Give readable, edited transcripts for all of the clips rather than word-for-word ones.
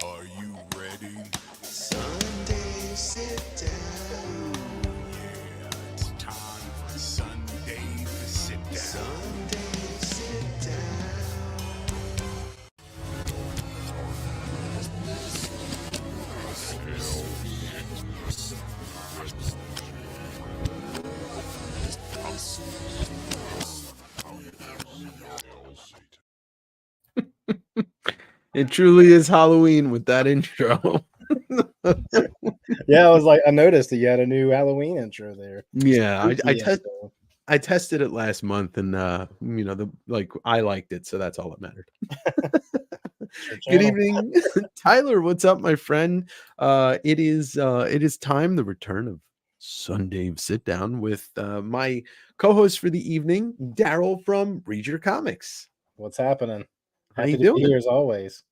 Are you ready? Sunday sit down. Yeah, it's time for Sunday to sit down. Sunday sit down. It truly is Halloween with that intro. Yeah, I was like, I noticed that you had a new Halloween intro there. Yeah, Spooky intro. I tested it last month and I liked it, so that's all that mattered. It's your Good channel. evening, Tyler. What's up, my friend? It is time, the return of Sunday Sit Down with my co-host for the evening, Daryl from Read Your Comics. What's happening? How you Happy to be doing? here as always.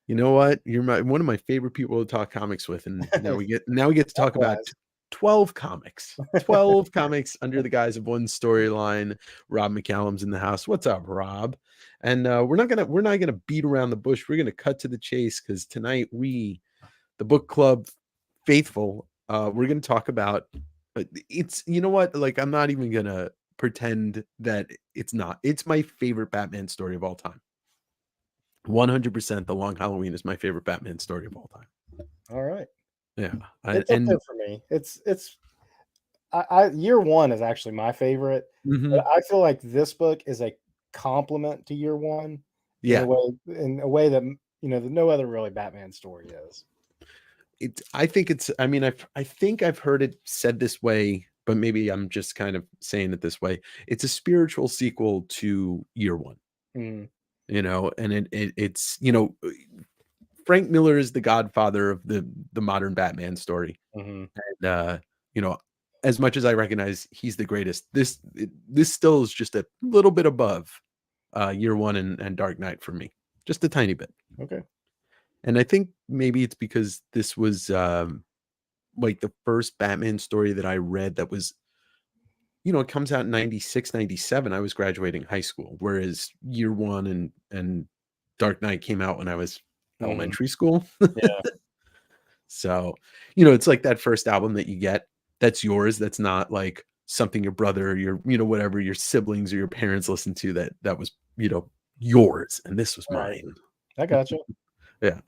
You know what? You're one of my favorite people to talk comics with, and now we get to talk about Likewise. 12 comics. 12 comics under the guise of one storyline. Rob McCallum's in the house. What's up, Rob? And we're not gonna beat around the bush. We're gonna cut to the chase because tonight the book club faithful, we're gonna talk about it's you know what? Like, I'm not even gonna pretend that it's not. It's my favorite Batman story of all time. 100% The Long Halloween is my favorite Batman story of all time. All right. Yeah. It's up there for me. It's year one is actually my favorite, Mhm. but I feel like this book is a compliment to year one in Yeah. a way that that no other really Batman story is. I mean, I think I've heard it said this way, but maybe I'm just kind of saying it this way. It's a spiritual sequel to year one, Mm, and it's Frank Miller is the godfather of the modern Batman story. mhm. And you know, as much as I recognize he's the greatest, this still is just a little bit above year one and Dark Knight for me. Just a tiny bit. Okay. And I think maybe it's because this was like the first Batman story that I read that was, it comes out in 96, 97. I was graduating high school, whereas year one and Dark Knight came out when I was Mhm. elementary school. Yeah. So, it's like that first album that you get that's yours, that's not like something your brother or your, whatever your siblings or your parents listened to that was, yours, and this was Right. mine. I got you. Yeah.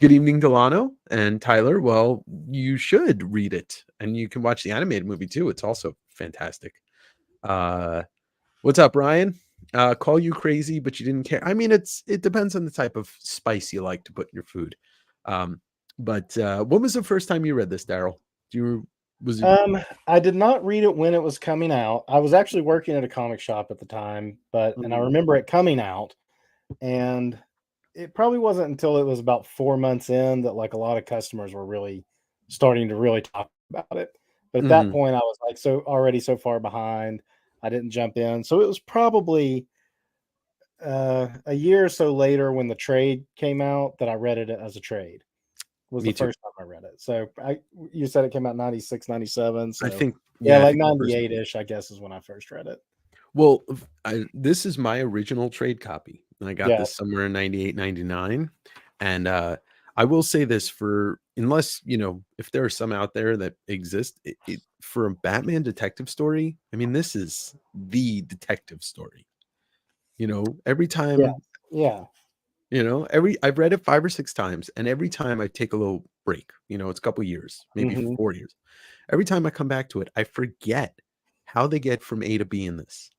Good evening, Delano and Tyler. Well, you should read it, and you can watch the animated movie too. It's also fantastic. Uh, what's up, Ryan? Call you crazy, but you didn't care. I mean, it depends on the type of spice you like to put in your food. Um, but when was the first time you read this, Daryl? Do you was it? I did not read it when it was coming out. I was actually working at a comic shop at the time, and I remember it coming out, and it probably wasn't until it was about 4 months in that like a lot of customers were really starting to really talk about it. But at that Mhm. point, I was like so far behind. I didn't jump in, so it was probably a year or so later when the trade came out that I read it as a trade. Was the Me too. first time I read it. So you said it came out 96, 97. I So think, yeah, yeah, I like think the first. 98 ish, I guess, is when I first read it. Well, this is my original trade copy, and I got Yeah. this somewhere in 98, 99. And I will say this for unless, if there are some out there that exist, for a Batman detective story, I mean, this is the detective story. Every Yeah. time, Yeah. I've read it 5 or 6 times, and every time I take a little break, it's a couple years, maybe Hmm. 4 years. Every time I come back to it, I forget how they get from A to B in this.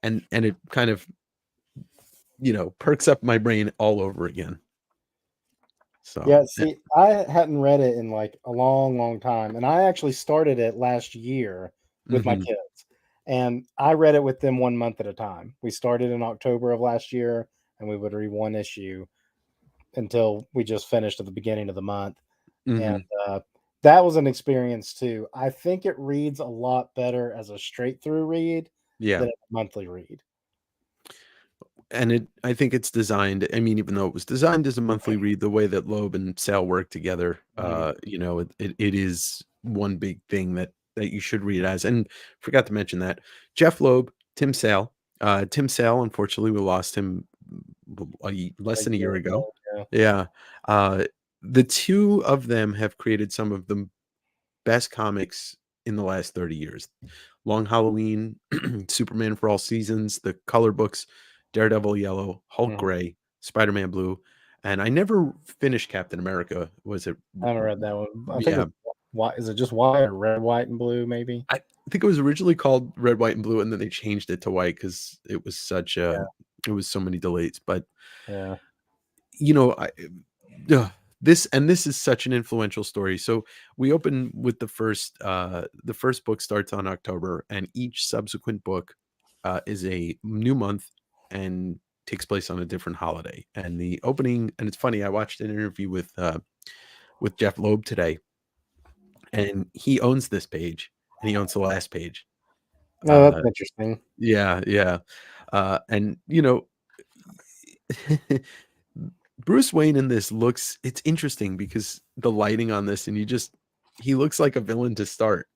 And it kind of perks up my brain all over again. So, Yeah. yeah. See, I hadn't read it in like a long, long time. And I actually started it last year with my Mhm. kids. And I read it with them 1 month at a time. We started in October of last year and we would read one issue until we just finished at the beginning of the month. And Mhm. uh, that was an experience too. I think it reads a lot better as a straight through read Yeah. than a monthly read. And I think it's designed, I mean, even though it was designed as a monthly read, the way that Loeb and Sale work together, Mhm. it is one big thing that you should read it as. And forgot to mention that Jeph Loeb, Tim Sale. Tim Sale, unfortunately, we lost him less A than a year year ago. ago. Yeah. The two of them have created some of the best comics in the last 30 years. Long Halloween, Superman for All Seasons, the color books, Daredevil Yellow, Hulk Mhm. Gray, Spider-Man Blue, and I never finished Captain America. Was it? I haven't read that one. I think Yeah, it's white. Is it just white or red, white, and blue? Maybe. I think it was originally called Red, White, and Blue, and then they changed it to white because it was such a it was so many delays. But Yeah. you know, ugh, this is such an influential story. So we open with the first book starts on October, and each subsequent book is a new month and takes place on a different holiday. And the opening, and it's funny, I watched an interview with Jeph Loeb today, and he owns this page and he owns the last page. Oh, that's Uh interesting. yeah, yeah. And you know, Bruce Wayne in this looks it's interesting because the lighting on this and he looks like a villain to start.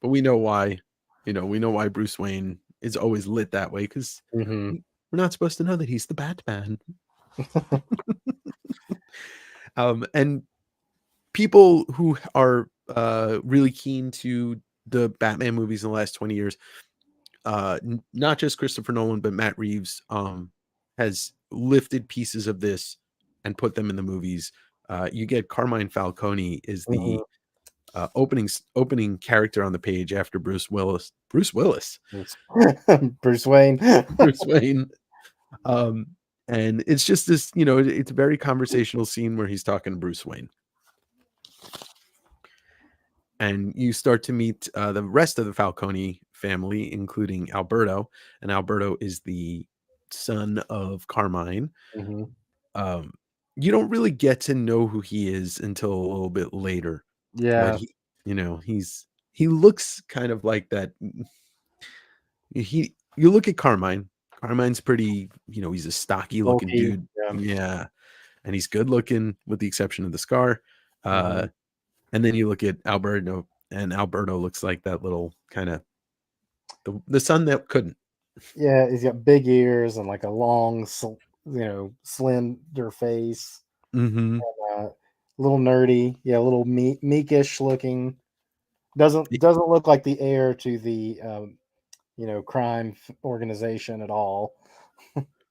But we know why. You know, we know why Bruce Wayne is always lit that way because Hmm. we're not supposed to know that he's the Batman. And people who are really keen to the Batman movies in the last 20 years, not just Christopher Nolan, but Matt Reeves has lifted pieces of this and put them in the movies. You get Carmine Falcone is the Hmm. opening character on the page after Bruce Willis. Bruce Willis, Bruce Wayne. Bruce Wayne. Um, and it's just this, you know, it's a very conversational scene where he's talking to Bruce Wayne. And you start to meet the rest of the Falcone family, including Alberto. And Alberto is the son of Carmine. Hmm. Um, you don't really get to know who he is until a little bit later, but Yeah. you know, he looks kind of like that. You look at Carmine. Carmine's pretty, you know, he's a stocky looking Bulky. dude. Yeah. Yeah, and he's good looking with the exception of the scar. Hmm. Uh, and then you look at Alberto, and Alberto looks like that little kind of the son that couldn't. Yeah. He's got big ears and like a long, slender face. Hmm. A little nerdy. Yeah. A little meekish looking. Doesn't look like the heir to the crime organization at all.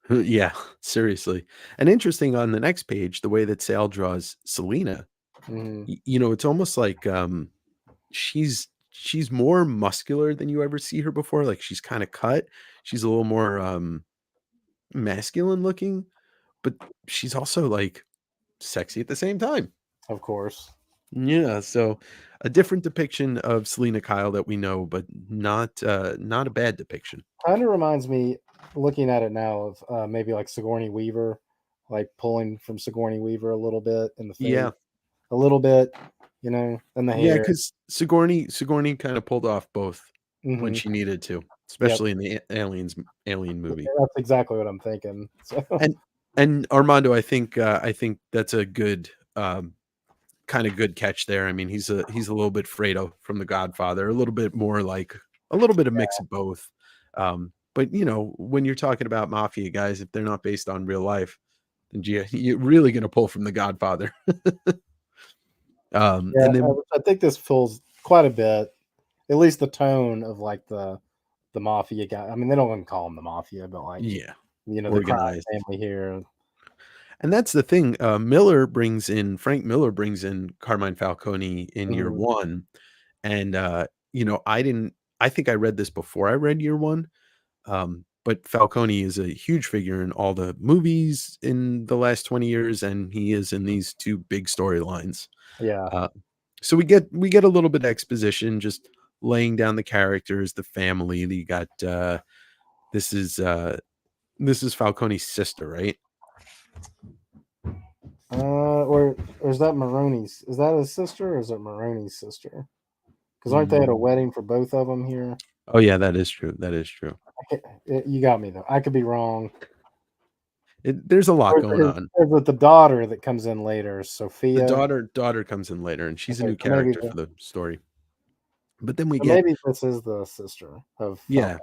Yeah, seriously. And interesting on the next page, the way that Sale draws Selena, Hmm. you know, it's almost like she's more muscular than you ever see her before. Like she's kind of cut. She's a little more masculine looking, but she's also like sexy at the same time. Of course. Yeah, so a different depiction of Selena Kyle that we know, but not a bad depiction. Kind of reminds me, looking at it now, of maybe like Sigourney Weaver, like pulling from Sigourney Weaver a little bit in the face, Yeah. a little bit, and the Yeah, hair. because Sigourney kind of pulled off both when Hmm. she needed to, Yep, especially in the Alien movie. that's exactly what I'm thinking. So, And Armando, I think that's a good kind of good catch there. I mean, he's a little bit Fredo from The Godfather, a little bit more like a little bit of mix of both. But you know, when you're talking about mafia guys, if they're not based on real life, then you're really gonna pull from The Godfather. yeah, And then I think this pulls quite a bit, at least the tone of like the mafia guy. I mean, they don't even call them the mafia, but like yeah, the crime organized. family here. And that's the thing. Frank Miller brings in Carmine Falcone in year Mhm. one. And you know, I think I read this before I read year one. But Falcone is a huge figure in all the movies in the last 20 years, and he is in these two big storylines. Yeah, Uh, so we get a little bit of exposition, just laying down the characters, the family. You got this is uh this is Falcone's sister, right? or is that Maroney's? Is that his sister, or is it Maroney's sister? Because aren't they at a Mm. wedding for both of them here? Oh yeah, that is true. That is true. You got me though. I could be wrong. There's a lot Or going on. is it the daughter that comes in later, The Sophia? daughter comes in later, and she's a Okay, new character for the story. But then we so get maybe this is the sister of yeah,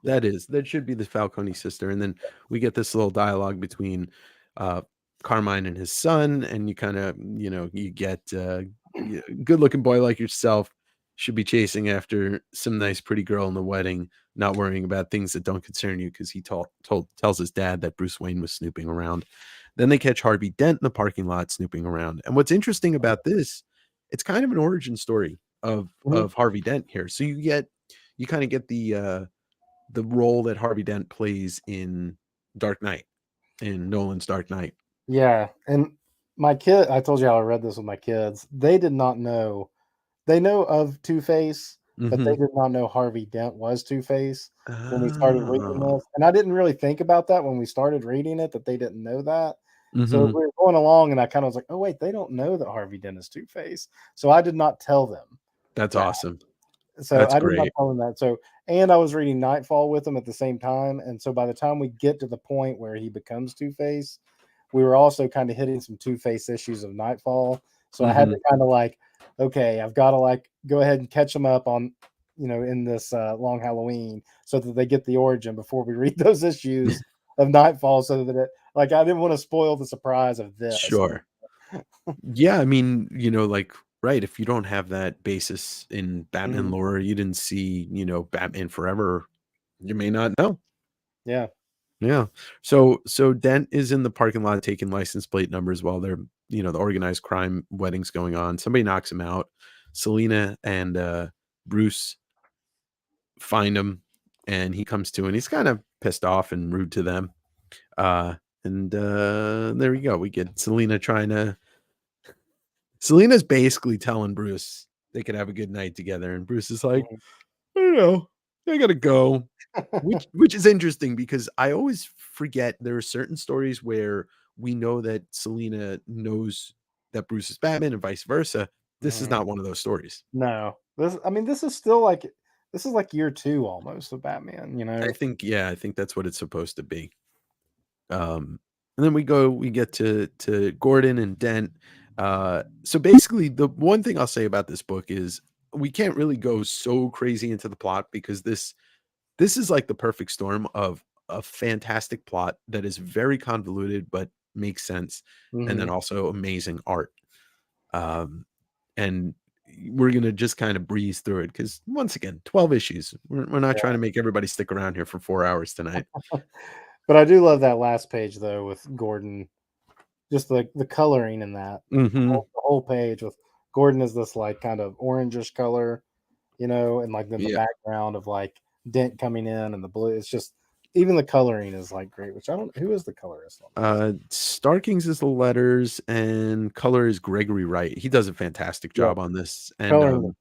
Falcon. Yeah. that should be the Falcone sister, and then we get this little dialogue between uh Carmine and his son, and you kind of, you get good looking boy like yourself should be chasing after some nice pretty girl in the wedding, not worrying about things that don't concern you because he tells his dad that Bruce Wayne was snooping around. Then they catch Harvey Dent in the parking lot snooping around. And what's interesting about this, it's kind of an origin story of Harvey Dent here. So you kind of get the role that Harvey Dent plays in Dark Knight, in Nolan's Dark Knight. Yeah, and my kid, I told you how I read this with my kids. They did not know. They know of Two-Face, but they did not know Harvey Dent was Two-Face when we started reading Oh. this. And I didn't really think about that when we started reading it, that they didn't know that. So Mhm. we were going along, and I kind of was like, "Oh wait, they don't know that Harvey Dent is Two-Face." So I did not tell them That's that. awesome. So That's I did not great. tell them that. So, and I was reading Nightfall with them at the same time, and so by the time we get to the point where he becomes Two-Face, we were also kind of hitting some Two-Face issues of Nightfall. So I had to kind of like, okay, I've got to like go ahead and catch them up on, in this Long Halloween, so that they get the origin before we read those issues of Nightfall, so that I didn't want to spoil the surprise of this. Sure. Yeah, I mean, like, right, if you don't have that basis in Batman lore, you didn't see, Batman Forever, you may not know. Yeah. Yeah. So Dent is in the parking lot taking license plate numbers while they're, the organized crime wedding's going on. Somebody knocks him out. Selina and Bruce find him, and he comes to, and he's kind of pissed off and rude to them. And there we go. We get Selina's basically telling Bruce they could have a good night together, and Bruce is like, I don't know, I gotta go. Which is interesting because I always forget there are certain stories where we know that Selina knows that Bruce is Batman and vice versa. This is not one of those stories. No, this is still like this is like year 2 almost of Batman. I think that's what it's supposed to be. And then we get to Gordon and Dent. So basically, the one thing I'll say about this book is we can't really go so crazy into the plot because this is like the perfect storm of a fantastic plot that is very convoluted but makes sense, and then also amazing art. And we're gonna just kind of breeze through it because once again, 12 issues. We're not trying to make everybody stick around here for 4 hours tonight. But I do love that last page though with Gordon, just the coloring in that Mm-hmm. the whole page with Gordon is this like kind of orangish color, and like then the Yeah. background of like Dent coming in and the blue. It's just even the coloring is like great. Which I don't who is the colorist on this? Starkings is the letters and color is Gregory Wright. He does a fantastic Yeah, job on this. coloring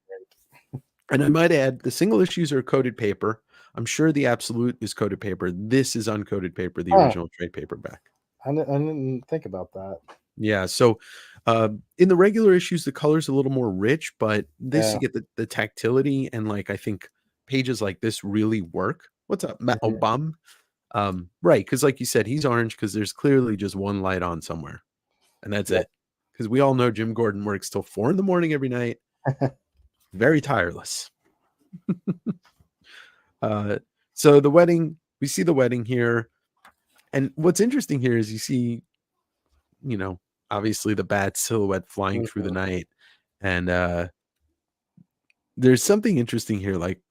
is And I might add the single issues are coated paper. I'm sure the absolute is coated paper. This is uncoated paper, the great. original trade paperback. I didn't think about that. Yeah. So in the regular issues, the color's a little more rich, but this Yeah. you get the tactility, and like I think pages like this really work. What's up, Matt Mhm. Obama? Right, because like you said, he's orange because there's clearly just one light on somewhere, and that's Yep. it. Because we all know Jim Gordon works till 4 a.m. every night. Very tireless. So the wedding, we see the wedding here. And what's interesting here is you see, obviously the bat silhouette flying through the Mhm. night. And there's something interesting here. Like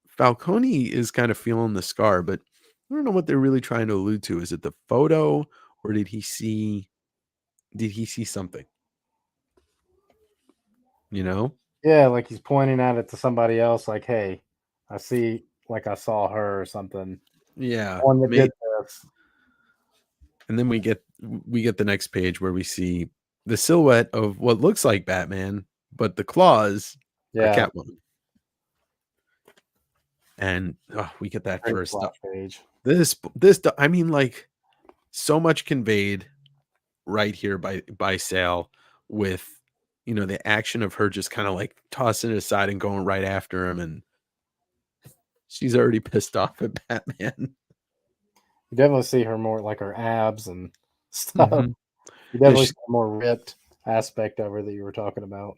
Falcone is kind of feeling the scar, but I don't know what they're really trying to allude to. Is it the photo or did he see something? You know? Yeah, like he's pointing at it to somebody else, like, "Hey, I see, like I saw her or something. Yeah. One that did this." And then we get the next page where we see the silhouette of what looks like Batman, but the claws are Yeah, Catwoman. And we get that great first. splash page. I mean, like so much conveyed right here by Sale with the action of her just kind of like tossing it aside and going right after him, and she's already pissed off at Batman. You definitely see her more like her abs and stuff. Mhm. You Yeah, definitely see a more ripped aspect of her that you were talking about.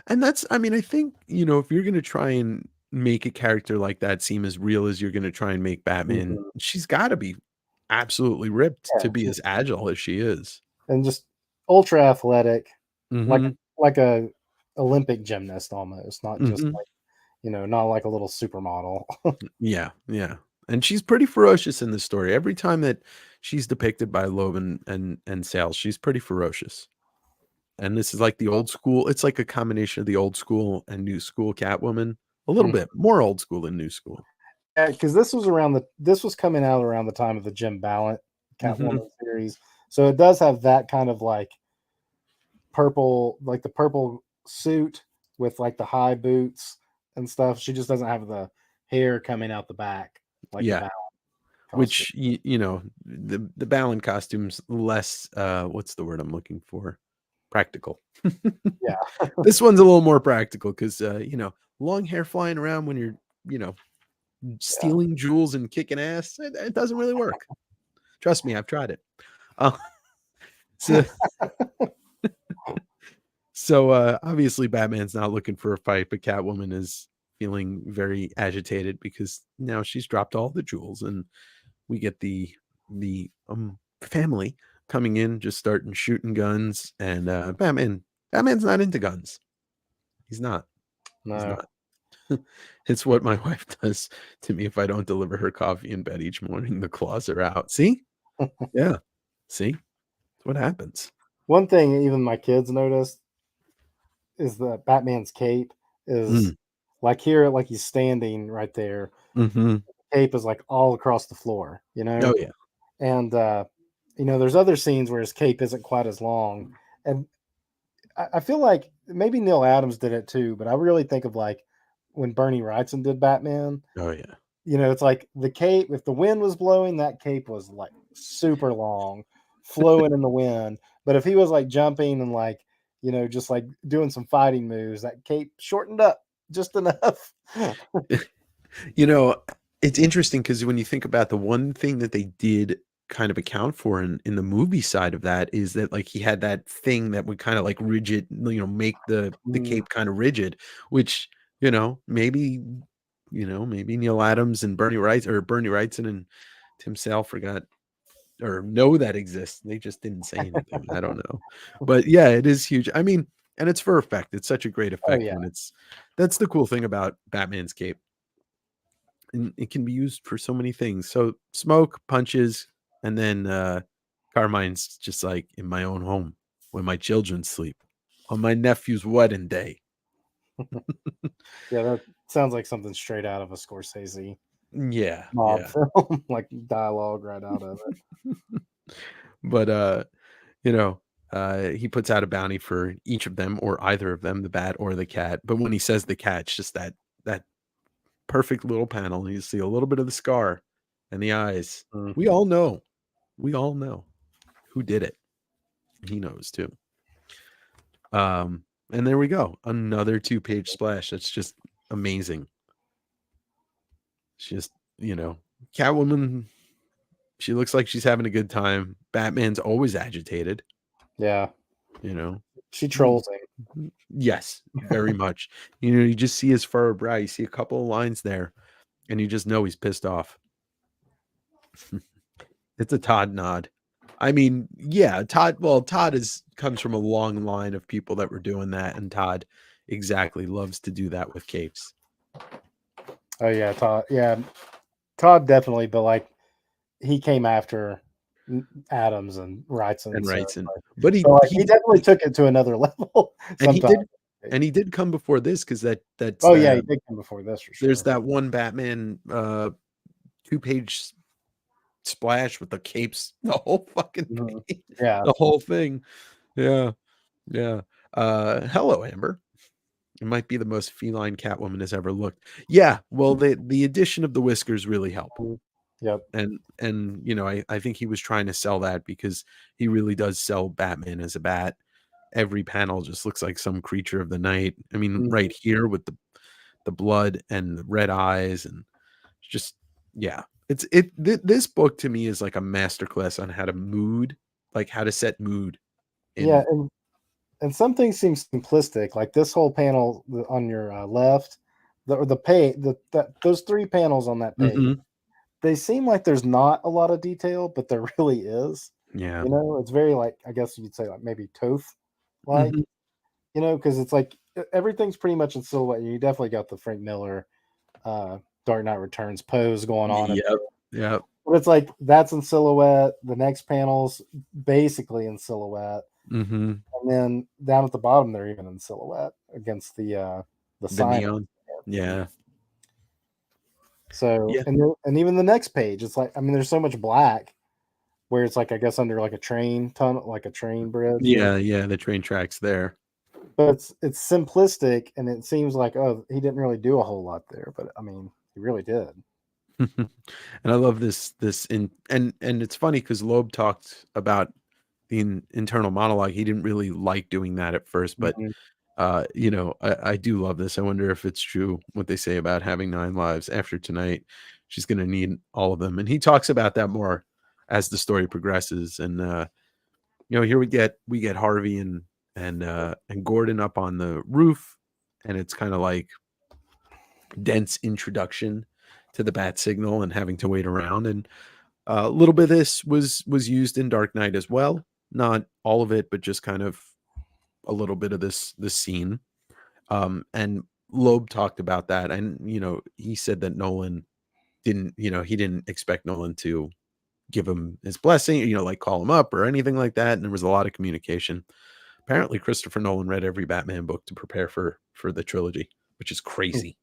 and I mean, I think, if you're going to try and make a character like that seem as real as you're going to try and make Batman, Mhm. she's got to be, absolutely ripped to Yeah. be as agile as she is. And just ultra athletic, like Mhm, like a Olympic gymnast almost, not just mhm. like, not like a little supermodel. Yeah, yeah, and she's pretty ferocious in this story. Every time that she's depicted by Loeb and Sales, she's pretty ferocious. And this is like the old school, it's like a combination of the old school and new school Catwoman. A little bit more old school than new school. Because this was coming out around the time of the Jim Ballant Mhm. Catwoman series, so it does have that kind of like the purple suit with like the high boots and stuff. She just doesn't have the hair coming out the back like the Yeah, Ballant costume. which the Balin costume's less what's the word I'm looking for? Practical. Yeah, This one's a little more practical because long hair flying around when you're, you know, yeah. stealing jewels and kicking ass, it doesn't really work. Trust me, I've tried it. Uh, so obviously Batman's not looking for a fight, but Catwoman is feeling very agitated because now she's dropped all the jewels, and we get the family coming in, just starting shooting guns, and Batman's not into guns. He's not. He's No. not. It's what my wife does to me if I don't deliver her coffee in bed each morning. The claws are out. See? Yeah. See? That's what happens. One thing even my kids noticed is that Batman's cape is Mm, like here, like he's standing right there. mhm. Cape is like all across the floor, Oh, yeah. and there's other scenes where his cape isn't quite as long, and I feel like maybe Neil Adams did it too, but I really think of like when Bernie Wrightson did Batman. Oh, yeah. It's like the cape, if the wind was blowing, that cape was like super long, flowing in the wind. But if he was like jumping and like, just like doing some fighting moves, that cape shortened up just enough. You know, it's interesting because when you think about the one thing that they did kind of account for in the movie side of that is that, like, he had that thing that would kinda, like, rigid, make the Mm, cape kinda rigid, which, maybe, maybe Neil Adams and Bernie Wrightson and Tim Sale forgot or know that exists. They just didn't say anything. I don't know. But, yeah, it is huge. I mean, and it's for effect. It's such a great oh effect yeah. when it's that's the cool thing about Batman's cape. And it can be used for so many things. So smoke, punches, and then Carmine's just like in my own home when my children sleep on my nephew's wedding day. Yeah, that sounds like something straight out of a Scorsese Yeah, mob yeah. film, like dialogue right out of it. But you know, he puts out a bounty for each of them or either of them, the bat or the cat. But when he says the cat, it's just that perfect little panel. You see a little bit of the scar and the eyes. We Mhm. all know. We all know who did it. He knows too. And there we go. Another two-page splash. That's just amazing. It's just, Catwoman, she looks like she's having a good time. Batman's always agitated, Yeah, you know. she Mm, trolls him. yes, very much. You just see his furrowed brow. You see a couple of lines there, and you just know he's pissed off. It's a Todd nod. I mean, yeah, Todd is comes from a long line of people that were doing that, and Todd exactly loves to do that with capes. Oh yeah, Todd. Yeah, Todd definitely, but like he came after Adams and Wrightson, And so writes and but so like he definitely took it to another level. and he Sometimes. did and he did come before this because that's Oh yeah, the he did come before this for there's sure. that one Batman two-page splash with the capes, the whole fucking Mhm. page, Yeah, the whole thing. Yeah, yeah. Hello, Amber. It might be the most feline Catwoman has ever looked. Yeah, well, the addition of the whiskers really help. mhm. Yep. And I think he was trying to sell that because he really does sell Batman as a bat. Every panel just looks like some creature of the night. I mean, Mhm. right here with the blood and the red eyes and just yeah. This book to me is like a masterclass on how to set mood Yeah, in and some things seem simplistic, like this whole panel on your left, the page, those three panels on that page. Mhm. they seem like there's not a lot of detail, but there really is. Yeah. You know, it's very like, I guess you'd say like maybe Toth like, Mhm. you know, because it's like everything's pretty much in silhouette. You definitely got the Frank Miller Dark Knight Returns pose going on. Yep. Yep. But it's like that's in silhouette. The next panel's basically in silhouette. Mm-hmm. And then down at the bottom, they're even in silhouette against the The sign. neon. Yeah. So Yeah. and even the next page, it's like, I mean, there's so much black where it's like, I guess under like a train tunnel, like a train bridge. Yeah. Yeah. The train tracks there. But it's simplistic, and it seems like, oh, he didn't really do a whole lot there, but I mean, he really did. And I love this and it's funny because Loeb talked about the internal monologue. He didn't really like doing that at first, but Mhm. you know, I do love this. I wonder if it's true what they say about having 9 lives. After tonight, she's going to need all of them. And he talks about that more as the story progresses. And you know, here we get Harvey and Gordon up on the roof, and it's kind of like dense introduction to the bat signal and having to wait around. And a little bit of this was used in Dark Knight as well. Not all of it, but just kind of a little bit of this scene. And Loeb talked about that, and you know, he said that Nolan didn't, you know, he didn't expect Nolan to give him his blessing, you know, like call him up or anything like that. And there was a lot of communication. Apparently, Christopher Nolan read every Batman book to prepare for the trilogy, which is crazy.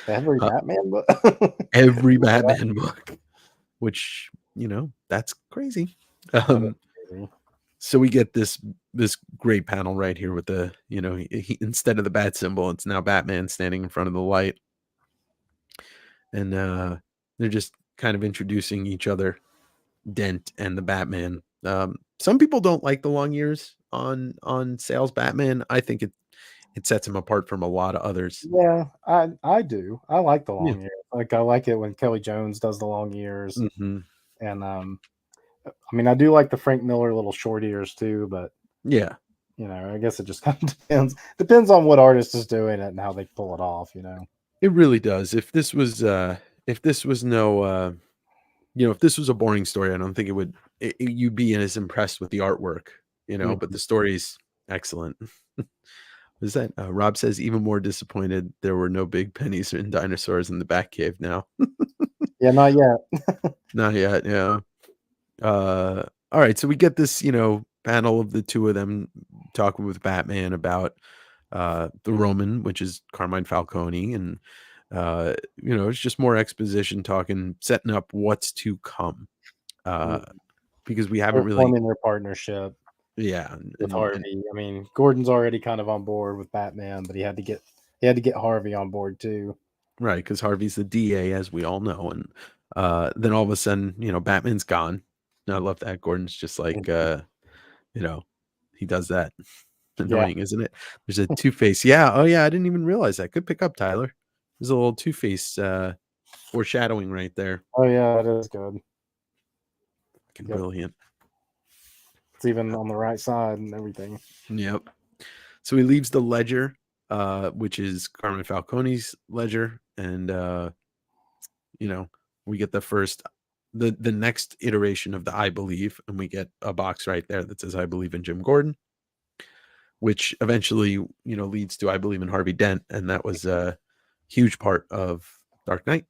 Every Uh, Batman book. every Batman book, which, you know, that's crazy. Crazy. So we get this great panel right here with the, you know, he instead of the bat symbol, it's now Batman standing in front of the light, and they're just kind of introducing each other, Dent and the Batman. Some people don't like the long ears on Sale's Batman. I think it sets him apart from a lot of others. Yeah, I do. I like the Yeah. long ears. Like, I like it when Kelly Jones does the long ears, Hmm. and I mean, I do like the Frank Miller little short ears too. But Yeah. you know, I guess it just kind of depends on what artist is doing it and how they pull it off. You know. It really does. If this was no you know, if this was a boring story, I don't think you'd be as impressed with the artwork, you know, but Mhm. the story's excellent. Was that Rob says even more disappointed there were no big pennies and dinosaurs in the Batcave now. Yeah, not yet. Not yet, yeah. All right, so we get this, you know, panel of the two of them talking with Batman about the Roman, which is Carmine Falcone, and you know, it's just more exposition talking, setting up what's to come. Uh, because we haven't They're really, forming their partnership yeah, with and Harvey. I mean, Gordon's already kind of on board with Batman, but he had to get Harvey on board too. right, because Harvey's the DA, as we all know, and then all of a sudden, you know, Batman's gone. And I love that Gordon's just like, you know, he does that. Yeah. Annoying, isn't it? There's a Two-Face. Yeah. Oh, yeah. I didn't even realize that. Good pick up, Tyler. There's a little Two-Face foreshadowing right there. Oh yeah, that is good. Fucking Yep. brilliant. It's even on the right side and everything. Yep. So he leaves the ledger, which is Carmen Falcone's ledger, and you know, we get the next iteration of the I Believe, and we get a box right there that says I believe in Jim Gordon, which eventually, you know, leads to I believe in Harvey Dent, and that was a huge part of Dark Knight.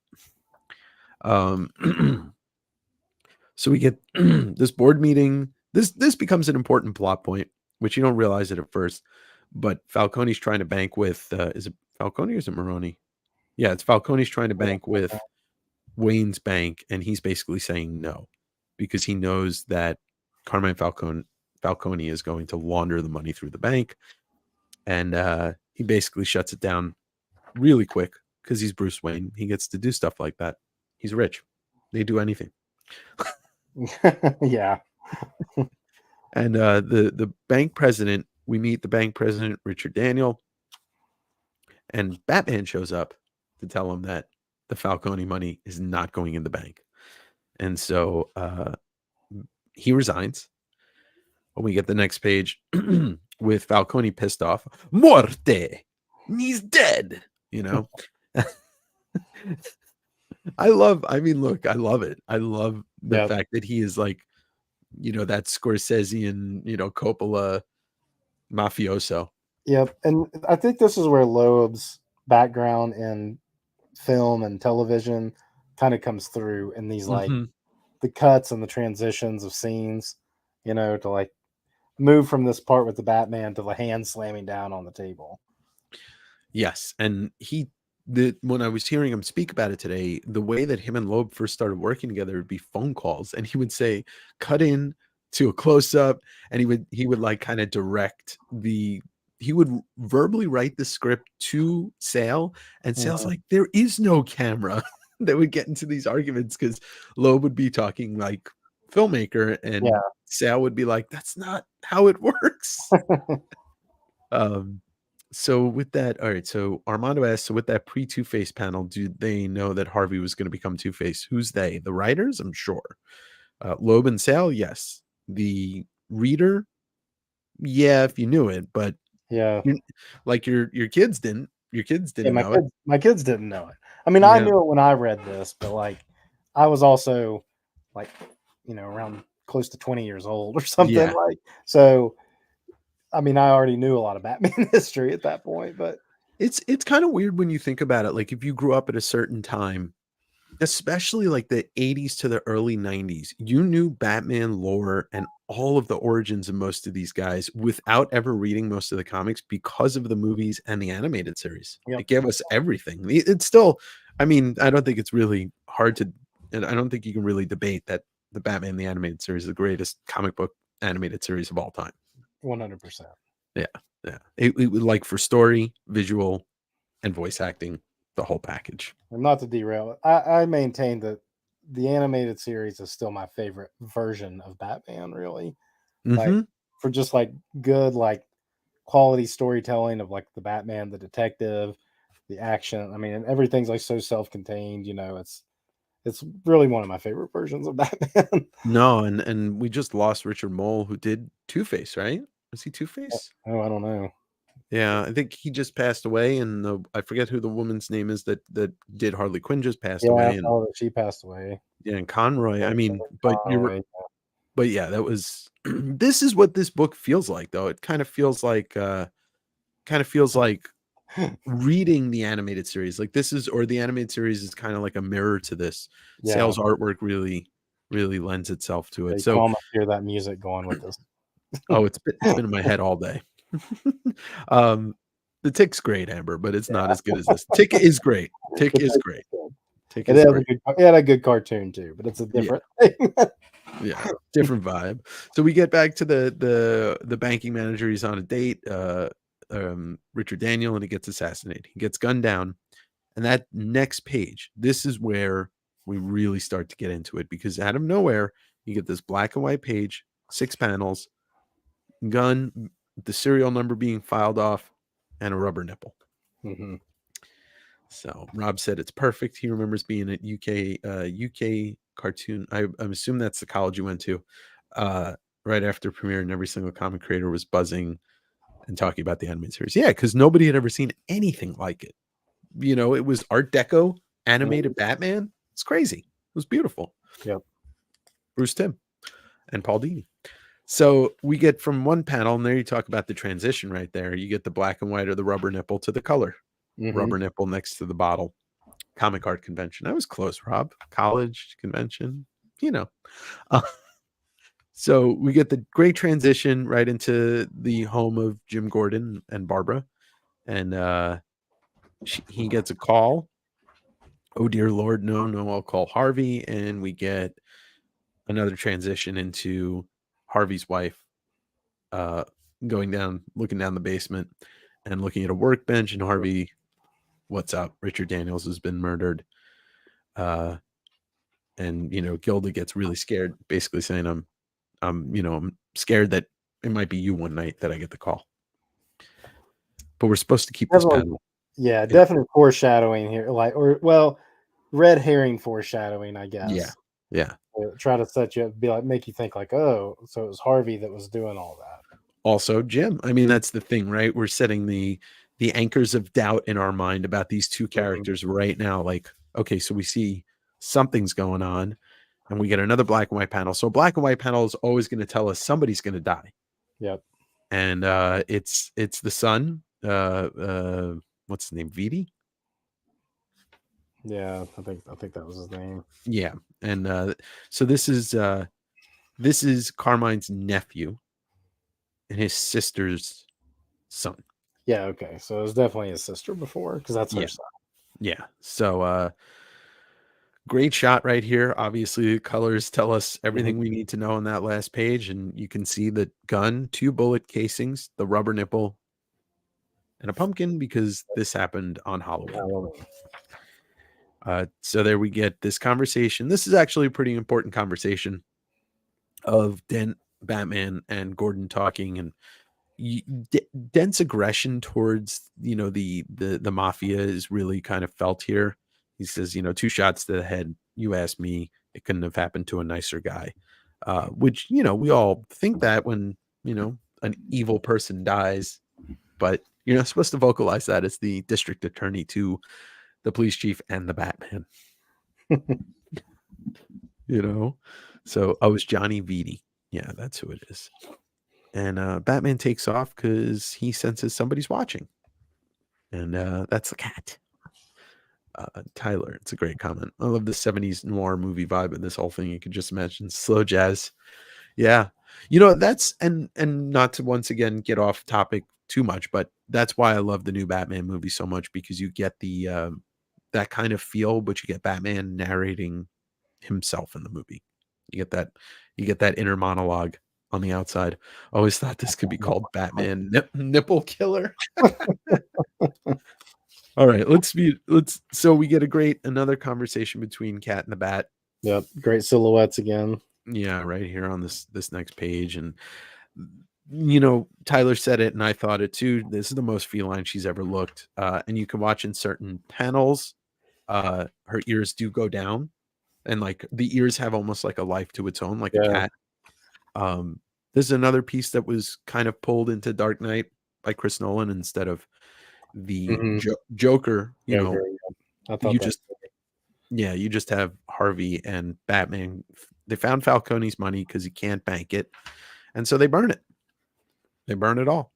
So we get this board meeting. This becomes an important plot point, which you don't realize it at first. But Falcone's trying to bank with is it Falcone or is it Maroni? Yeah, it's Falcone's trying to bank with Wayne's bank, and he's basically saying no because he knows that Carmine Falcone is going to launder the money through the bank, and he basically shuts it down really quick because he's Bruce Wayne. He gets to do stuff like that. He's rich. They do anything. Yeah. And the bank president, we meet the bank president, Richard Daniel, and Batman shows up to tell him that the Falcone money is not going in the bank. And so he resigns. When we get the next page with Falcone pissed off, Morte, he's dead, you know. I mean, look, I love it. I love the Yep. fact that he is like, that Scorsese and, Coppola mafioso. Yep. And I think this is where Loeb's background in film and television kind of comes through in these like Mhm. the cuts and the transitions of scenes, to like move from this part with the Batman to the hand slamming down on the table. Yes, and when I was hearing him speak about it today, the way that him and Loeb first started working together would be phone calls, and he would say, "Cut in to a close up," and he would like kind of direct he would verbally write the script to Sale, and Sale's Mhm. like, "There is no camera." They would get into these arguments because Loeb would be talking like filmmaker, Yeah. and Sale would be like, "That's not how it works." Um, so with that, all right. So Armando asked, so with that pre Two Face panel, do they know that Harvey was going to become Two Face? Who's they? The writers? I'm sure. Loeb and Sal, yes. The reader, yeah, if you knew it, but Yeah. you, like your kids didn't. Your kids Yeah, didn't know it. my kids didn't know it. I mean, I Yeah, knew it when I read this, but like I was also like, around close to 20 years old or something yeah. like so. I mean, I already knew a lot of Batman history at that point, but It's kind of weird when you think about it. Like if you grew up at a certain time, especially like the 80s to the early 90s, you knew Batman lore and all of the origins of most of these guys without ever reading most of the comics because of the movies and the animated series. yep. It gave us everything. It's still, I mean, I don't think it's really hard to, and I don't think you can really debate that the Batman the animated series is the greatest comic book animated series of all time. 100%. Yeah. Yeah. It would like for story, visual, and voice acting, the whole package. And not to derail it, I maintain that the animated series is still my favorite version of Batman, really. Like Hmm. for just like good, like quality storytelling of like the Batman, the detective, the action. I mean, and everything's like so self-contained, it's really one of my favorite versions of Batman. No, and we just lost Richard Mole, who did Two Face, right? Was he Two Face? Oh, I don't know. Yeah, I think he just passed away, and I forget who the woman's name is that did Harley Quinn just passed Yeah, I away, and saw that she passed away. yeah, and Conroy. I mean, Conway. but yeah, that was. This is what this book feels like, though. It kind of feels like reading the animated series. Like this is, or the animated series is kind of like a mirror to this. Yeah, Sales artwork really lends itself to yeah, it. you can So almost hear that music going with this. oh, it's been in my head all day. um, the Tick's great, Amber, but it's not as good as this. Tick is great. Tick is great. Tick It is has great. it had a good cartoon too, but it's a Yeah, different thing. yeah, different vibe. So we get back to the banking manager. He's on a date. Richard Daniel, and he gets assassinated. He gets gunned down, and that next page, this is where we really start to get into it because out of nowhere, you get this black and white page, 6 panels, gun, the serial number being filed off, and a rubber nipple. Mhm. So Rob said it's perfect. He remembers being at UK cartoon. I'm assuming that's the college you went to. Right after premiere, and every single comic creator was buzzing and talking about the animated series. Yeah, because nobody had ever seen anything like it. It was Art Deco animated Batman. It's crazy. It was beautiful. Yep. Bruce Timm and Paul Dini. So we get from one panel, and there you talk about the transition right there. You get the black and white or the rubber nipple to the color. Mhm. Rubber nipple next to the bottle. Comic art convention. I was close, Rob. College convention. You know. Uh, so we get the great transition right into the home of Jim Gordon and Barbara. And he gets a call. Oh, dear Lord, no, I'll call Harvey. And we get another transition into Harvey's wife uh, looking down the basement and looking at a workbench. And Harvey, what's up? Richard Daniels has been murdered. And Gilda gets really scared, basically saying, I'm scared that it might be you one night that I get the call. But we're supposed to keep this Definitely, panel. yeah, definitely foreshadowing here, red herring foreshadowing, I Yeah. guess. Yeah. Try to set you up, make you think like, oh, so it was Harvey that was doing all that. Also, Jim. I mean, that's the thing, right? We're setting the anchors of doubt in our mind about these two characters right now. Like, okay, so we see something's going on, and we get another black and white panel. So a black and white panel is always going to tell us somebody's going to die. Yep. And it's the son. What's his name? Vidi? Yeah, I think that was his name. Yeah. And so this is Carmine's nephew and his sister's son. Yeah, okay. So it was definitely his sister before, because that's her Yeah. son. Yeah. So great shot right here. Obviously, the colors tell us everything we need to know on that last page. And you can see the gun, 2 bullet casings, the rubber nipple, and a pumpkin, because this happened on Halloween. So there we get this conversation. This is actually a pretty important conversation of Dent, Batman, and Gordon talking, and Dent's aggression towards the mafia is really kind of felt here. He says, 2 shots to the head. You asked me, it couldn't have happened to a nicer guy. Which we all think that when an evil person dies, but you're not supposed to vocalize that as the district attorney to the police chief and the Batman. So I was Johnny Vidi. Yeah, that's who it is. And Batman takes off because he senses somebody's watching. And that's the cat. Tyler, it's a great comment. I love the 70s noir movie vibe of this whole thing. You could just imagine slow jazz. Yeah. That's and not to once again get off topic too much, but that's why I love the new Batman movie so much, because you get the that kind of feel, but you get Batman narrating himself in the movie. You get that inner monologue on the outside. I always thought this could be called Batman Nipple Killer. All right, so we get another conversation between Cat and the Bat. Yep, great silhouettes again. Yeah, right here on this next page. And Tyler said it and I thought it too. This is the most feline she's ever looked. And you can watch in certain panels, her ears do go down, and like the ears have almost like a life to its own, like a cat. This is another piece that was kind of pulled into Dark Knight by Chris Nolan instead of the Joker. I thought you just have Harvey and Batman. They found Falcone's money because he can't bank it, and so they burn it. They burn it all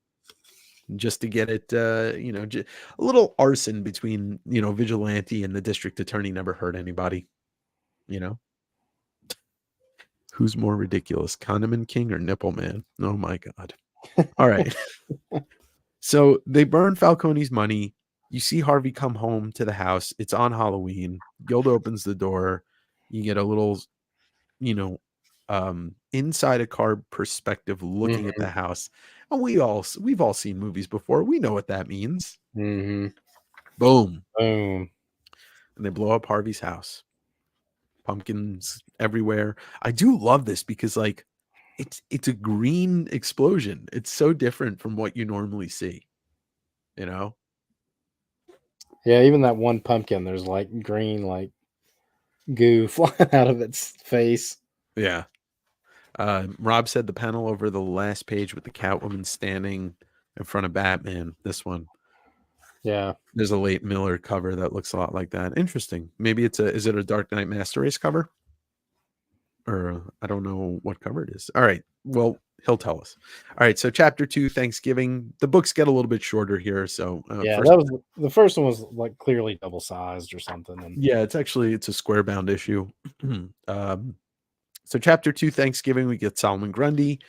just to get it. A little arson between vigilante and the district attorney never hurt anybody. Who's more ridiculous, Condiment King or Nipple Man? Oh my God! All right. So they burn Falcone's money. You see Harvey come home to the house. It's on Halloween. Gilda opens the door. You get a little, inside a car perspective looking at the house. And we've all seen movies before. We know what that means. Boom. Boom. And they blow up Harvey's house. Pumpkins everywhere. I do love this because like it's a green explosion. It's so different from what you normally see. Yeah, even that one pumpkin, there's like green like goo flying out of its face. Yeah. Rob said the panel over the last page with the Catwoman standing in front of Batman. This one. Yeah. There's a late Miller cover that looks a lot like that. Interesting. Maybe is it a Dark Knight Master Race cover? Or I don't know what cover it is. All right. Well, he'll tell us. All right. So chapter 2, Thanksgiving. The books get a little bit shorter here. So the first one was like clearly double sized or something. And yeah, it's a square bound issue. So chapter 2, Thanksgiving, we get Solomon Grundy,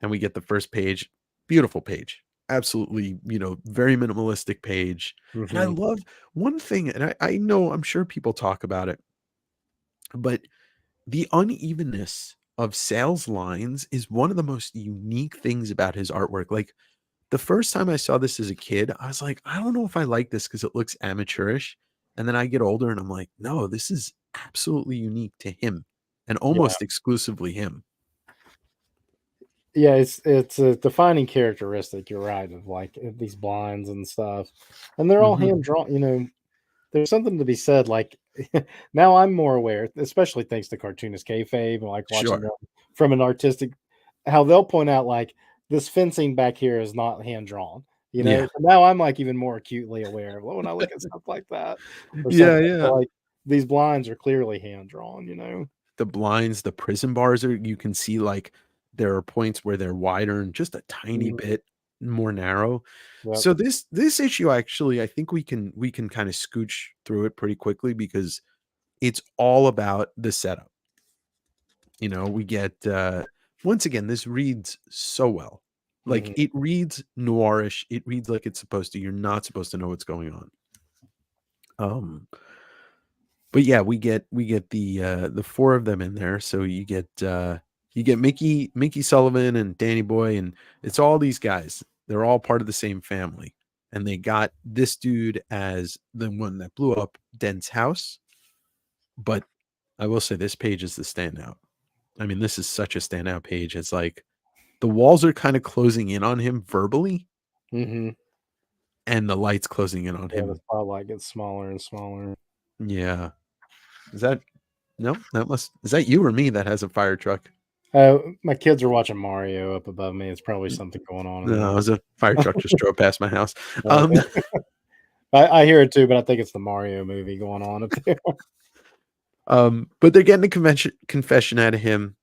and we get the first page. Beautiful page. Absolutely, very minimalistic page. And I love one thing, and I know I'm sure people talk about it, but the unevenness of Sale's lines is one of the most unique things about his artwork. Like the first time I saw this as a kid, I was like, I don't know if I like this because it looks amateurish. And then I get older and I'm like, no, this is absolutely unique to him and almost exclusively him. Yeah, it's a defining characteristic. You're right, of like these blinds and stuff, and they're all hand drawn. There's something to be said. Like now, I'm more aware, especially thanks to cartoonist kayfabe and like watching them from an artistic, how they'll point out like this fencing back here is not hand drawn. So now I'm like even more acutely aware of when I look at stuff like that. Yeah. Like these blinds are clearly hand drawn, you know. The blinds, the prison bars are, you can see like there are points where they're wider and just a tiny Mhm. bit more narrow. Yep. So this issue, actually, I think we can kind of scooch through it pretty quickly because it's all about the setup. You know, we get once again, this reads so well. Like, Mhm. it reads noirish. It reads like it's supposed to. You're not supposed to know what's going on. But yeah, we get the four of them in there. So you get Mickey Sullivan and Danny Boy, and it's all these guys. They're all part of the same family. And they got this dude as the one that blew up Dent's house. But I will say this page is the standout. I mean, this is such a standout page. It's like the walls are kind of closing in on him verbally, Mhm. and the light's closing in on Yeah, the him. spotlight gets smaller and smaller. Yeah. Is that no? That must is that you or me that has a fire truck? My kids are watching Mario up above me. It's probably something going on in No, it there. was a fire truck just drove past my house. Um, Okay. I hear it too, but I think it's the Mario movie going on up there. but they're getting a confession out of him,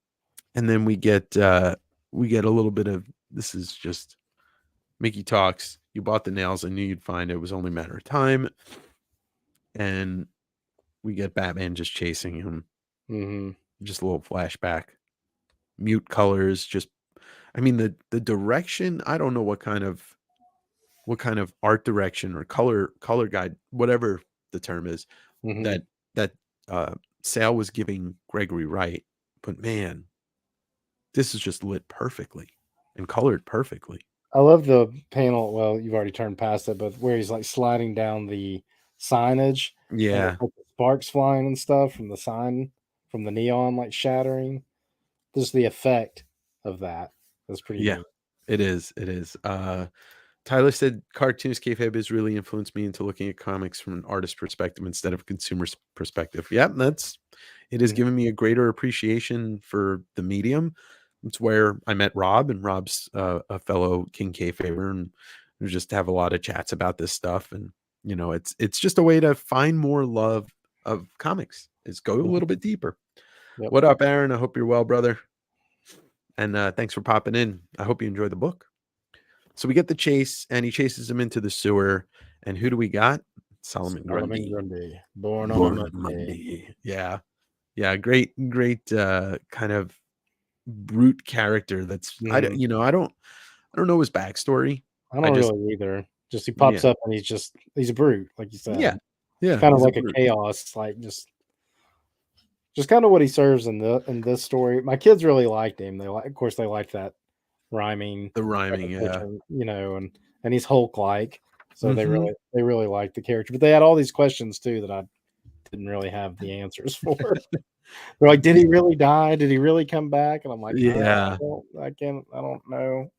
and then we get a little bit of this is just Mickey talks. You bought the nails. I knew you'd find it. It was only a matter of time. And we get Batman just chasing him. Mhm. Just a little flashback. Mute colors. Just, I mean, the direction. I don't know what kind of art direction or color guide, whatever the term is, Mhm. that that Sale was giving Gregory Wright. But man, this is just lit perfectly and colored perfectly. I love the panel. Well, you've already turned past it, but where he's like sliding down the signage and Yeah, there's like the sparks flying and stuff from the sign, from the neon like shattering. Just the effect of that is pretty yeah, neat. it is. It is. Tyler said cartoons kayfabe has really influenced me into looking at comics from an artist perspective instead of a consumer's perspective. Yep, it has Mhm. given me a greater appreciation for the medium. It's where I met Rob, and Rob's a fellow King kayfaber, and we just have a lot of chats about this stuff. And you know, it's just a way to find more love of comics. Is go a little bit deeper. Yep. What up, Aaron? I hope you're well, brother. And thanks for popping in. I hope you enjoyed the book. So we get the chase, and he chases him into the sewer. And who do we got? Solomon Solomon Grundy. Grundy, born on a Born on Monday. Monday. Yeah. Yeah. Great kind of brute character that's Mhm. I don't know his backstory. I I don't just really either. Just he pops yeah. up and he's a brute, like you Yeah. said. It's Yeah. kind of He's a like a brute. chaos, like just kind of what he serves in this story. My kids really liked him. Of course, they liked that rhyming The rhyming, yeah. repetition, and he's Hulk like, so Hmm. they really liked the character. But they had all these questions too that I didn't really have the answers for. They're like, "Did he really die? Did he really come back?" And I'm like, Yeah. I don't know."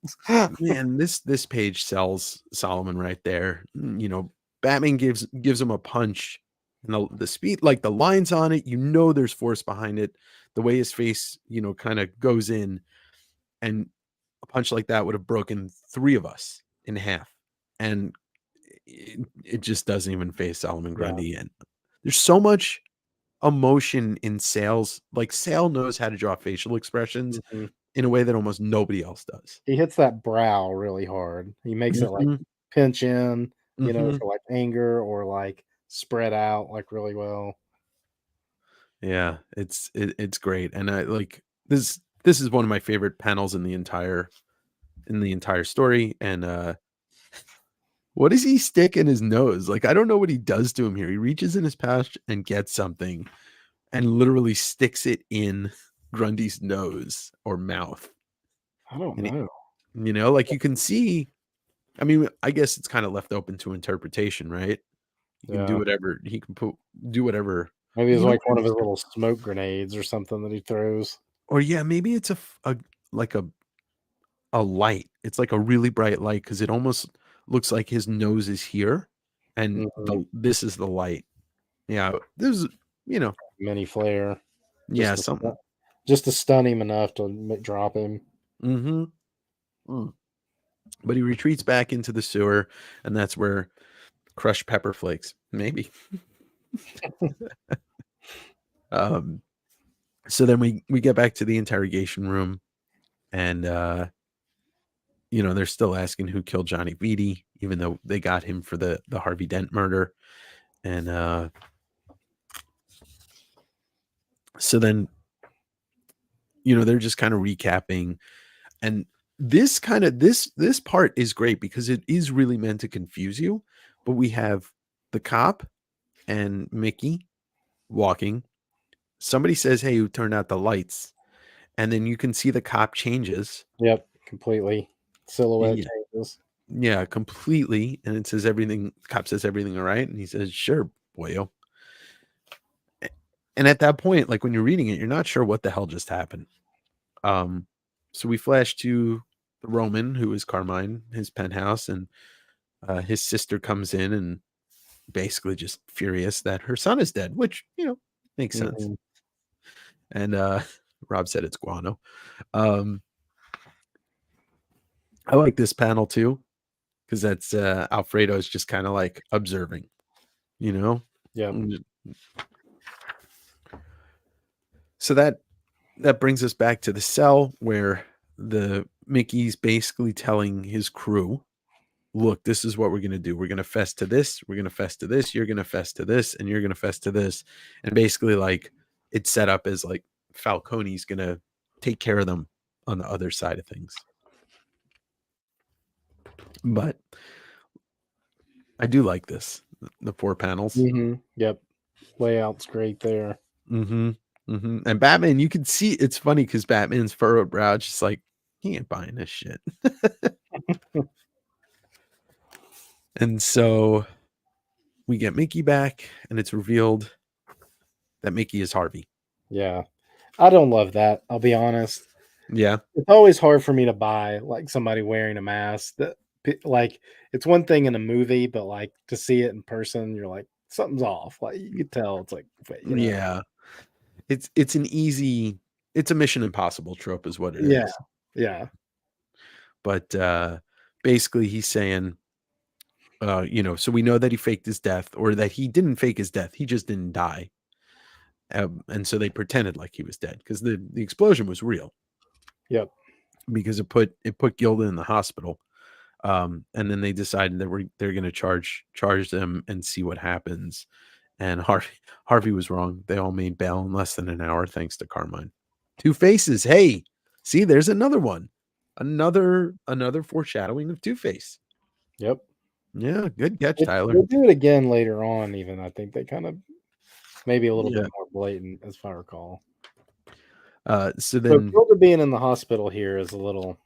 Man, this page sells Solomon right there. You know, Batman gives him a punch, and the speed, like the lines on it, you know, there's force behind it. The way his face, you know, kind of goes in, and a punch like that would have broken three of us in half, and it just doesn't even face Solomon Yeah. Grundy. And there's so much emotion in Sales. Like Sale knows how to draw facial expressions Mhm. in a way that almost nobody else does. He hits that brow really hard. He makes it like Hmm. pinch in, Hmm. for like anger or like spread out like really well. Yeah, it's great, and I like this is one of my favorite panels in the entire story. And what does he stick in his nose? Like, I don't know what he does to him here. He reaches in his pouch and gets something and literally sticks it in Grundy's nose or mouth. I don't And know. you know, like you can see, I mean, I guess it's kind of left open to interpretation, right? He can do Yeah. whatever do whatever. Maybe it's You know like what one it of his is? little smoke grenades or something that he throws. Or yeah, maybe it's a like a light. It's like a really bright light because it almost looks like his nose is here, and Mhm. this is the light. Yeah, this is, you know, Mini flare yeah, just to something. just to stun him enough to drop him. Hmm. But he retreats back into the sewer, and that's where crushed pepper flakes. Maybe So then we get back to the interrogation room, and they're still asking who killed Johnny Vitti, even though they got him for the Harvey Dent murder. And so then they're just kind of recapping, and this part is great because it is really meant to confuse you. But we have the cop and Mickey walking. Somebody says, "Hey, who turned out the lights?" And then you can see the cop changes. Yep, completely. Silhouette Yeah. changes. Yeah, completely. And it says everything. Cop says everything all right, and he says, "Sure, boyo." And at that point, like when you're reading it, you're not sure what the hell just happened. So we flash to the Roman, who is Carmine, his penthouse, and his sister comes in and basically just furious that her son is dead, which makes sense. Mhm. And Rob said it's guano. I like this panel too, because that's Alfredo is just kind of like observing, Yep. So that brings us back to the cell where the Mickey's basically telling his crew, look, this is what we're going to do. We're going to fest to this. We're going to fest to this. You're going to fest to this. And you're going to fest to this. And basically, like, it's set up as like Falcone's going to take care of them on the other side of things. But I do like this. The 4 panels. Mm-hmm. Yep. Layout's great there. Mm-hmm. Mm-hmm. And Batman, you can see, it's funny because Batman's furrowed brow, just like, he ain't buying this shit. And so we get Mickey back, and it's revealed that Mickey is Harvey. Yeah. I don't love that. I'll be honest. Yeah. It's always hard for me to buy like somebody wearing a mask that like it's one thing in a movie, but like to see it in person, you're like, something's off. Like you could tell it's like, wait, Yeah. It's a Mission Impossible trope is what it Yeah. is. Yeah. But basically he's saying, so we know that he faked his death, or that he didn't fake his death. He just didn't die. And so they pretended like he was dead because the explosion was real. Yep. Because it put Gilda in the hospital. And then they decided that they're going to charge them and see what happens. And Harvey was wrong. They all made bail in less than an hour, thanks to Carmine. 2 Faces. Hey, see, there's another one. Another foreshadowing of 2-Face. Yep. Yeah, good catch, Tyler. We'll do it again later on, even. I think they kind of maybe a little bit more blatant, as I recall. So then Gilda being in the hospital here is a little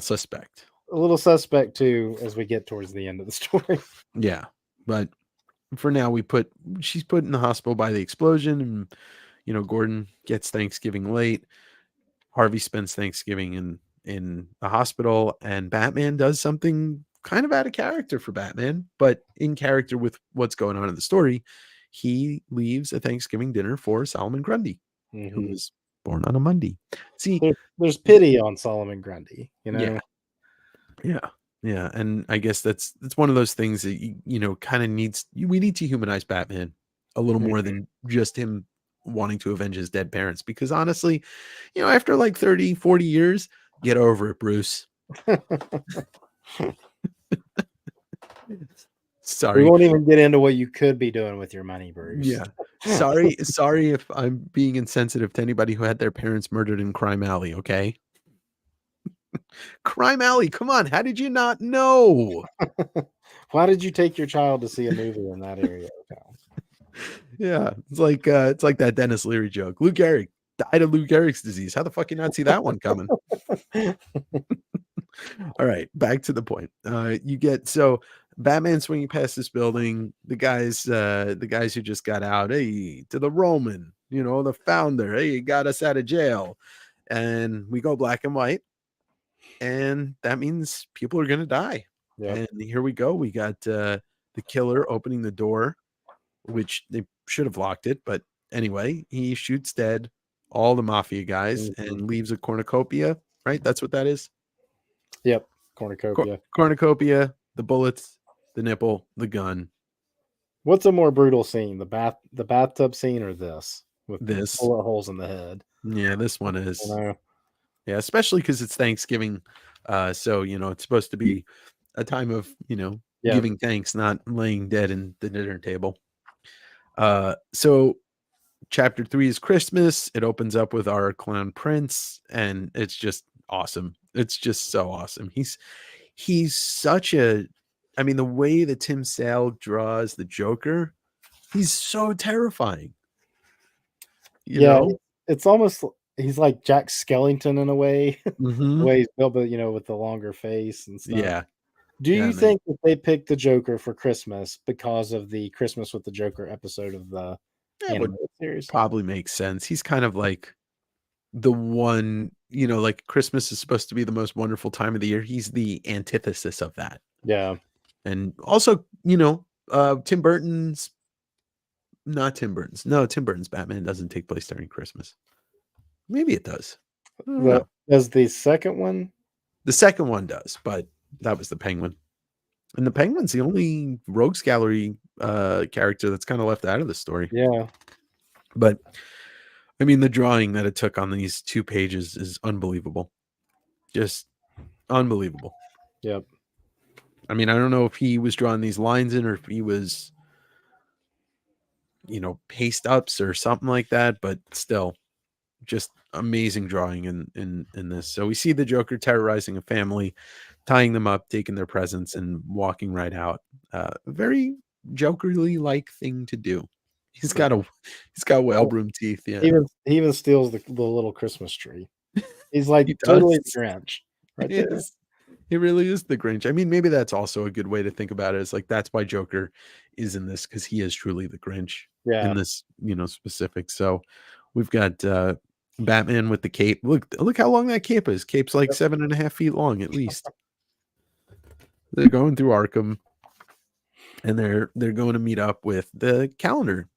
suspect. A little suspect too, as we get towards the end of the story. Yeah, but for now, she's put in the hospital by the explosion, and Gordon gets Thanksgiving late. Harvey spends Thanksgiving in the hospital, and Batman does something kind of out of character for Batman, but in character with what's going on in the story. He leaves a Thanksgiving dinner for Solomon Grundy, who was born on a Monday. See, there's pity on Solomon Grundy, Yeah, and I guess that's one of those things that kind of we need to humanize Batman a little more than just him wanting to avenge his dead parents, because honestly, after like 30, 40 years, get over it, Bruce. Sorry. We won't even get into what you could be doing with your money, Bruce. Yeah. Sorry if I'm being insensitive to anybody who had their parents murdered in Crime Alley, okay? Crime Alley, come on, how did you not know? Why did you take your child to see a movie in that area of town? Yeah, it's like that Dennis Leary joke. Lou Gehrig died of Lou Gehrig's disease. How the fuck you not see that one coming? All right, back to the point. You get Batman swinging past this building. The guys who just got out. Hey, to the Roman, the founder. Hey, he got us out of jail, and we go black and white, and that means people are gonna die. Yep. And here we go. We got the killer opening the door, which they should have locked it, but anyway, he shoots dead all the mafia guys and leaves a cornucopia. Right, that's what that is. Yep, cornucopia. Cornucopia, the bullets, the nipple, the gun. What's a more brutal scene, the bathtub scene or this? with This. bullet holes in the head. Yeah, this one is. You know? Yeah, especially because it's Thanksgiving. So, it's supposed to be a time of, Yeah. giving thanks, not laying dead in the dinner table. So chapter 3 is Christmas. It opens up with our clown prince, and it's just awesome. It's just so awesome. He's such a, I mean, the way that Tim Sale draws the Joker, he's so terrifying. You know? It's almost he's like Jack Skellington in a way. Mhm. The way he's built, but with the longer face and stuff. Yeah. Do Yeah, you man. think that they picked the Joker for Christmas because of the Christmas with the Joker episode of the That would animated series? probably make sense. He's kind of like the one, like Christmas is supposed to be the most wonderful time of the year. He's the antithesis of that. Yeah. And also, Tim Burton's not Tim Burton's. No, Tim Burton's Batman doesn't take place during Christmas. Maybe it does. I don't know. Does the second one? The second one does, but that was the Penguin. And the Penguin's the only Rogues Gallery character that's kind of left out of the story. Yeah. But I mean, the drawing that it took on these 2 pages is unbelievable. Just unbelievable. Yep. I mean, I don't know if he was drawing these lines in or if he was, paste ups or something like that, but still just amazing drawing in this. So we see the Joker terrorizing a family, tying them up, taking their presents and walking right out. Very Jokerly like thing to do. He's got whale broom teeth. Yeah. He even steals the little Christmas tree. He's like He totally does. the Grinch. Right He there. is. He really is the Grinch. I mean, maybe that's also a good way to think about it. It's like that's why Joker is in this, because he is truly the Grinch in this, specific. So we've got Batman with the cape. Look how long that cape is. Cape's like 7.5 feet long at least. They're going through Arkham, and they're going to meet up with the calendar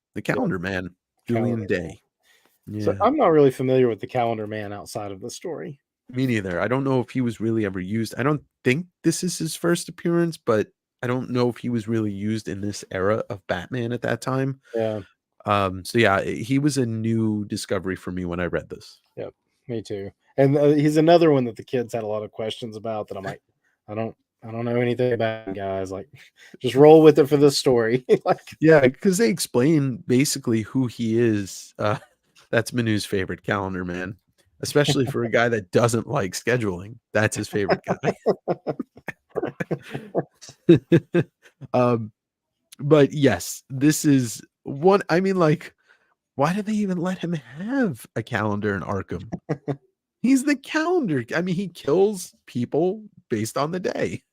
man, Julian Day. Yeah. So I'm not really familiar with the Calendar Man outside of the story. Me neither. I don't know if he was really ever used. I don't think this is his first appearance, but I don't know if he was really used in this era of Batman at that time. Yeah. So yeah, he was a new discovery for me when I read this. Yep. Me too. And he's another one that the kids had a lot of questions about that I'm like, I don't know anything about him, guys. Like, just roll with it for this story. Yeah, because they explain basically who he is. That's Manu's favorite calendar man, especially for a guy that doesn't like scheduling. That's his favorite guy. But yes, this is one. I mean, like, why did they even let him have a calendar in Arkham? He's the calendar. I mean, he kills people based on the day,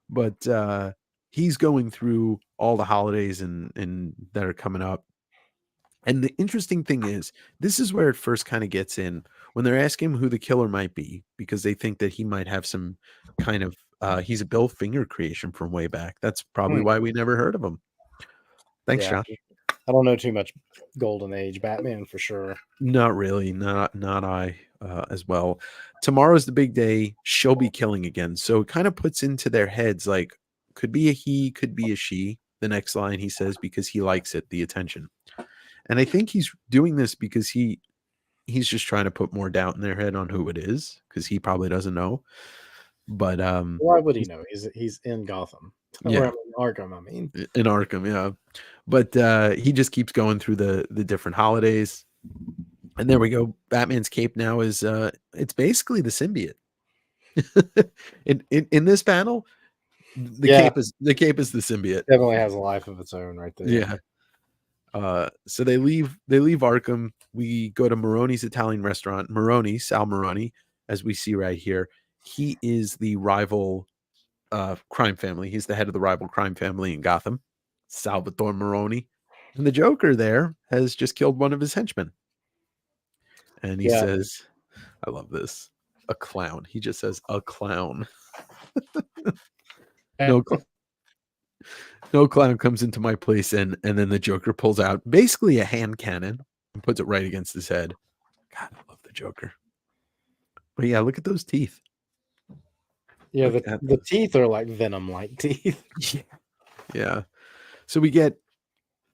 but he's going through all the holidays and that are coming up. And the interesting thing is, this is where it first kind of gets in when they're asking him who the killer might be, because they think that he might have some kind of, he's a Bill Finger creation from way back. That's probably why we never heard of him. Thanks, John. I don't know too much Golden Age Batman for sure. Not really. Not I as well. Tomorrow's the big day. She'll be killing again. So it kind of puts into their heads, like, could be a he, could be a she. The next line he says, because he likes it, the attention. And I think he's doing this because he's just trying to put more doubt in their head on who it is, because he probably doesn't know. But why would he know? He's in Gotham. Yeah. Or in Arkham, I mean. In Arkham, yeah. But he just keeps going through the different holidays. And there we go. Batman's cape now is it's basically the symbiote. in this panel, the cape is the symbiote. Definitely has a life of its own right there. Yeah. So they leave Arkham. We go to Maroni's Italian restaurant. Sal Maroni, as we see right here, he is the rival crime family. He's the head of the rival crime family in Gotham, Salvatore Maroni. And the Joker there has just killed one of his henchmen. And he says, I love this, a clown. He just says, a clown. No clown comes into my place, and then the Joker pulls out basically a hand cannon and puts it right against his head. God, I love the Joker. But yeah, look at those teeth. Yeah, the teeth are like venom-like teeth. Yeah. So we get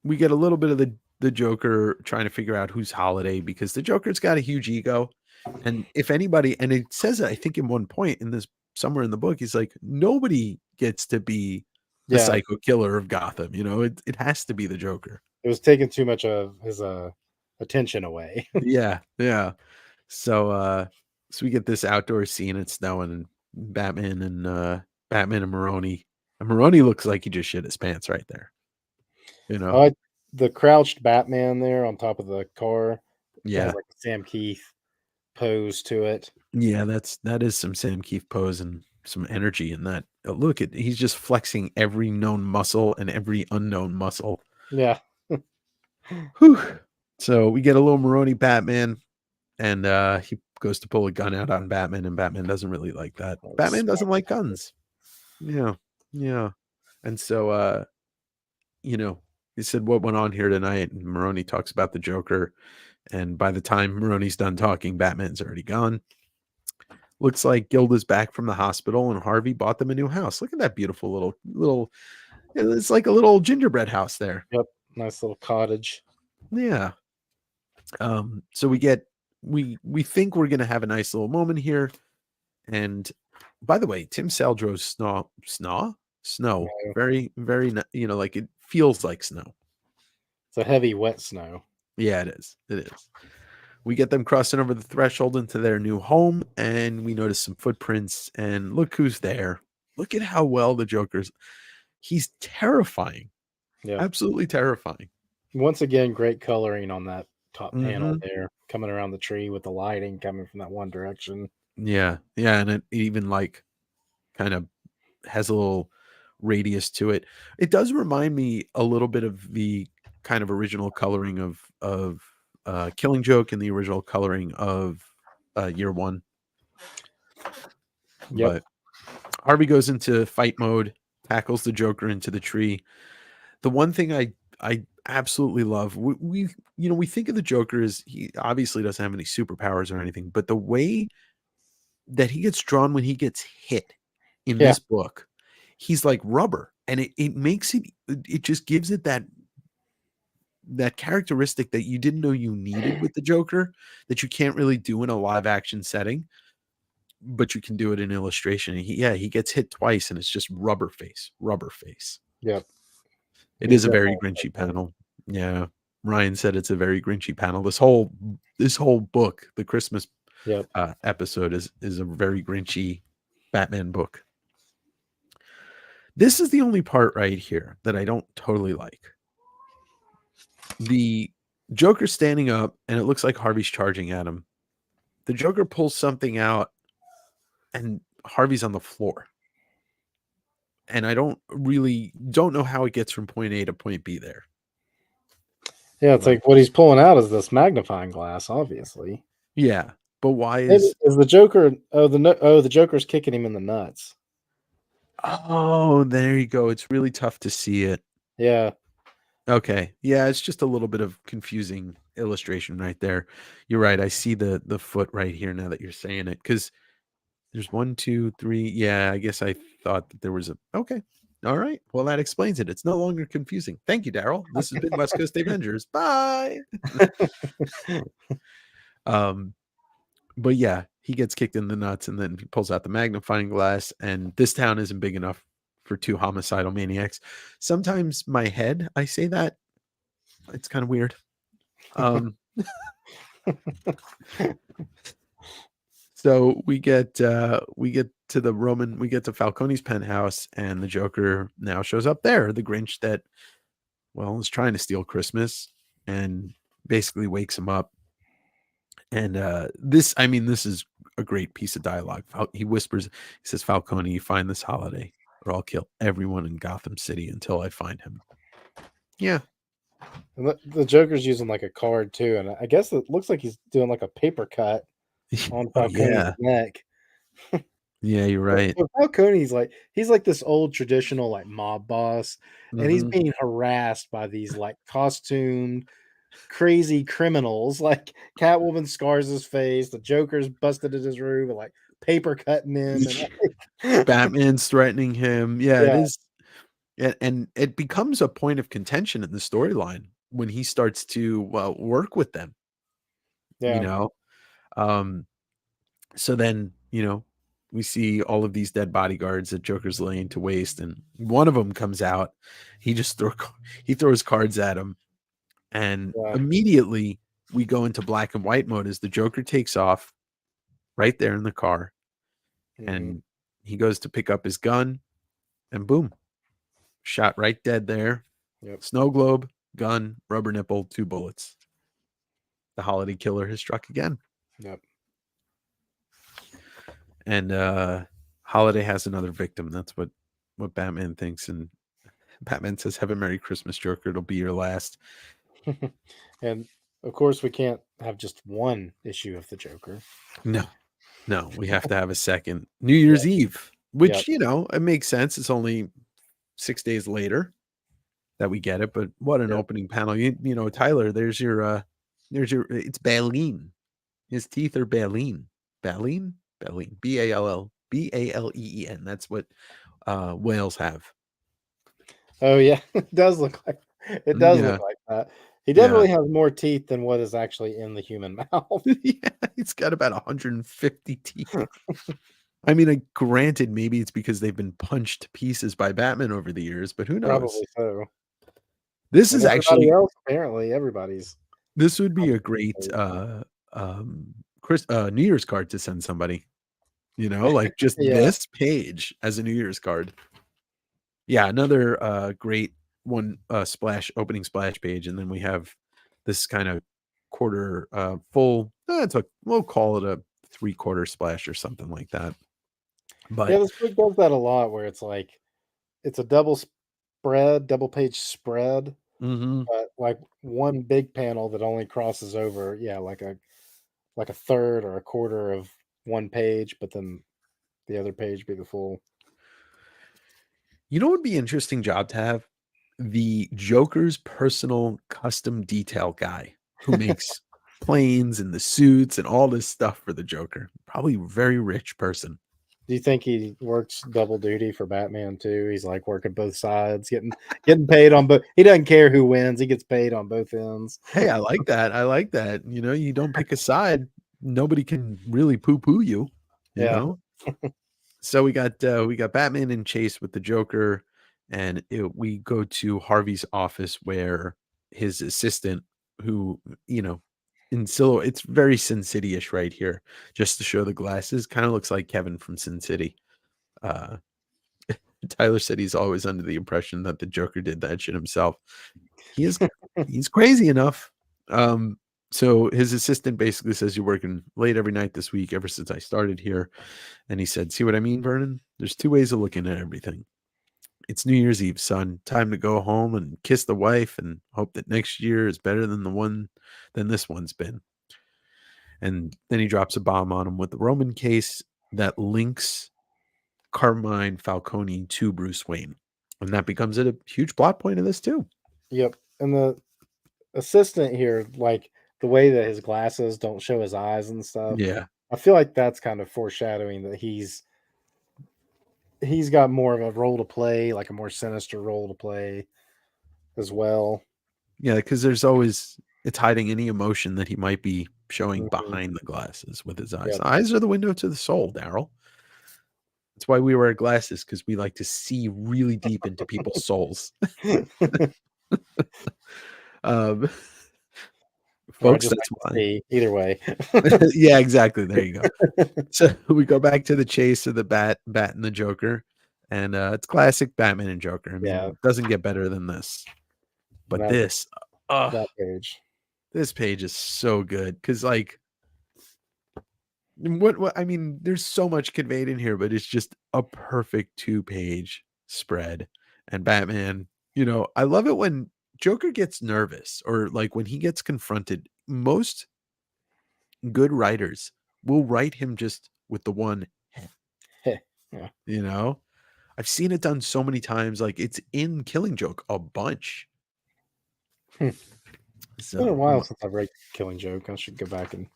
a little bit of the the Joker trying to figure out whose holiday, because the Joker's got a huge ego. And if anybody, and it says it, I think in one point in this, somewhere in the book, he's like, nobody gets to be the Yeah, psycho killer of Gotham. It has to be the Joker. it was taking too much of his attention away. Yeah. Yeah. So we get this outdoor scene. It's snowing, and Batman and Maroni. And Maroni looks like he just shit his pants right there. I like the crouched Batman there on top of the car. Yeah. Has like a Sam Keith pose to it. Yeah, that is some Sam Keith pose and some energy in that. Look at, he's just flexing every known muscle and every unknown muscle. Yeah. Whew. So we get a little Maroni Batman, and he goes to pull a gun out on Batman, and Batman doesn't really like that. Batman doesn't like guns. Yeah. Yeah. And so he said, what went on here tonight? And Maroni talks about the Joker. And by the time Maroni's done talking, Batman's already gone. Looks like Gilda's back from the hospital, and Harvey bought them a new house. Look at that beautiful little, it's like a little gingerbread house there. Yep. Nice little cottage. Yeah. So we think we're gonna have a nice little moment here. And by the way, Tim Sale drove snow. Yeah. Very, very, like it feels like snow. It's a heavy, wet snow. Yeah, it is. It is. We get them crossing over the threshold into their new home, and we notice some footprints, and look who's there. Look at how well the Joker's. He's terrifying. Yeah. Absolutely terrifying. Once again, great coloring on that top panel there, coming around the tree with the lighting coming from that one direction. Yeah. Yeah. And it even like kind of has a little radius to it. It does remind me a little bit of the kind of original coloring of Killing Joke and the original coloring of Year One. Yep. But Harvey goes into fight mode, tackles the Joker into the tree. The one thing I absolutely love, we think of the Joker as he obviously doesn't have any superpowers or anything, but the way that he gets drawn when he gets hit in this book, he's like rubber, and it makes it just gives it that characteristic that you didn't know you needed with the Joker, that you can't really do in a live action setting, but you can do it in illustration. He gets hit twice, and it's just rubber face. Yep. It is a very Grinchy panel. Yeah. Ryan said it's a very Grinchy panel. This whole book, the Christmas episode, is a very Grinchy Batman book. This is the only part right here that I don't totally like. The Joker standing up, and it looks like Harvey's charging at him. The Joker pulls something out, and Harvey's on the floor. And I don't know how it gets from point A to point B there. Yeah, it's like what he's pulling out is this magnifying glass, obviously. Yeah, but why is the Joker? The Joker's kicking him in the nuts. Oh, there you go. It's really tough to see it. Yeah. Okay. Yeah, it's just a little bit of confusing illustration right there. You're right. I see the foot right here now that you're saying it, because there's 1, 2, 3. Yeah, I guess I thought that there was a. Okay. All right. Well, that explains it. It's no longer confusing. Thank you, Daryl. This has been West Coast Avengers. Bye. But yeah, he gets kicked in the nuts, and then he pulls out the magnifying glass, and this town isn't big enough for 2 homicidal maniacs. Sometimes my head, I say that. It's kind of weird. So we get to Falcone's penthouse, and the Joker now shows up there. The Grinch that, is trying to steal Christmas, and basically wakes him up. And this is a great piece of dialogue. He whispers, he says, "Falcone, you find this holiday, or I'll kill everyone in Gotham City until I find him." Yeah. And the Joker's using like a card too, and I guess it looks like he's doing like a paper cut on Falcone's neck. Yeah, you're right. So Falcone's he's like this old traditional like mob boss, and he's being harassed by these like costumed crazy criminals. Like Catwoman scars his face, the Joker's busted at his room and like paper cutting him, and Batman's threatening him. Yeah, it is. And it becomes a point of contention in the storyline when he starts to work with them, Yeah. you know. So then, we see all of these dead bodyguards that Joker's laying to waste, and one of them comes out. He just he throws cards at him, and Yeah. immediately we go into black and white mode as the Joker takes off right there in the car, Mhm. and he goes to pick up his gun, and boom, shot right dead there. Yep. Snow globe, gun, rubber nipple, 2 bullets. The holiday killer has struck again. Yep. And Holiday has another victim. That's what Batman thinks. And Batman says, "Have a Merry Christmas, Joker. It'll be your last." And of course, we can't have just one issue of the Joker. No, we have to have a second. New Year's Eve, which, it makes sense. It's only 6 days later that we get it, but what an opening panel. Tyler, there's your it's Baleen. His teeth are Baleen. Baleen? Baleen. Balleen. That's what whales have. Oh yeah, it does look like that. He definitely has more teeth than what is actually in the human mouth. Yeah, he's got about 150 teeth. I mean, granted, maybe it's because they've been punched to pieces by Batman over the years, but who knows? Probably so. This is actually else, apparently everybody's. This would be a great New Year's card to send somebody. Like just this page as a New Year's card. Yeah, another great one opening splash page, and then we have this kind of quarter full. We'll call it a 3/4 splash or something like that. But this book does that a lot, where it's like it's a double page spread, but like one big panel that only crosses over, like a third or a quarter of one page, but then the other page be the full. What would be an interesting job to have? The Joker's personal custom detail guy who makes planes and the suits and all this stuff for the Joker. Probably a very rich person. Do you think he works double duty for Batman too? He's like working both sides, getting paid on both. He doesn't care who wins; he gets paid on both ends. Hey, I like that. You don't pick a side. Nobody can really poo-poo you. You know. So we got Batman in chase with the Joker, and we go to Harvey's office where his assistant, who in silhouette, it's very Sin City-ish right here, just to show the glasses, kind of looks like Kevin from Sin City. Tyler said he's always under the impression that the Joker did that shit himself. He's crazy enough. So his assistant basically says, "You're working late every night this week ever since I started here." And he said, "See what I mean, Vernon? There's 2 ways of looking at everything. It's New Year's Eve, son. Time to go home and kiss the wife and hope that next year is better than this one's been." And then he drops a bomb on him with the Roman case that links Carmine Falcone to Bruce Wayne. And that becomes a huge plot point of this too. Yep. And the assistant here, like the way that his glasses don't show his eyes and stuff. Yeah. I feel like that's kind of foreshadowing that he's got more of a role to play, like a more sinister role to play as well. Yeah, because it's hiding any emotion that he might be showing behind the glasses with his eyes. Yep. Eyes are the window to the soul, Daryl. That's why we wear glasses, because we like to see really deep into people's souls. Folks, that's why. Either way. Yeah, exactly. There you go. So we go back to the chase of the Bat and the Joker, and it's classic Batman and Joker. I mean, it doesn't get better than this. But that page. This page is so good because, like, what I mean, there's so much conveyed in here, but it's just a perfect 2-page spread. And Batman, I love it when Joker gets nervous or like when he gets confronted. Most good writers will write him just with the one yeah. I've seen it done so many times. Like, it's in Killing Joke a bunch. It's been a while since I've read Killing Joke. I should go back and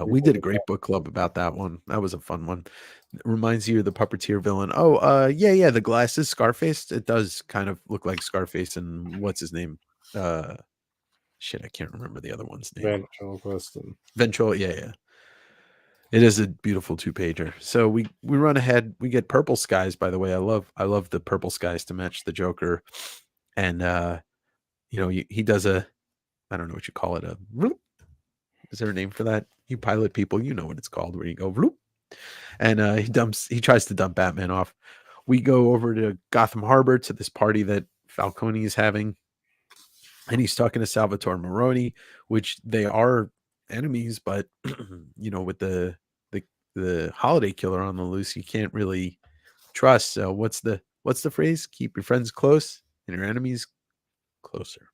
we did a great book club about that one. That was a fun one. It reminds you of the puppeteer villain. Oh, yeah, the glasses, Scarface. It does kind of look like Scarface and what's his name? shit, I can't remember the other one's name. Ventriloquist. Ventral, yeah. It is a beautiful 2-pager. So we run ahead. We get purple skies, by the way. I love the purple skies to match the Joker. And he does a, I don't know what you call it, a whoop. Is there a name for that? You pilot people, you know what it's called, where you go whoop. And he tries to dump Batman off. We go over to Gotham Harbor to this party that Falcone is having. And he's talking to Salvatore Maroni, which they are enemies, but with the holiday killer on the loose, you can't really trust. So what's the phrase? Keep your friends close and your enemies closer.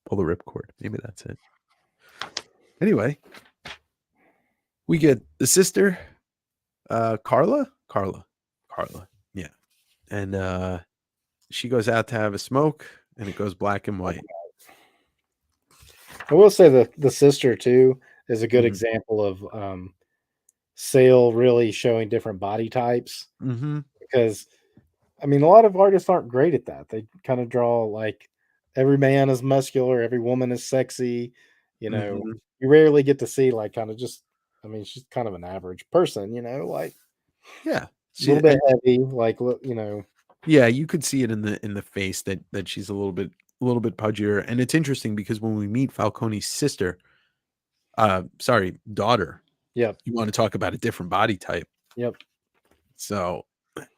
Pull the ripcord. Maybe that's it. Anyway, we get the sister, Carla. Yeah. And she goes out to have a smoke and it goes black and white. I will say the sister too is a good Mhm. example of Sale really showing different body types, Mm-hmm. because I mean a lot of artists aren't great at that. They kind of draw like every man is muscular, every woman is sexy. Mm-hmm. You rarely get to see like kind of just. I mean, she's kind of an average person, like Yeah. a little bit heavy, like Yeah, you could see it in the face that she's a little bit pudgier. And it's interesting because when we meet Falcone's sister, daughter, Yep, you want to talk about a different body type. yep. So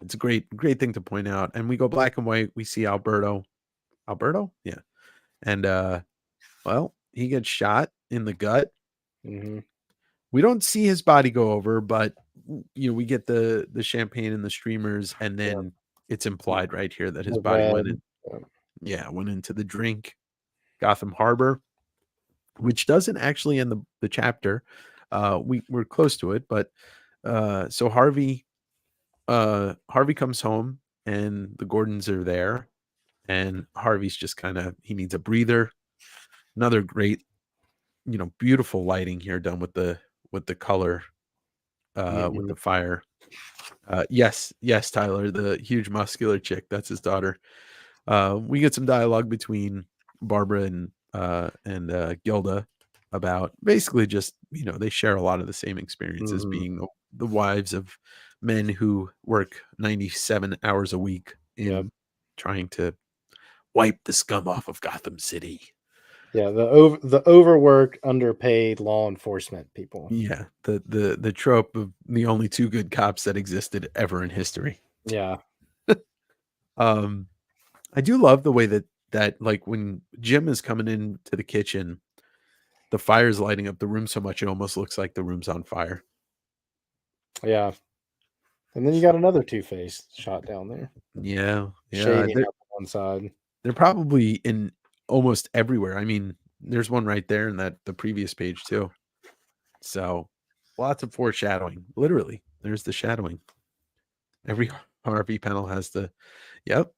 it's a great thing to point out. And we go black and white. We see Alberto, yeah, and he gets shot in the gut. Mm-hmm. We don't see his body go over, but we get the champagne and the streamers, and then it's implied right here that his body went in. Went into the drink. Gotham Harbor, which doesn't actually end the chapter. We're close to it, but so Harvey comes home and the Gordons are there, and Harvey's just he needs a breather. Another great, beautiful lighting here done with the color, with the fire. Yes, Tyler, the huge muscular chick, that's his daughter. We get some dialogue between Barbara and Gilda about basically just, they share a lot of the same experiences, being the wives of men who work 97 hours a week in trying to wipe the scum off of Gotham City. Yeah, the overworked, underpaid law enforcement people. Yeah, the trope of the only two good cops that existed ever in history. Yeah. I do love the way that like when Jim is coming into the kitchen, the fire's lighting up the room so much it almost looks like the room's on fire. Yeah. And then you got another Two-Face shot down there. Yeah. Shading up on one side. They're probably in almost everywhere. I mean, there's one right there in the previous page too. So lots of foreshadowing. Literally, there's the shadowing. Every Harvey panel has yep.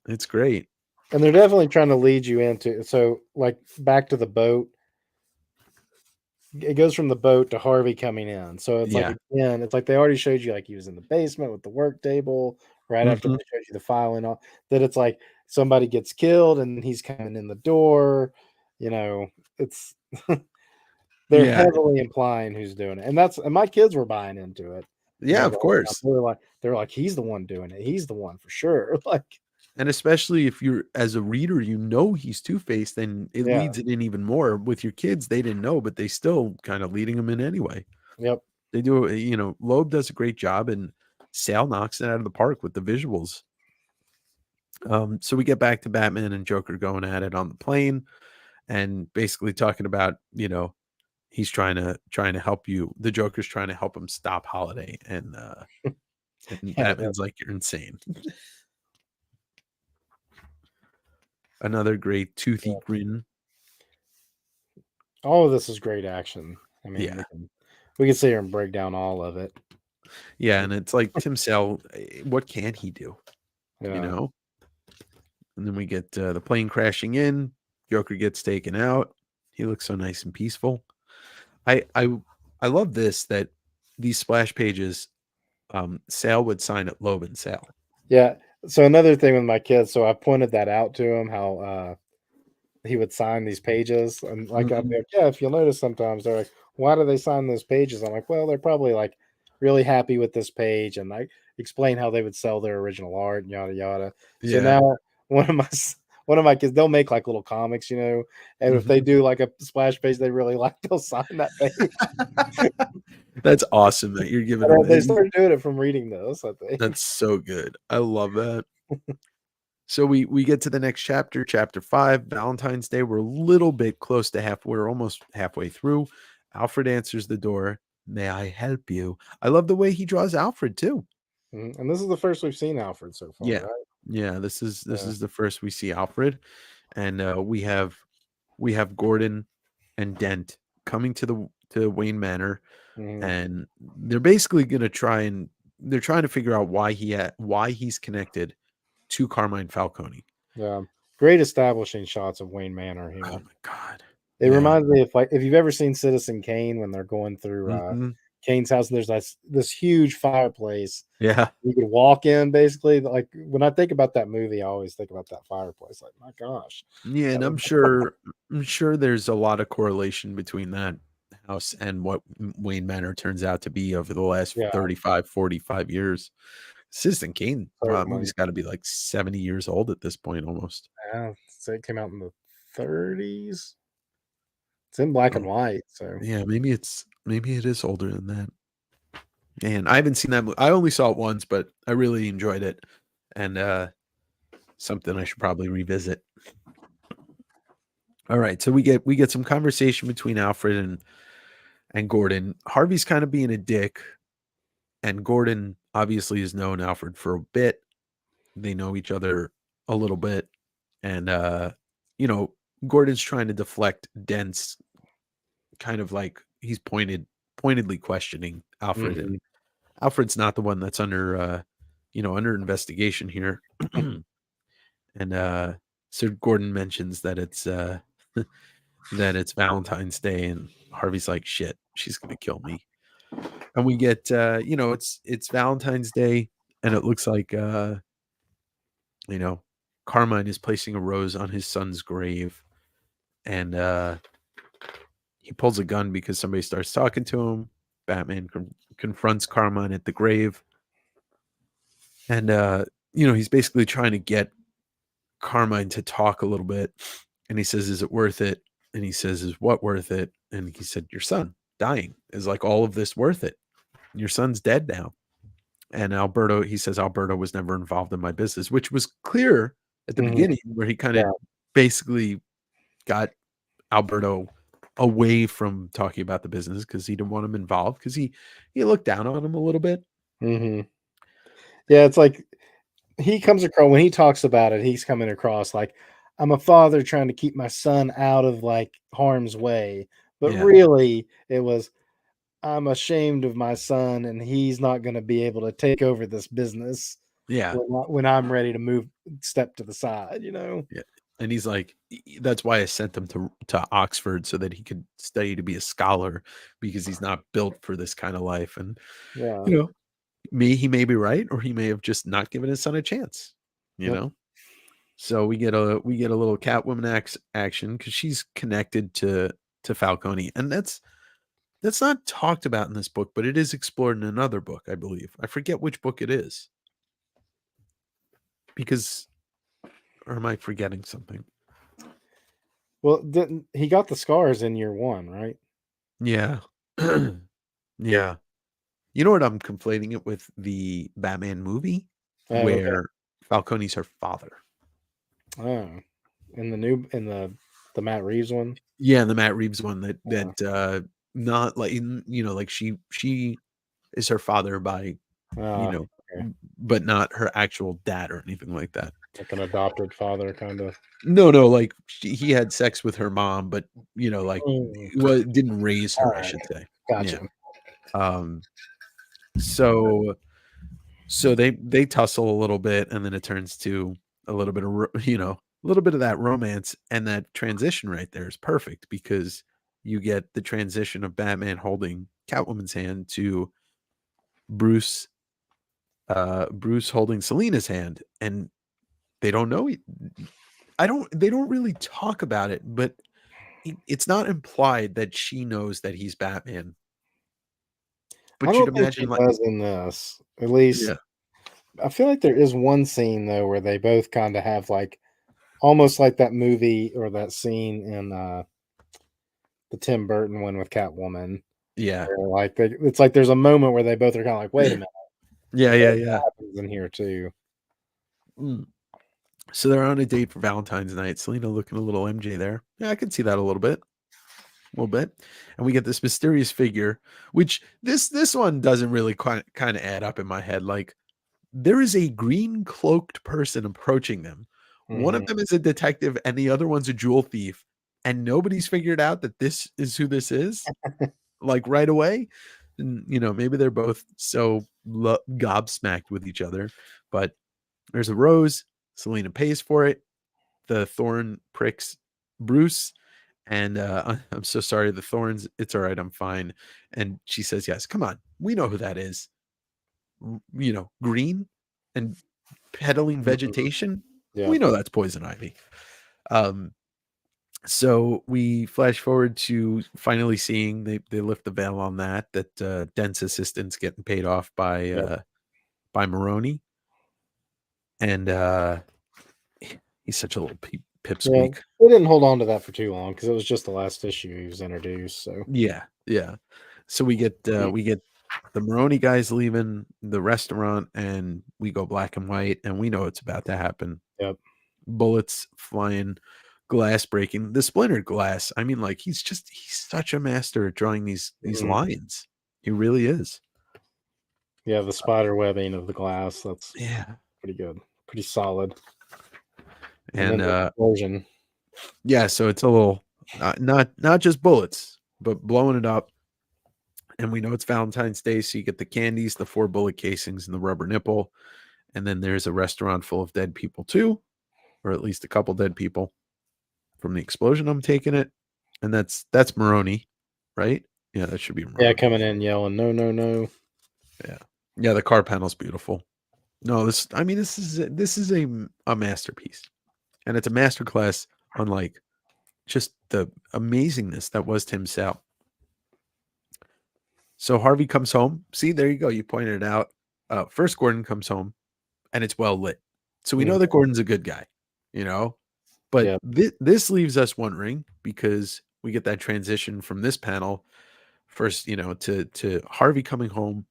It's great. And they're definitely trying to lead you into, so like back to the boat. It goes from the boat to Harvey coming in. So it's like, again, it's like they already showed you like he was in the basement with the work table right after they showed you the file and all that. It's like somebody gets killed and he's coming in the door. It's they're heavily implying who's doing it. And my kids were buying into it. Yeah, of course. They're like, he's the one doing it. He's the one for sure. Like, and especially if you're as a reader, he's Two-Faced, then it leads it in even more. With your kids, they didn't know, but they still kind of leading them in anyway. Yep. They do, Loeb does a great job, and Sal knocks it out of the park with the visuals. So we get back to Batman and Joker going at it on the plane and basically talking about, he's trying to help you. The Joker's trying to help him stop Holiday, and Batman's like, you're insane. Another great toothy grin. All of this is great action. I mean, we can sit here and break down all of it. Yeah, and it's like Tim Sale, what can he do? And then we get the plane crashing in. Joker gets taken out. He looks so nice and peaceful. I love this, that these splash pages, Sale would sign at Loeb and Sale. Yeah. So another thing with my kids, so I pointed that out to him, how he would sign these pages, and like I'd be Mhm. like, yeah, if you'll notice, sometimes they're like, why do they sign those pages? I'm like, well, they're probably like really happy with this page, and I explain how they would sell their original art and yada yada. So Yeah. now one of my one of my kids, they'll make like little comics, and if they Mhm. do like a splash page they really like, they'll sign that page. That's awesome that you're giving And they them. started doing it from reading those, I think. That's so good. I love that. So we get to the next chapter, chapter 5, Valentine's Day. We're a little bit close to half. We're almost halfway through. Alfred answers the door. May I help you? I love the way he draws Alfred too. And this is the first we've seen Alfred so far, Yeah. right? Yeah, this Yeah. is the first we see Alfred, and we have Gordon and Dent coming to Wayne Manor, Mhm. and they're basically going to they're trying to figure out why he's connected to Carmine Falcone. Yeah. Great establishing shots of Wayne Manor, Oh my god. It Yeah. reminds me of, like, if you've ever seen Citizen Kane when they're going through, Mhm. Kane's house, and there's this huge fireplace Yeah. you could walk in, basically. Like, when I think about that movie, I always think about that fireplace, like, my gosh. Yeah, and That would I'm sure there's a lot of correlation between that house and what Wayne Manor turns out to be over the last Yeah, 35, 45 years. Citizen Kane, wow, that certainly. movie's gotta be like 70 years old at this point almost. Yeah, so it came out in the 30s. It's in black and Oh, white, so yeah, maybe it is older than that. And I haven't seen that I only saw it once, but I really enjoyed it, and, something I should probably revisit. Alright, so we get some conversation between Alfred and Gordon. Harvey's kinda being a dick, and Gordon obviously has known Alfred for a bit. They know each other a little bit, and, you know, Gordon's trying to deflect Dent's kind of like he's pointedly questioning Alfred, and mhm. Alfred's not the one that's under, under investigation here. And, so Gordon mentions that that it's Valentine's Day, and Harvey's like, "Shit, she's gonna kill me." And we get, it's Valentine's Day, and it looks like, you know, Carmine is placing a rose on his son's grave, and, he pulls a gun because somebody starts talking to him. Batman confronts Carmine at the grave, and, he's basically trying to get Carmine to talk a little bit, and he says, "Is it worth it?" And he says, "Is what worth it?" And he said, "Your son dying. Is like all of this worth it? Your son's dead now." And he says, "Alberto was never involved in my business," which was clear at the Mhm. beginning where he kind of Yeah, basically got Alberto away from talking about the business because he didn't want him involved because he looked down on him a little bit. mhm. Yeah, it's like he comes across when he talks about it, he's coming across like, "I'm a father trying to keep my son out of, like, harm's way," but Yeah. really, it was, "I'm ashamed of my son, and he's not gonna be able to take over this business Yeah. when I'm ready to step to the side?" Yeah. And he's like, That's why I sent him to Oxford so that he could study to be a scholar because he's not built for this kind of life." And Yeah. you know, he may be right, or he may have just not given his son a chance. You Yep. know, so we get a little Catwoman action because she's connected to Falcone, and that's not talked about in this book, but it is explored in another book, I believe. I forget which book it is because, or am I forgetting something? Well, didn't he got the scars in year 1, right? Yeah. Yeah. You know what? I'm conflating it with the Batman movie Oh, okay. where Falcone's her father. Oh, in the Matt Reeves one? Yeah, the Matt Reeves one Yeah. not like like she is her father by, you Ah, know, okay. but not her actual dad or anything like that. Like an adopted father kinda. No, no, like he had sex with her mom, but like Mm, didn't raise her, I alright, should say. Yeah. gotcha. Um so they tussle a little bit, and then it turns to a little bit of a little bit of that romance, and that transition right there is perfect because you get the transition of Batman holding Catwoman's hand to Bruce Bruce holding Selina's hand, and they don't know they don't really talk about it, but it's not implied that she knows that he's Batman. I But you'd don't think she imagine, like, does in this. At least yeah, I feel like there is one scene though where they both kind of have like almost like that movie or that scene in the Tim Burton one with Catwoman. yeah, Where like it's like there's a moment where they both are kind of like, wait a minute, yeah, yeah, that yeah. happens in here too. Mm. So they're on a date for Valentine's night. Selena looking a little MJ there. Yeah, I can see that a little bit. And we get this mysterious figure, which this one doesn't really kind of add up in my head. Like, there is a green cloaked person approaching them. One of Hmm. them is a detective, and the other one's a jewel thief, and nobody's figured out that this is who this is, like, right away. And maybe they're both so gobsmacked with each other. But there's a rose. Selena pays for it. The thorn pricks Bruce, and I'm so sorry. The thorns. It's all right. I'm fine. And she says, "Yes, come on. We know who that is. Green and peddling vegetation. Yeah. We know that's poison ivy." Um, so we flash forward to finally seeing they lift the veil on that Dent's assistant's getting paid off Yep. by Maroni, and he's such a little Yeah. pipsqueak. They didn't hold on to that for too long because it was just the last issue he was introduced. So Yeah, yeah. So we get the Maroni guys leaving the restaurant, and we go black and white, and we know it's about to happen. yep. Bullets flying, glass breaking, the splintered glass. I mean, like, he's such a master at drawing these Mhm. lines. He really is. Yeah, the spider webbing of the glass, that's Yeah. pretty good. Pretty solid. And And then the explosion. yeah, so it's a little not just bullets, but blowing it up. And we know it's Valentine's Day, so you get the candies, the 4 bullet casings, and the rubber nipple. And then there's a restaurant full of dead people too, or at least a couple dead people from the explosion. I'm taking it. And that's Maroni, right? Yeah, that should be Yeah, Maroni. coming in yelling, no, no, no. Yeah. Yeah, the car panel's beautiful. No, this is a masterpiece. And it's a masterclass on, like, just the amazingness that was Tim Sale. So Harvey comes home. See, there you go. You pointed it out. First Gordon comes home, and it's well lit. So we know Mhm. that Gordon's a good guy, you know. But Yep. this leaves us wondering, because we get that transition from this panel first, to Harvey coming home,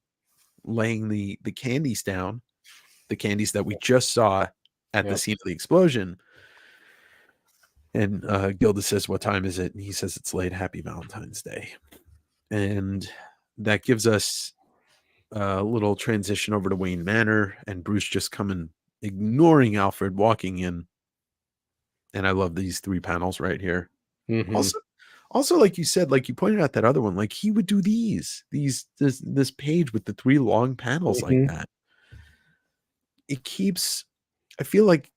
laying the candies down, the candies that we just saw at the Yep. scene of the explosion. And Gilda says, "What time is it?" And he says, "It's late. Happy Valentine's Day." And that gives us a little transition over to Wayne Manor, and Bruce just coming, ignoring Alfred walking in. And I love these 3 panels right here. Hmm. Also, like you said, like you pointed out that other one, like, he would do this page with the 3 long panels like Hmm. that. It keeps, I feel like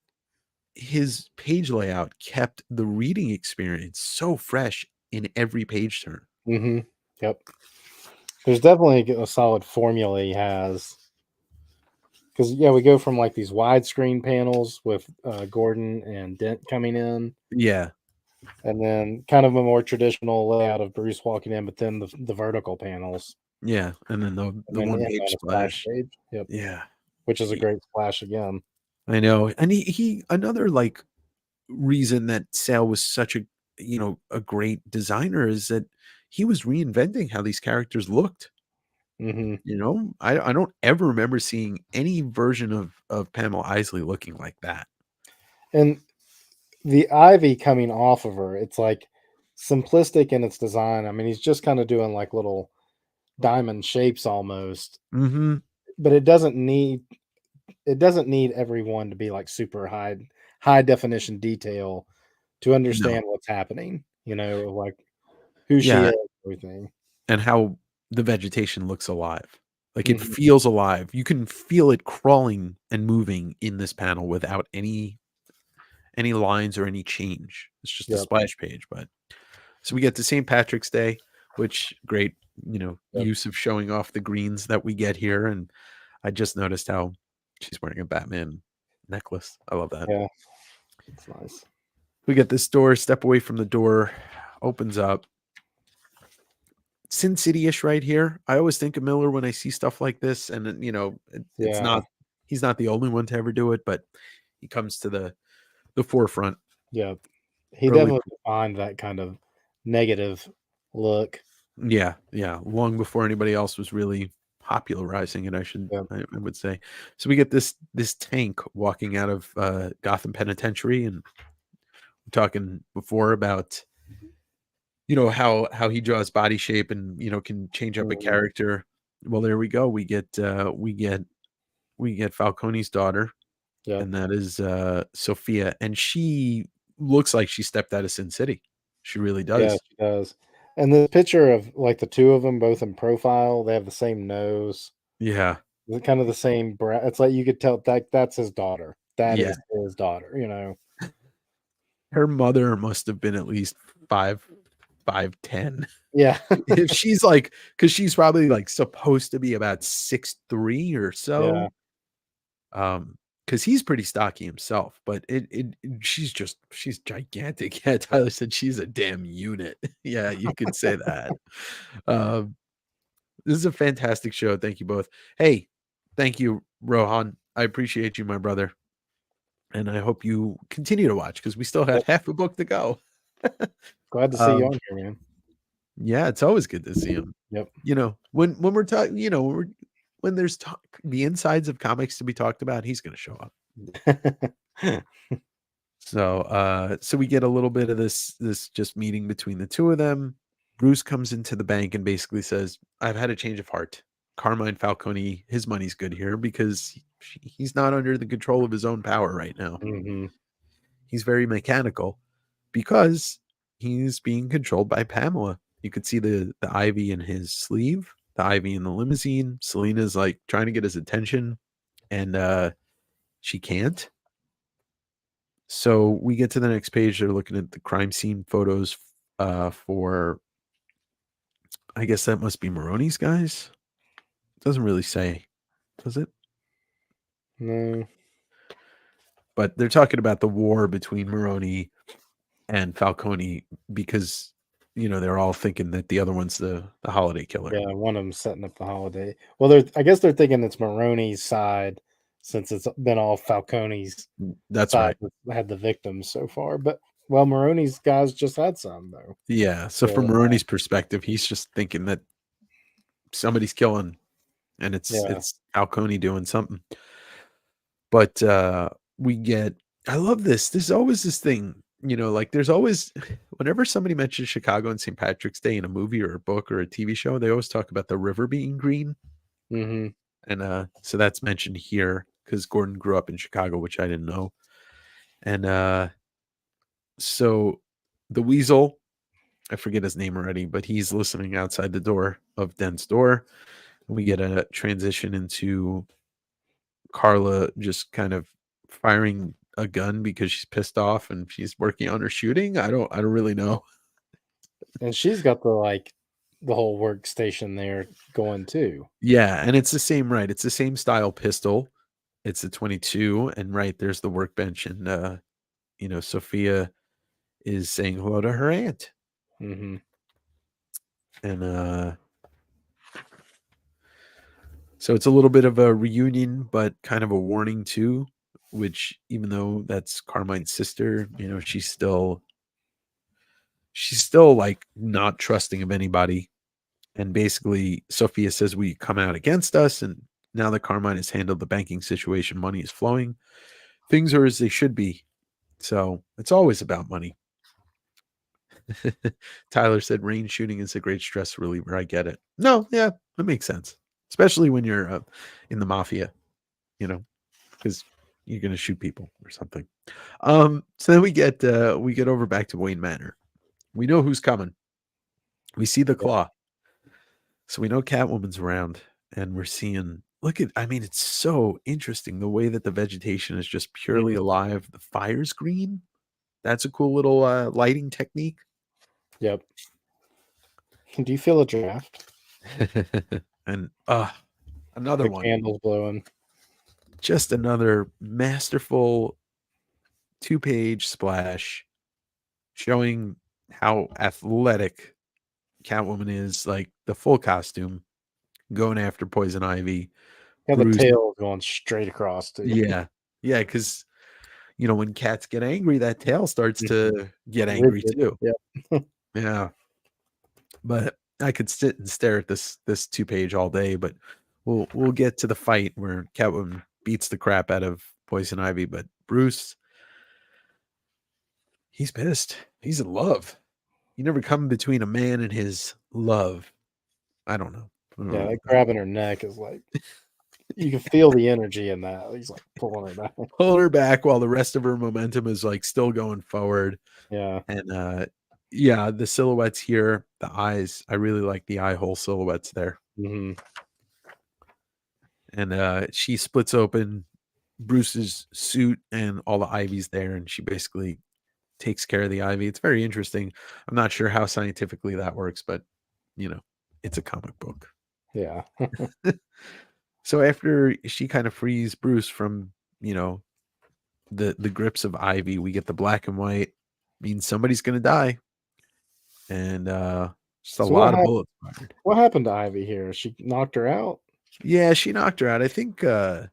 his page layout kept the reading experience so fresh in every page turn. Hmm. Yep. There's definitely a solid formula he has. Because, yeah, we go from like these widescreen panels with Gordon and Dent coming in, Yeah. and then kind of a more traditional layout of Bruce walking in, but then the vertical panels, Yeah. And then and the then one end page on a splash splash. page. Yep. Yeah. Which is a He- great splash again. I know. And he another, like, reason that Sale was such a great designer is that he was reinventing how these characters looked. Hmm. I don't ever remember seeing any version of Pamela Isley looking like that. And the ivy coming off of her, it's like simplistic in its design. I mean, he's just kind of doing like little diamond shapes almost, Mm-hmm. but it doesn't need everyone to be like super high definition detail to No. understand what's happening, like who she Yeah. is, everything. And how the vegetation looks alive. Like, it Mhm. feels alive. You can feel it crawling and moving in this panel without any lines or any change. It's just a Yep. splash page. But so we get to St. Patrick's Day, which great, Yep. use of showing off the greens that we get here. And I just noticed how she's wearing a Batman necklace. I love that. Yeah. It's nice. We get this door, step away from the door, opens up. Sin City-ish right here. I always think of Miller when I see stuff like this, and then, it's Yeah. he's not the only one to ever do it, but he comes to the forefront. Yeah. He Early, definitely defined that kind of negative look. yeah, long before anybody else was really popularizing it. Yep. I would say. So we get this tank walking out of Gotham Penitentiary, and we're talking before about how he draws body shape and can change up a Mhm. character. Well, there we go. We get Falcone's daughter, Yep. and that is Sophia, and she looks like she stepped out of Sin City. She really Yeah, does. she does. And the picture of like the two of them both in profile, they have the same nose, Yeah. kind of the same brow. It's like you could tell that that's his daughter. That Yeah. is his daughter, you know. Her mother must have been at least 5'10". Yeah. If she's like, because she's probably like supposed to be about 6'3" or Yeah. so. Because he's pretty stocky himself, but she's gigantic. Yeah, Tyler said she's a damn unit. Yeah, you could say that. Um, this is a fantastic show. Thank you both. Hey, thank you, Rohan. I appreciate you, my brother. And I hope you continue to watch because we still have Yep. half a book to go. Glad to see you Um, on here, man. yeah, it's always good to see him. Yep. When we're talking, when there's the insides of comics to be talked about, he's going to show up. So we get a little bit of this just meeting between the two of them. Bruce comes into the bank and basically says, "I've had a change of heart. Carmine Falcone, his money's good here because he's not under the control of his own power right now. Hmm. He's very mechanical because he's being controlled by Pamela. You could see the ivy in his sleeve, the ivy in the limousine. Selena's like trying to get his attention, and she can't. So we get to the next page. They're looking at the crime scene photos for, I guess that must be Maroney's guys. Doesn't really say, does it? No. But they're talking about the war between Maroney and Falcone because they're all thinking that the other one's the holiday killer. Yeah, one of them setting up the holiday. Well, I guess they're thinking it's Maroney's side since it's been all Falcone's That's side right. that had the victims so far. But well, Maroney's guys just had some though. Yeah. So from So Maroney's perspective, he's just thinking that somebody's killing, and it's yeah. Falcone doing something. But we get, I love this. There's always this thing, like there's always, whenever somebody mentions Chicago and St. Patrick's Day in a movie or a book or a TV show, they always talk about the river being green. Hmm. And so that's mentioned here because Gordon grew up in Chicago, which I didn't know. And so the weasel, I forget his name already, but he's listening outside the door of Dent's door. We get a transition into Carla just kind of firing a gun because she's pissed off and she's working on her shooting. I don't really know. And she's got the whole workstation there going too. Yeah, and it's the same, right? It's the same style pistol. It's a 22, and right there's the workbench, and Sophia is saying hello to her aunt. Hmm. And so it's a little bit of a reunion, but kind of a warning too, which even though that's Carmine's sister, she's still like not trusting of anybody. And basically Sophia says, "We come out against us, and now that Carmine has handled the banking situation, money is flowing. Things are as they should be. So it's always about money." Tyler said range shooting is a great stress reliever. I get it. No, yeah, that makes sense. Especially when you're in the mafia, because you're going to shoot people or something. So then we get over back to Wayne Manor. We know who's coming. We see the Yep. claw. So we know Catwoman's around, and we're seeing, I mean, it's so interesting the way that the vegetation is just purely Mhm. alive. The fire's green. That's a cool little lighting technique. Yep. Do you feel a draft? And another The one. candles blowing. Just another masterful 2-page splash. showing how athletic Catwoman is, like the full costume, going after Poison Ivy. Yeah, the Bruce, tail going straight across too. yeah, yeah, because when cats get angry, that tail starts to get angry Rigid. too. Yeah. Yeah, but I could sit and stare at this 2-page all day, but we'll get to the fight where Catwoman beats the crap out of Poison Ivy, but Bruce, he's pissed. He's in love. You never come between a man and his love. I don't know. Yeah, that grabbing her neck is like you can feel the energy in that. He's like pulling her back. Pull her back while the rest of her momentum is like still going forward. Yeah. And yeah, the silhouettes here, the eyes, I really like the eye hole silhouettes there. Hmm. And she splits open Bruce's suit and all the ivy's there, and she basically takes care of the ivy. It's very interesting. I'm not sure how scientifically that works, but it's a comic book. Yeah. So after she kind of frees Bruce from, the grips of Ivy, we get the black and white. Means somebody's gonna die. And just a So lot of bullets fired. what happened to Ivy here? She knocked her out? Yeah, she knocked her out. I think yeah,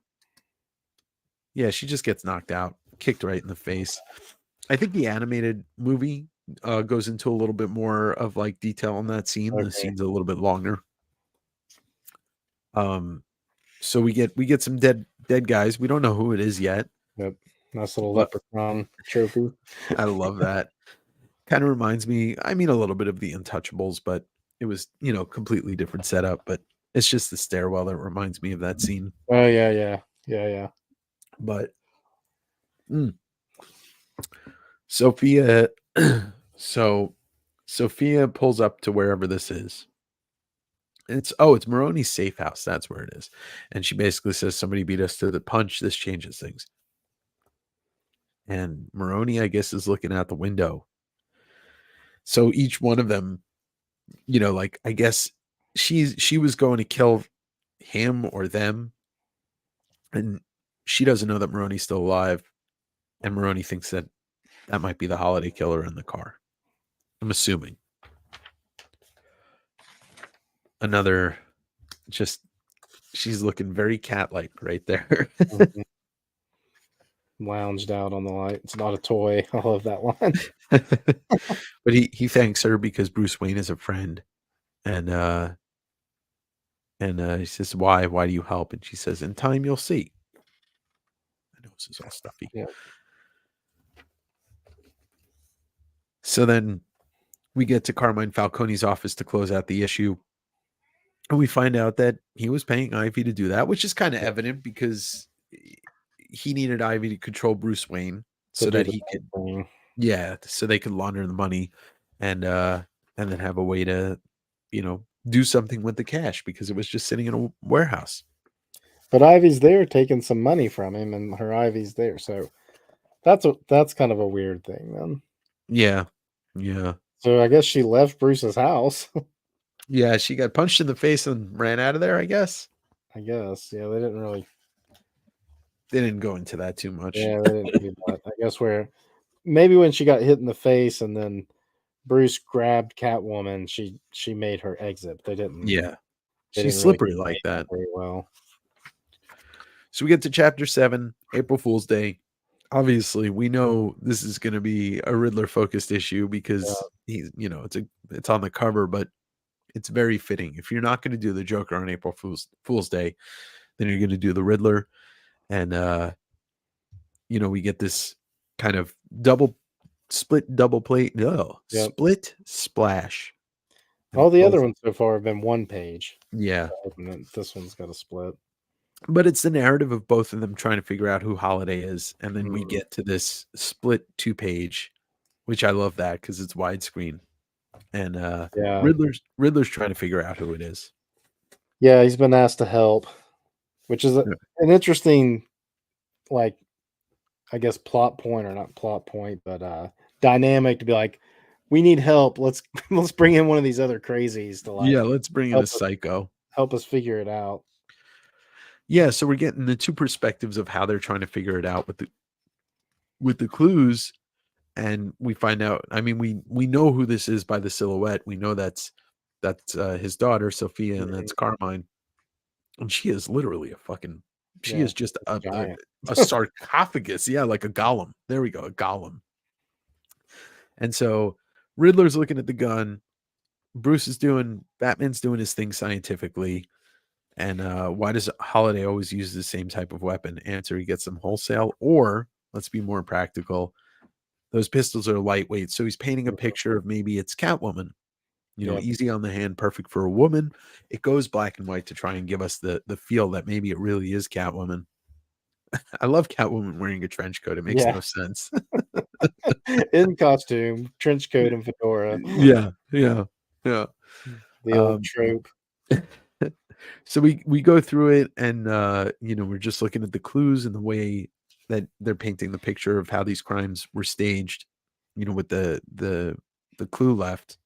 she just gets knocked out, kicked right in the face. I think the animated movie goes into a little bit more of like detail on that scene. The Okay. scene's a little bit longer. So we get some dead guys. We don't know who it is yet. Yep. Nice little But- leprechaun trophy. I love that. Kind of reminds me, I mean, a little bit of the Untouchables, but it was, completely different setup. But it's just the stairwell that reminds me of that scene. Oh yeah, yeah. Yeah, yeah. But Sophia, so Sophia pulls up to wherever this is. It's Maroni's safe house. That's where it is. And she basically says, somebody beat us to the punch. This changes things. And Maroni, I guess, is looking out the window. So each one of them, like, I guess she was going to kill him or them. And she doesn't know that Maroni's still alive. And Maroni thinks that might be the holiday killer in the car. I'm assuming. Another, just, she's looking very cat-like right there. Mhm. Lounged out on the light. It's not a toy. I love that line. But he thanks her because Bruce Wayne is a friend. And he says, why do you help? And she says, in time you'll see. I know this is all stuffy. Yeah. So then we get to Carmine Falcone's office to close out the issue. And we find out that he was paying Ivy to do that, which is kind of evident because he needed Ivy to control Bruce Wayne so that he could, so they could launder the money and then have a way to, do something with the cash because it was just sitting in a warehouse. But Ivy's there taking some money from him, and her Ivy's there. So that's kind of a weird thing then. Yeah. Yeah. So I guess she left Bruce's house. Yeah, she got punched in the face and ran out of there, I guess. I guess. Yeah, they didn't go into that too much. Yeah, they didn't do that. I guess maybe when she got hit in the face and then Bruce grabbed Catwoman, she made her exit. They didn't. Yeah. They She's didn't slippery really like that. very well. So we get to chapter 7, April Fool's Day. Obviously, we know this is going to be a Riddler focused issue because he's, it's on the cover, but it's very fitting. If you're not going to do the Joker on April Fool's Day, then you're going to do the Riddler. And, we get this kind of split splash. All the other ones so far have been one page. Yeah. And then this one's got a split. But it's the narrative of both of them trying to figure out who Holiday is. And then we get to this split 2-page, which I love that because it's widescreen. And Riddler's trying to figure out who it is. Yeah, he's been asked to help, which is an interesting, like, I guess plot point, or not plot point, but dynamic to be like, we need help. Let's bring in one of these other crazies to let's bring in a psycho. Help us figure it out. Yeah, so we're getting the two perspectives of how they're trying to figure it out with the clues. and we find out. I mean, we know who this is by the silhouette. We know that's his daughter Sophia, and that's Carmine. And she is literally a fucking. She Yeah, is just it's giant. a sarcophagus. Yeah, like a golem. There we go, a golem. And so Riddler's looking at the gun. Batman's doing his thing scientifically. And why does Holiday always use the same type of weapon? Answer: he gets them wholesale, or let's be more practical. Those pistols are lightweight, so he's painting a picture of maybe it's Catwoman. Yep. Easy on the hand, perfect for a woman. It goes black and white to try and give us the feel that maybe it really is Catwoman. I love Catwoman wearing a trench coat. It makes no sense. In costume, trench coat, and fedora. Yeah. The old trope. So we go through it, and we're just looking at the clues and the way that they're painting the picture of how these crimes were staged, with the clue left.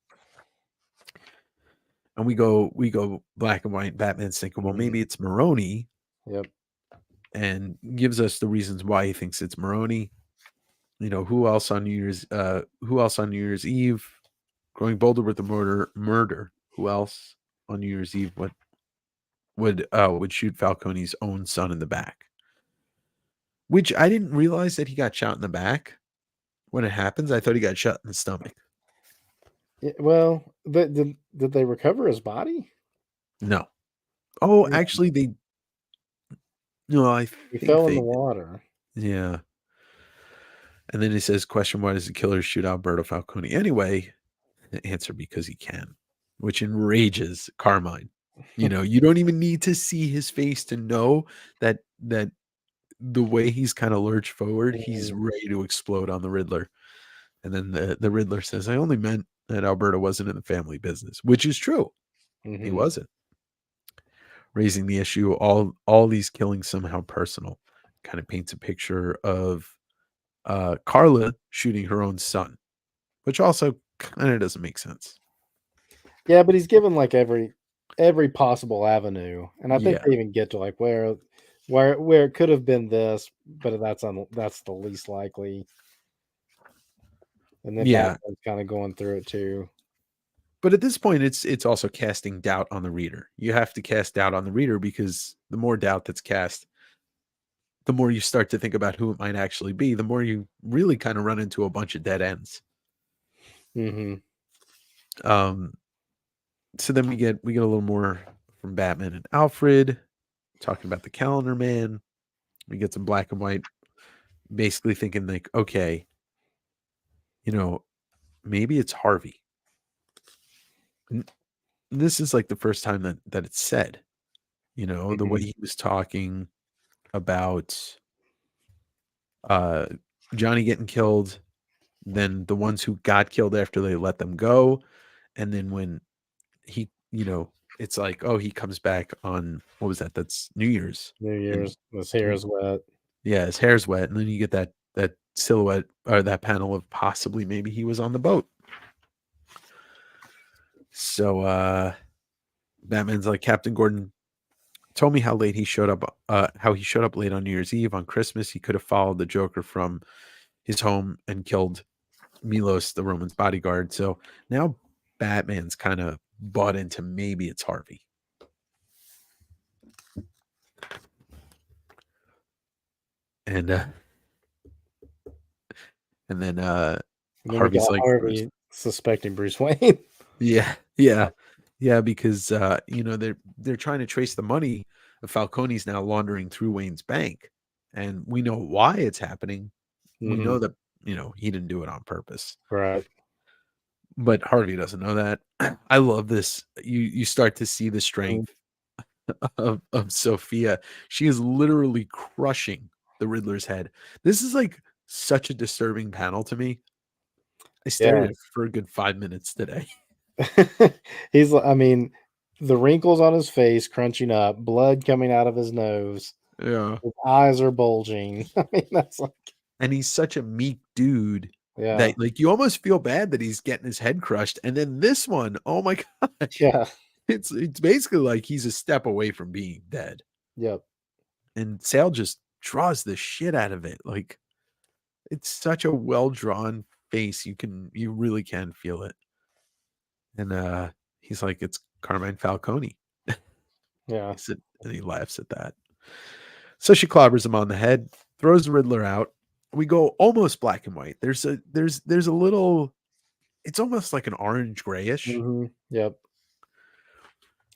And we go black and white. Batman's thinking, well, maybe it's Maroni. Yep. And gives us the reasons why he thinks it's Maroni. Who else on New Year's Eve? Growing bolder with the murder. Who else on New Year's Eve would shoot Falcone's own son in the back? Which I didn't realize that he got shot in the back when it happens. I thought he got shot in the stomach. Well, did they recover his body? No. Oh, actually, they. No, I think he fell in the water. Yeah. And then he says, question, why does the killer shoot Alberto Falcone? Anyway, the answer, because he can, which enrages Carmine. You don't even need to see his face to know that the way he's kind of lurched forward, he's ready to explode on the Riddler. And then the Riddler says, I only meant that Alberto wasn't in the family business, which is true. He wasn't. Raising the issue, all these killings somehow personal. Kind of paints a picture of Carla shooting her own son, which also kind of doesn't make sense. Yeah, but he's given like every possible avenue, and I think they even get to like where it could have been this, but that's the least likely. And then Batman's kind of going through it too. But at this point, it's also casting doubt on the reader. You have to cast doubt on the reader, because the more doubt that's cast, the more you start to think about who it might actually be, the more you really kind of run into a bunch of dead ends. So then we get a little more from Batman and Alfred talking about the Calendar Man. We get some black and white, basically thinking like, okay, maybe it's Harvey. And this is like the first time that it's said, the way he was talking about Johnny getting killed, then the ones who got killed after they let them go, and then when he, it's like, oh, he comes back on, what was that? That's New Year's. His hair is wet. Yeah, his hair's wet, and then you get that silhouette or that panel of possibly maybe he was on the boat. So Batman's like, Captain Gordon told me how he showed up late on New Year's Eve. On Christmas, he could have followed the Joker from his home and killed Milos, the Roman's bodyguard. So now Batman's kind of bought into maybe it's Harvey. And then Harvey's like, Harvey suspecting Bruce Wayne. Yeah, because they're trying to trace the money of Falcone's now laundering through Wayne's bank, and we know why it's happening. We know that he didn't do it on purpose, right? But Harvey doesn't know that. I love this. You start to see the strength of Sophia. She is literally crushing the Riddler's head. This is like such a disturbing panel to me. I stared at it for a good 5 minutes today. The wrinkles on his face crunching up, blood coming out of his nose. Yeah. His eyes are bulging. That's like, and he's such a meek dude. Yeah. That like you almost feel bad that he's getting his head crushed. And then this one, oh my gosh. Yeah. It's basically like he's a step away from being dead. Yep. And Sale just draws the shit out of it. Like it's such a well-drawn face, you really can feel it. And he's like, it's Carmine Falcone. Yeah. And he laughs at that. So she clobbers him on the head, throws the Riddler out. We go almost black and white. There's a little, it's almost like an orange grayish. Yep.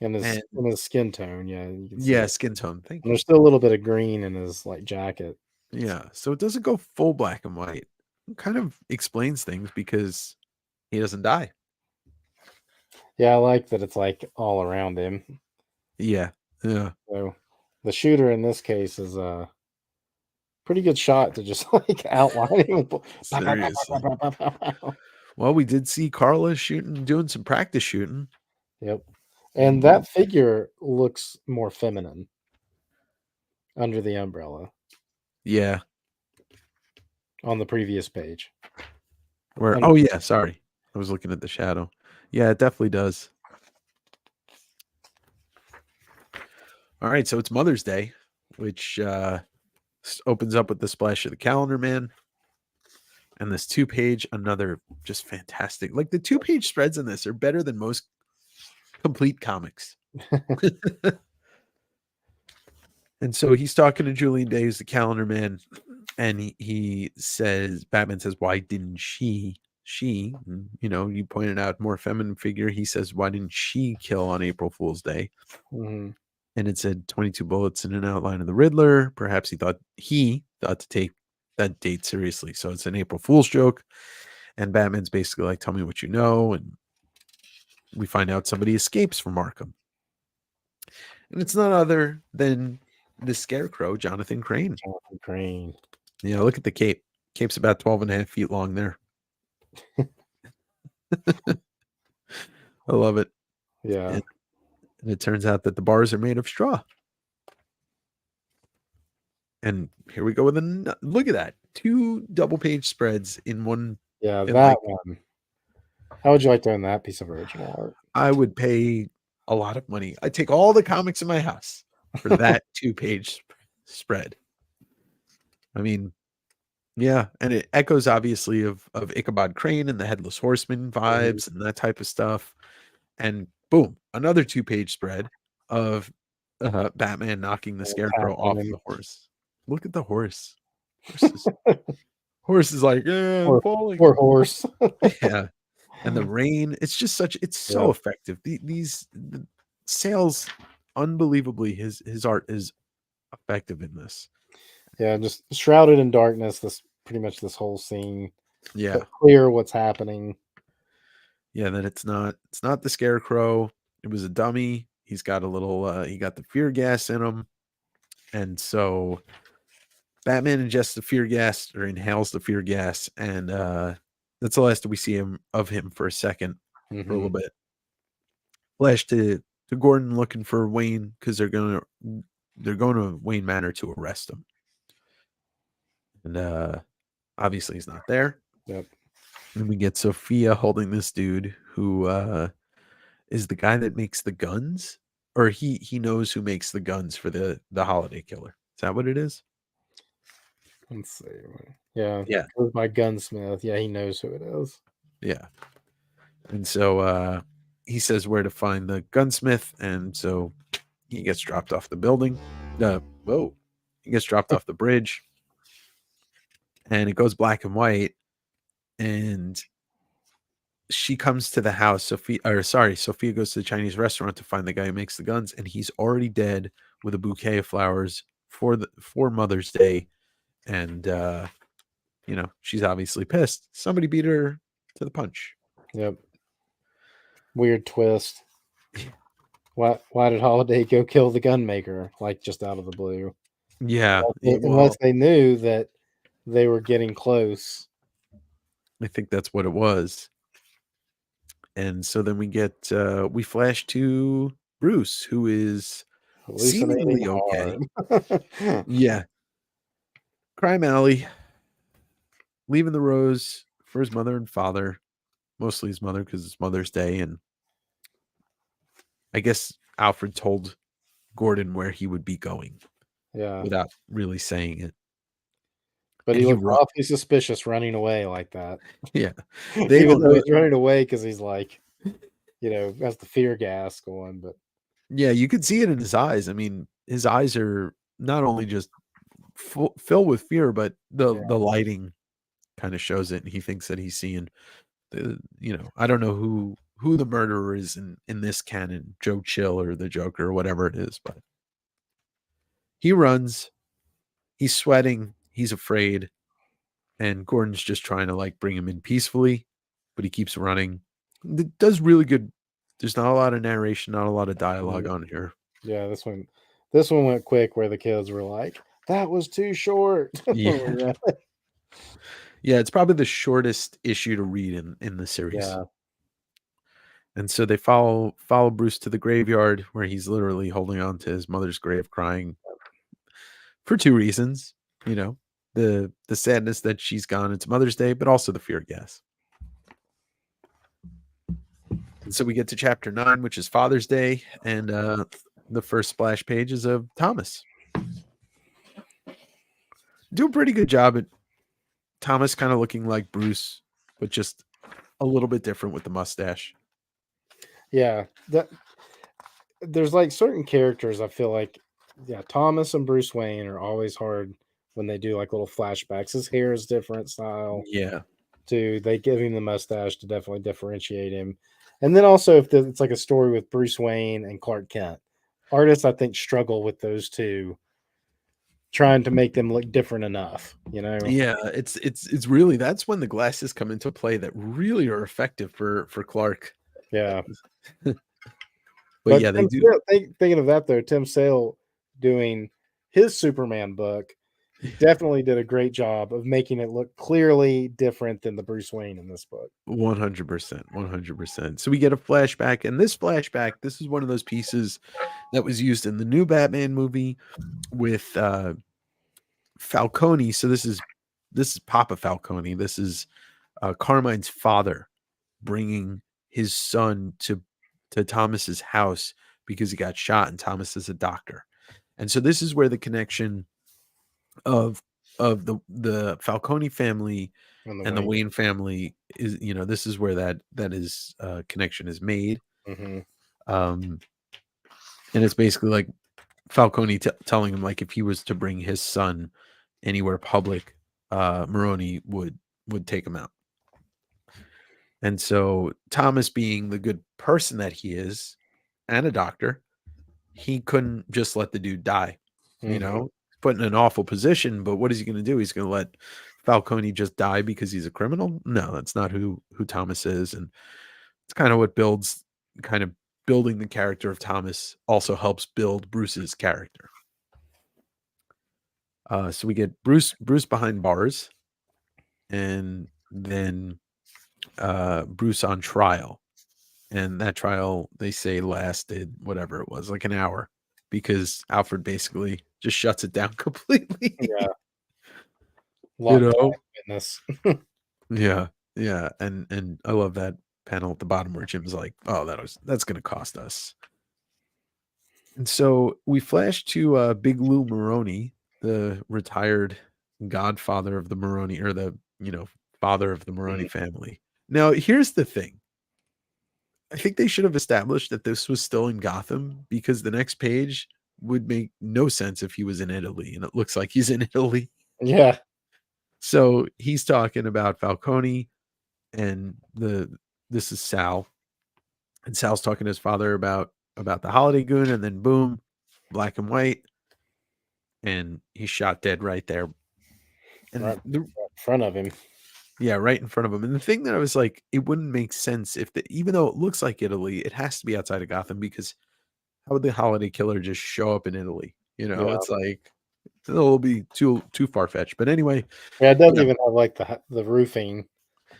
And And his skin tone, yeah, you can see yeah, it. skin tone. Thank And you. there's still a little bit of green in his like jacket. Yeah. So it doesn't go full black and white. It kind of explains things because he doesn't die. Yeah, I like that it's like all around him. Yeah. Yeah. So the shooter in this case is a pretty good shot to just like outline him. Seriously. Well, we did see Carla doing some practice shooting. Yep. And that figure looks more feminine under the umbrella Yeah. on the previous page. Where? Oh yeah. Sorry, I was looking at the shadow. Yeah, it definitely does. All right, so it's Mother's Day, which opens up with the splash of the calendar man, and this 2-page, another just fantastic. Like the 2-page spreads in this are better than most complete comics. And so he's talking to Julian Day, who's the calendar man, and he says, Batman says, why didn't she, you pointed out more feminine figure. He says, why didn't she kill on April Fool's Day? Mhm. And it said 22 bullets in an outline of the Riddler. Perhaps he thought to take that date seriously. So it's an April Fool's joke. And Batman's basically like, tell me what you know. And we find out somebody escapes from Arkham. And it's none other than the Scarecrow, Jonathan Crane. Jonathan Crane. Yeah, look at the cape. Cape's about 12.5 feet long there. I love it. Yeah. And it turns out that the bars are made of straw. And here we go with look at that. 2 double-page spreads in one. Yeah, that one. How would you like to own that piece of original art? I would pay a lot of money. I'd take all the comics in my house for that 2-page spread. I mean, yeah, and it echoes obviously of Ichabod Crane and the Headless Horseman vibes and that type of stuff. And boom, another 2-page spread of Batman knocking the Scarecrow off the horse. Look at the horse. Horse is like, I'm falling. Poor horse. Yeah. And the rain, it's just it's so effective. The sales, unbelievably, his art is effective in this. Yeah, just shrouded in darkness, pretty much this whole scene. Yeah. But clear what's happening. Yeah, that it's not the Scarecrow. It was a dummy. He's got a little he got the fear gas in him. And so Batman ingests the fear gas or inhales the fear gas, and that's the last we see of him for a second, for a little bit. Flash to Gordon looking for Wayne because they're going to Wayne Manor to arrest him, and obviously he's not there. Yep. And we get Sophia holding this dude who is the guy that makes the guns, or he knows who makes the guns for the holiday killer. Is that what it is? Let's see. Yeah. Yeah. Goes by Gunsmith. Yeah, he knows who it is. Yeah. And so he says where to find the gunsmith, and so he gets dropped off the building. He gets dropped off the bridge, and it goes black and white, and she comes to the house. Sophia goes to the Chinese restaurant to find the guy who makes the guns, and he's already dead with a bouquet of flowers for Mother's Day. And she's obviously pissed. Somebody beat her to the punch. Yep. Weird twist. Why did Holiday go kill the gunmaker, like just out of the blue? Yeah. Unless they knew that they were getting close. I think that's what it was. And so then we flash to Bruce, who is seemingly okay. Yeah. Crime Alley, leaving the rose for his mother and father, mostly his mother because it's Mother's Day, and I guess Alfred told Gordon where he would be going, without really saying it. But and he he looked run. awfully suspicious running away like that. Yeah, they Even don't though know. he's running away because he's like, has the fear gas going. But Yeah, you could see it in his eyes. I mean, his eyes are not only just filled with fear, but yeah, the lighting kind of shows it. And he thinks that he's seeing I don't know who the murderer is in this canon, Joe Chill or the Joker or whatever it is, but he runs. He's sweating. He's afraid, and Gordon's just trying to like bring him in peacefully, but he keeps running. It does really good. There's not a lot of narration, not a lot of dialogue on here. yeah, this one went quick where the kids were like, "That was too short." When we Yeah. read Yeah, it's probably the shortest issue to read in the series. Yeah, And so they follow Bruce to the graveyard where he's literally holding on to his mother's grave crying for two reasons, you know, the sadness that she's gone, it's Mother's Day, but also the fear gas. And so we get to chapter 9, which is Father's Day, and the first splash page is of Thomas. Do a pretty good job at Thomas kind of looking like Bruce, but just a little bit different with the mustache. yeah. There's like certain characters I feel like, yeah, Thomas and Bruce Wayne are always hard when they do like little flashbacks. His hair is different style Yeah. too. They give him the mustache to definitely differentiate him. And then also if it's like a story with Bruce Wayne and Clark Kent, artists I think struggle with those two, trying to make them look different enough. Yeah, it's really that's when the glasses come into play that really are effective for Clark. Yeah. But yeah, they Tim do. Sale, thinking of that though, Tim Sale doing his Superman book definitely did a great job of making it look clearly different than the Bruce Wayne in this book. 100%, 100%. So we get a flashback, and this flashback, this is one of those pieces that was used in the new Batman movie with Falcone. So this is Papa Falcone. This is Carmine's father bringing his son to Thomas's house because he got shot, and Thomas is a doctor. And so this is where the connection of the Falcone family and the Wayne family is, this is where that is connection is made. Mm-hmm. And it's basically like Falcone telling him like if he was to bring his son anywhere public, Maroni would take him out. And so Thomas, being the good person that he is and a doctor, he couldn't just let the dude die, put in an awful position. But what is he going to do? He's going to let Falcone just die because he's a criminal? No, that's not who Thomas is. And it's kind of what building the character of Thomas also helps build Bruce's character. So we get Bruce behind bars, and then Bruce on trial. And that trial, they say, lasted whatever it was, like an hour, because Alfred basically just shuts it down completely. Yeah. You know? Witness. Yeah. Yeah. And I love that panel at the bottom where Jim's like, oh, that's going to cost us. And so we flash to Big Lou Maroney, the retired godfather of the Maroney, or the, father of the Maroney family. Now, here's the thing. I think they should have established that this was still in Gotham, because the next page would make no sense if he was in Italy, and it looks like he's in Italy. Yeah. So he's talking about Falcone, and this is Sal, and Sal's talking to his father about the Holiday Goon, and then boom, black and white, and he's shot dead right there. And Right in front of him. Yeah, right in front of him. And the thing that I was like, it wouldn't make sense if even though it looks like Italy, it has to be outside of Gotham, because how would the holiday killer just show up in Italy? Yeah. It's like it'll be too far fetched. But anyway, Yeah, it does whatever. even have like the roofing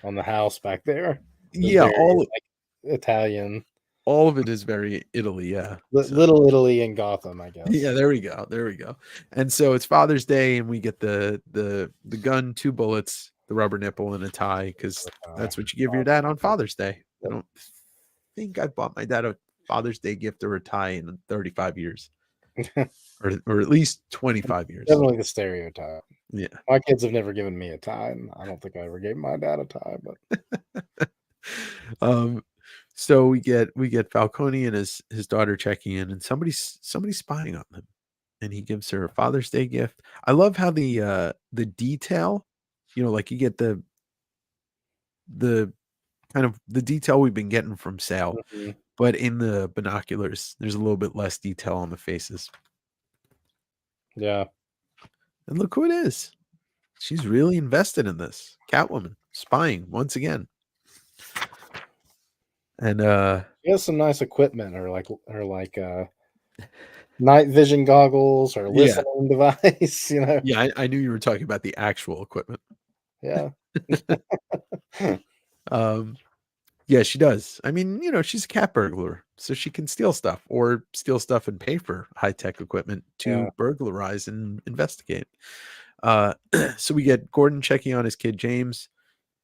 on the house back there. It's Yeah, very, like, Italian. all of it is very Italy. Yeah, so, Little Italy in Gotham, I guess. yeah. There we go. And so it's Father's Day, and we get the gun, 2 bullets, the rubber nipple, and a tie, because that's what you give your dad on Father's Day. I don't think I've bought my dad a Father's Day gift or a tie in 35 years, or at least 25 years. Definitely the stereotype. Yeah. My kids have never given me a tie, and I don't think I ever gave my dad a tie, but um, so we get Falcone and his daughter checking in, and somebody's spying on them, and he gives her a Father's Day gift. I love how the detail, like you get the kind of the detail we've been getting from Sal, Mhm. but in the binoculars, there's a little bit less detail on the faces. Yeah. And look who it is. She's really invested in this. Catwoman spying once again. And She has some nice equipment or night vision goggles or yeah. listening device, Yeah, I knew you were talking about the actual equipment. Yeah. Um yeah, she does. I mean, she's a cat burglar, so she can steal stuff or steal stuff and pay for high-tech equipment Yeah. to burglarize and investigate. Uh so we get Gordon checking on his kid James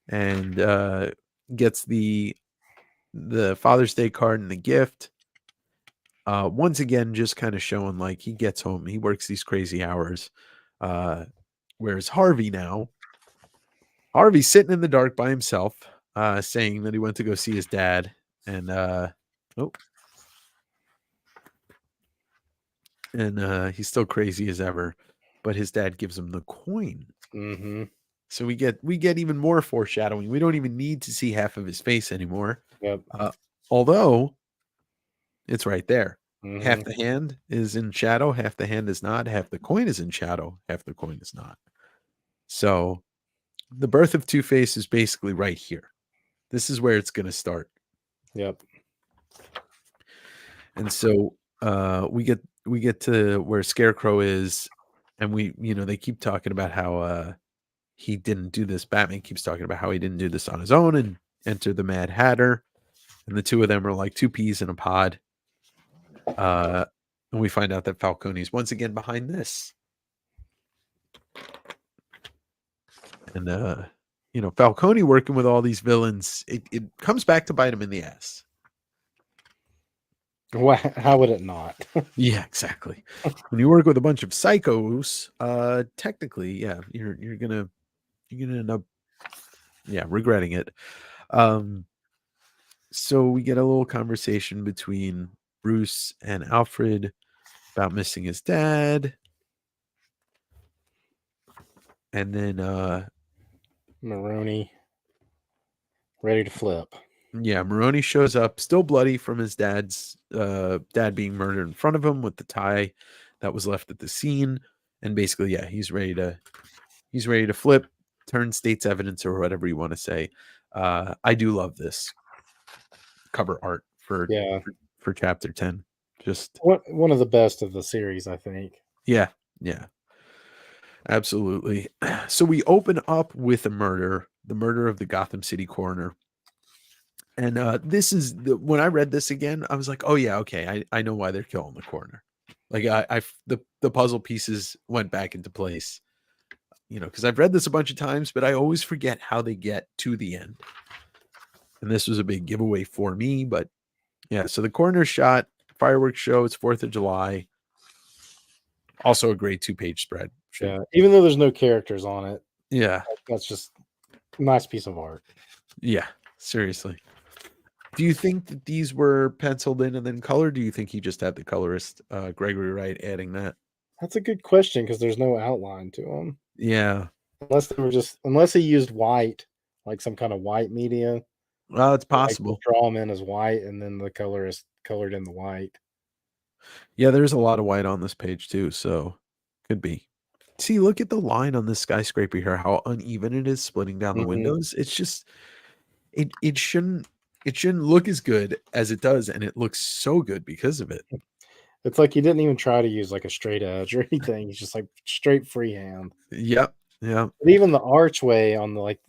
and gets the Father's Day card and the gift. Once again, just kind of showing like he gets home, he works these crazy hours. Whereas Harvey's sitting in the dark by himself, saying that he went to go see his dad, and oh, and he's still crazy as ever, but his dad gives him the coin. Mm-hmm. So we get even more foreshadowing. We don't even need to see half of his face anymore. Yep. Although it's right there. Half Mm-hmm. the hand is in shadow, half the hand is not, half the coin is in shadow, half the coin is not. So the birth of Two-Face is basically right here. This is where it's going to start. Yep. And so we get to where Scarecrow is, and they keep talking about how he didn't do this. Batman keeps talking about how he didn't do this on his own, and enter the Mad Hatter, and the two of them are like two peas in a pod. And we find out that Falcone is once again behind this. And Falcone working with all these villains, it comes back to bite him in the ass. How would it not? Yeah, exactly. When you work with a bunch of psychos, technically, yeah, you're gonna end up, yeah, regretting it. So we get a little conversation between Bruce and Alfred about missing his dad. And then Maroney ready to flip. yeah, Maroni shows up, still bloody from his dad being murdered in front of him with the tie that was left at the scene. And basically, yeah, he's ready to flip, turn state's evidence or whatever you want to say. I do love this cover art for Yeah. for chapter 10. Just One of the best of the series, I think. yeah, absolutely. So we open up with a murder, the murder of the Gotham City coroner. And this is when I read this again, I was like, oh yeah, okay, I know why they're killing the coroner. Like the puzzle pieces went back into place, because I've read this a bunch of times, but I always forget how they get to the end. And this was a big giveaway for me, but yeah. So the coroner shot, fireworks show. It's 4th of July. Also a great 2-page spread. Yeah. Even though there's no characters on it, Yeah. that's just a nice piece of art. Yeah. Seriously. Do you think that these were penciled in and then colored? Do you think he just had the colorist Gregory Wright adding that? That's a good question because there's no outline to them. Yeah. Unless he used white, like some kind of white media. Well, it's Like possible. draw them in as white, and then the colorist colored in the white. Yeah, there's a lot of white on this page too, so could be. See, look at the line on this skyscraper here, how uneven it is splitting down the Mhm. windows. It's just it shouldn't look as good as it does, and it looks so good because of it. It's like he didn't even try to use like a straight edge or anything. He's just like straight freehand. Yep. Yeah. But even the archway on the like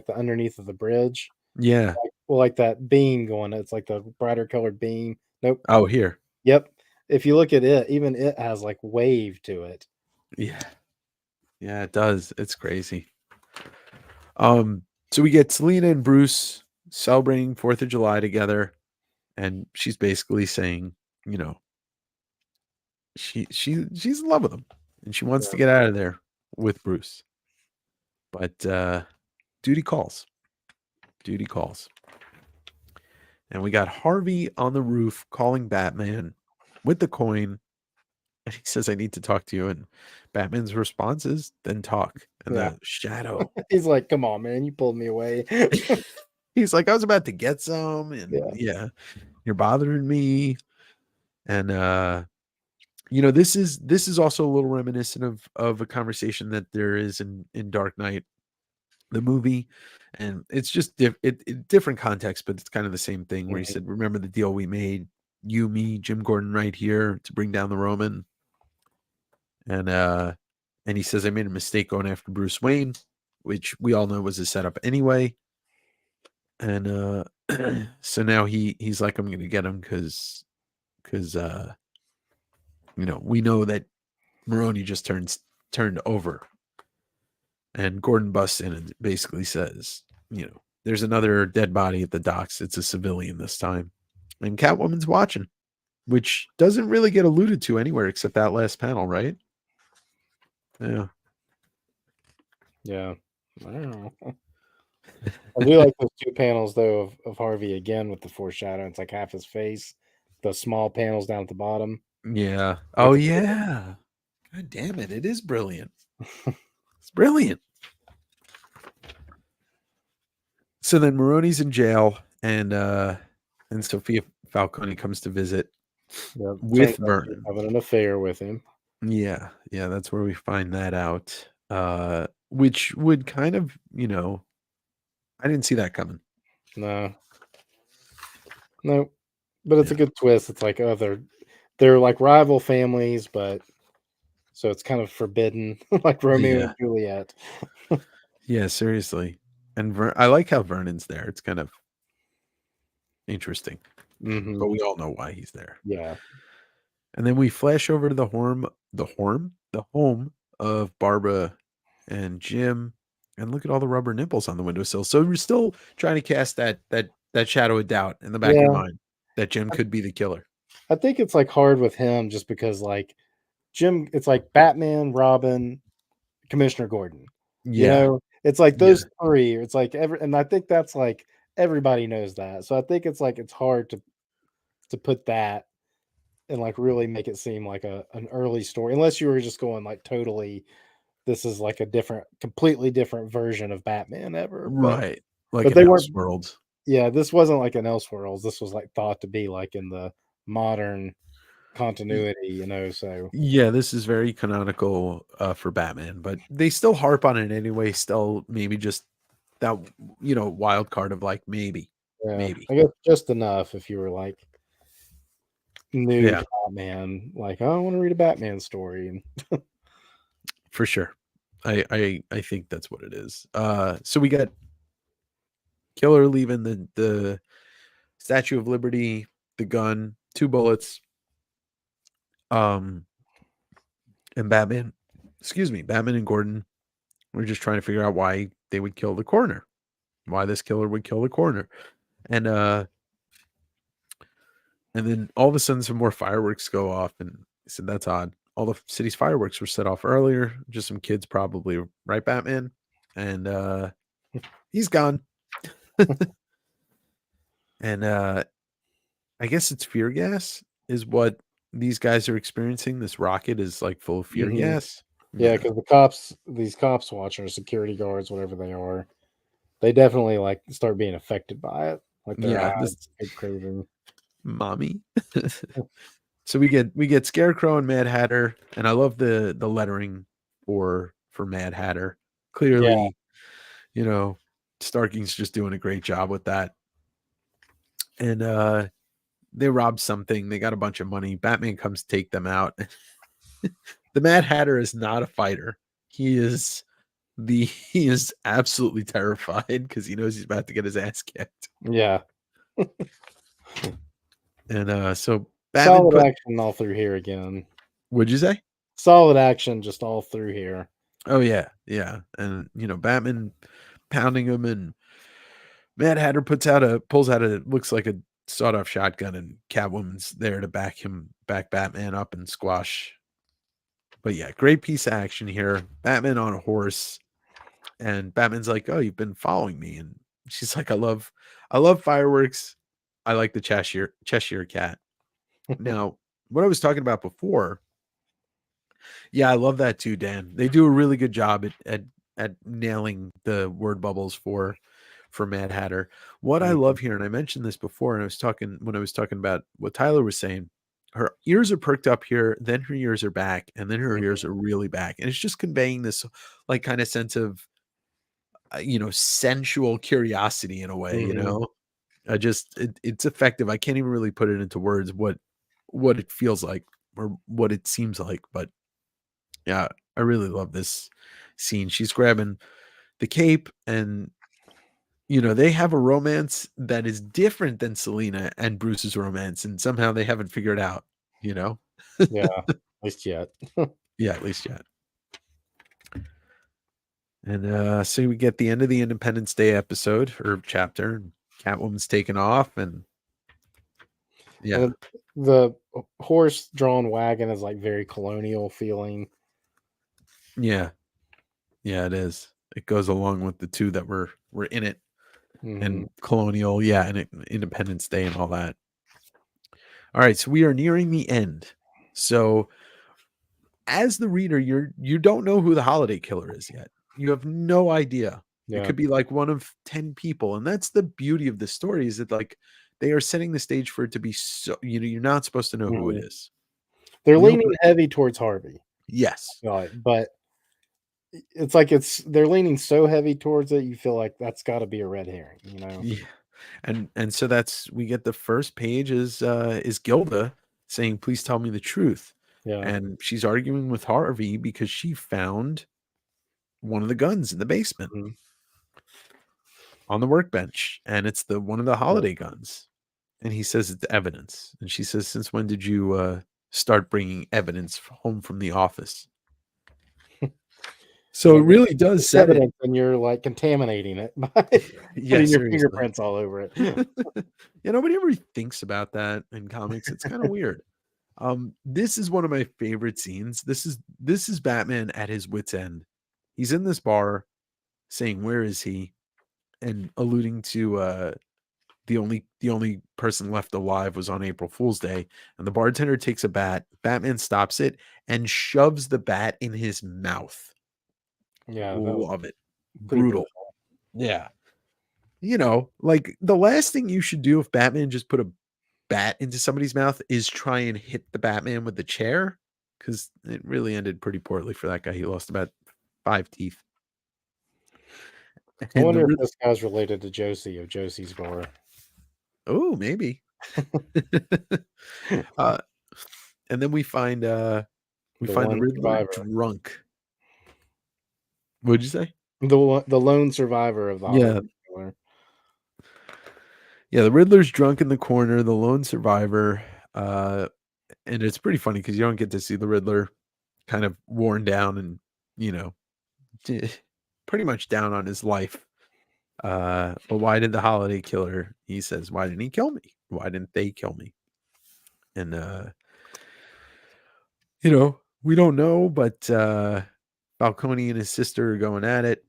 the underneath of the bridge, Yeah. like that beam going, it's like the brighter colored beam. Nope. Oh, here. Yep. If you look at it, even it has like wave to it. Yeah. Yeah, it does. It's crazy. So we get Selena and Bruce celebrating 4th of July together, and she's basically saying, she's in love with him and she wants to get out of there with Bruce. But duty calls. Duty calls. And we got Harvey on the roof calling Batman with the coin. And he says, I need to talk to you. And Batman's response is, then talk. And Yeah. the shadow. He's like, come on, man, you pulled me away. He's like, I was about to get some. And yeah, you're bothering me. And this is also a little reminiscent of a conversation that there is in Dark Knight, the movie. And it's just different context, but it's kind of the same thing where he said, remember the deal we made, you, me, Jim Gordon right here to bring down the Roman. And he says, I made a mistake going after Bruce Wayne, which we all know was a setup anyway. And so now he's like, I'm going to get him because we know that Maroni just turned over. And Gordon busts in and basically says, there's another dead body at the docks. It's a civilian this time. And Catwoman's watching, which doesn't really get alluded to anywhere except that last panel, right? Yeah. Yeah. I don't know. I do like those two panels, though, of Harvey again with the foreshadowing. It's like half his face, the small panels down at the bottom. Yeah. Oh, yeah. God damn it. It is brilliant. It's brilliant. So then Maroni's in jail, and Sophia Falcone comes to visit with Vernon. Having an affair with him. Yeah. Yeah. That's where we find that out. Which would kind of, I didn't see that coming. No. But it's a good twist. It's like, they're like rival families, but so it's kind of forbidden, like Romeo and Juliet. Yeah, seriously. And I like how Vernon's there. It's kind of interesting. But we all know why he's there. Yeah. And then we flash over to the home of Barbara and Jim, and look at all the rubber nipples on the windowsill. So we're still trying to cast that shadow of doubt in the back of your mind that Jim could be the killer. I think it's like hard with him just because like Jim, it's like Batman, Robin, Commissioner Gordon. Yeah. It's like those three. It's like and I think that's like everybody knows that. So I think it's like it's hard to put that and like really make it seem like an early story, unless you were just going like totally. This is like a completely different version of Batman ever, right? But they weren't Elseworlds. Yeah, this wasn't like an Elseworlds. This was like thought to be like in the modern continuity, so yeah, this is very canonical for Batman, but they still harp on it anyway. Still, maybe just that wild card of like maybe I guess just enough if you were like new to Batman, like, oh, I want to read a Batman story. For sure. I think that's what it is. So we got Killer leaving the Statue of Liberty, the gun, 2 bullets. And Batman and Gordon were just trying to figure out why they would kill the coroner, why this killer would kill the coroner. And then all of a sudden some more fireworks go off, and he said, that's odd. All the city's fireworks were set off earlier, just some kids probably, right, Batman? And he's gone. And I guess it's fear gas is what these guys are experiencing. This rocket is like full of fear gas. Yeah, because these cops watching, or security guards, whatever they are, they definitely like start being affected by it. Like their eyes get craving. Mommy. So we get Scarecrow and Mad Hatter, and I love the lettering for Mad Hatter. Clearly, Starking's just doing a great job with that. And they robbed something. They got a bunch of money. Batman comes to take them out. The Mad Hatter is not a fighter. He is absolutely terrified because he knows he's about to get his ass kicked. Yeah. And so Batman solid action all through here again. What'd you say? Solid action just all through here. Oh yeah, yeah. And Batman pounding him, and Mad Hatter pulls out a looks like a sawed-off shotgun, and Catwoman's there to back Batman up and squash. But yeah, great piece of action here. Batman on a horse, And Batman's like, "Oh, you've been following me." And she's like, I love fireworks. I like the Cheshire cat." Now, what I was talking about before, yeah, I love that too, Dan. They do a really good job at nailing the word bubbles for Mad Hatter. What I love here, and I mentioned this before, and I was talking when I was talking about what Tyler was saying, her ears are perked up here, then her ears are back, and then her ears are really back. And it's just conveying this like kind of sense of sensual curiosity in a way, I just it's effective. I can't even really put it into words what it feels like or what it seems like, but yeah, I really love this scene. She's grabbing the cape and they have a romance that is different than Selena and Bruce's romance, and somehow they haven't figured out, Yeah, at least yet. Yeah, at least yet. And so we get the end of the Independence Day episode or chapter, and Catwoman's taken off, and yeah, And the horse-drawn wagon is like very colonial feeling. yeah, yeah, it is. It goes along with the two that were in it, and colonial, yeah, and Independence Day and all that. All right, so we are nearing the end. So as the reader, you don't know who the holiday killer is yet. You have no idea. It Yeah. could be like one of 10 people. And that's the beauty of the story, is that like they are setting the stage for it to be so you're not supposed to know who it is. They're We leaning heavy towards Harvey. Yes. But it's like they're leaning so heavy towards it, you feel like that's got to be a red herring, Yeah. And so we get the first page is Gilda saying, "Please tell me the truth." Yeah. And she's arguing with Harvey because she found one of the guns in the basement on the workbench, and it's one of the holiday guns. And he says it's evidence. And she says, "Since when did you start bringing evidence home from the office?" So it really does set it. Evidence, and you're like contaminating it by putting your fingerprints all over it. Nobody ever thinks about that in comics. It's kind of weird. This is one of my favorite scenes. This is Batman at his wit's end. He's in this bar saying, "Where is he?" and alluding to the only person left alive was on April Fool's Day. And the bartender takes a bat. Batman stops it and shoves the bat in his mouth. Yeah, love it. Brutal. Yeah. Like the last thing you should do if Batman just put a bat into somebody's mouth is try and hit the Batman with the chair, because it really ended pretty poorly for that guy. He lost about 5 teeth. I wonder if this guy's related to Josie of Josie's Bar. Oh, maybe. And then we find the Riddler drunk. What'd you say? The lone survivor of the holiday killer. Yeah, the Riddler's drunk in the corner, the lone survivor. And it's pretty funny because you don't get to see the Riddler kind of worn down and, pretty much down on his life. But why did the holiday killer, he says, why didn't he kill me? Why didn't they kill me? And, we don't know, but Falcone and his sister are going at it.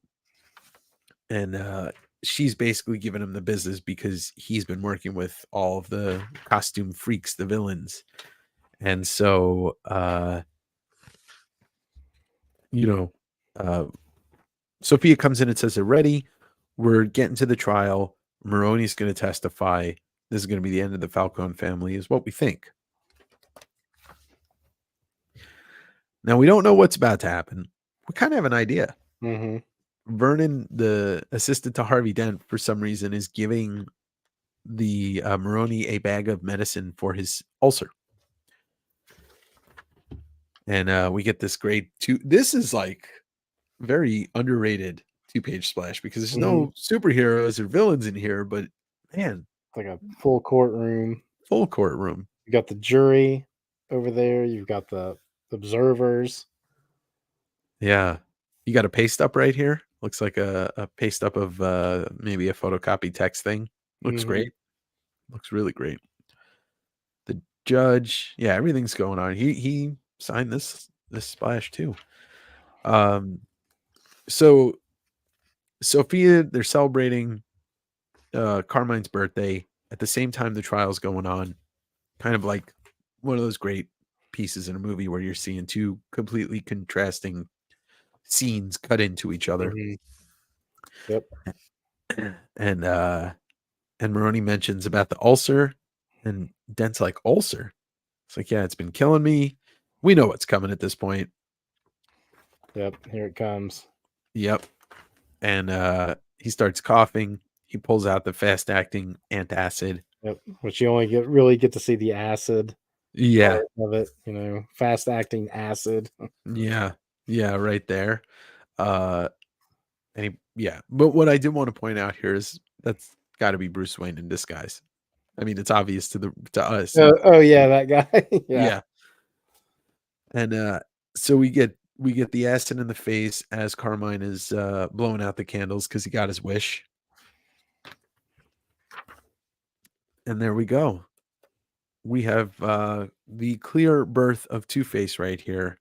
And she's basically giving him the business because he's been working with all of the costume freaks, the villains. And so, Sophia comes in and says they're ready. We're getting to the trial. Maroni's going to testify. This is going to be the end of the Falcone family, is what we think. Now, we don't know what's about to happen. We kind of have an idea. Vernon, the assistant to Harvey Dent, for some reason, is giving the Maroni a bag of medicine for his ulcer. And we get this great this is like very underrated 2-page splash because there's no superheroes or villains in here, but man, like a full courtroom. You got the jury over there. You've got the observers. Yeah. You got a paste up right here. Looks like a paste up of maybe a photocopy text thing. Looks great. Looks really great. The judge, yeah, everything's going on. He signed this splash too. So Sophia, they're celebrating Carmine's birthday at the same time the trial's going on. Kind of like one of those great pieces in a movie where you're seeing two completely contrasting scenes cut into each other. Mhm. Yep. And Maroney mentions about the ulcer, and Dent's like, ulcer? It's like, yeah, it's been killing me. We know what's coming at this point. Yep. Here it comes. Yep. And he starts coughing. He pulls out the fast acting antacid. Yep. Which you only really get to see the acid Yeah. part of it. You know, fast acting acid. Yeah. Yeah. Right there. But what I did want to point out here is that's got to be Bruce Wayne in disguise. I mean, it's obvious to us. Oh yeah, that guy. Yeah. Yeah. And so we get the acid in the face as Carmine is blowing out the candles because he got his wish. And there we go. We have the clear birth of Two-Face right here.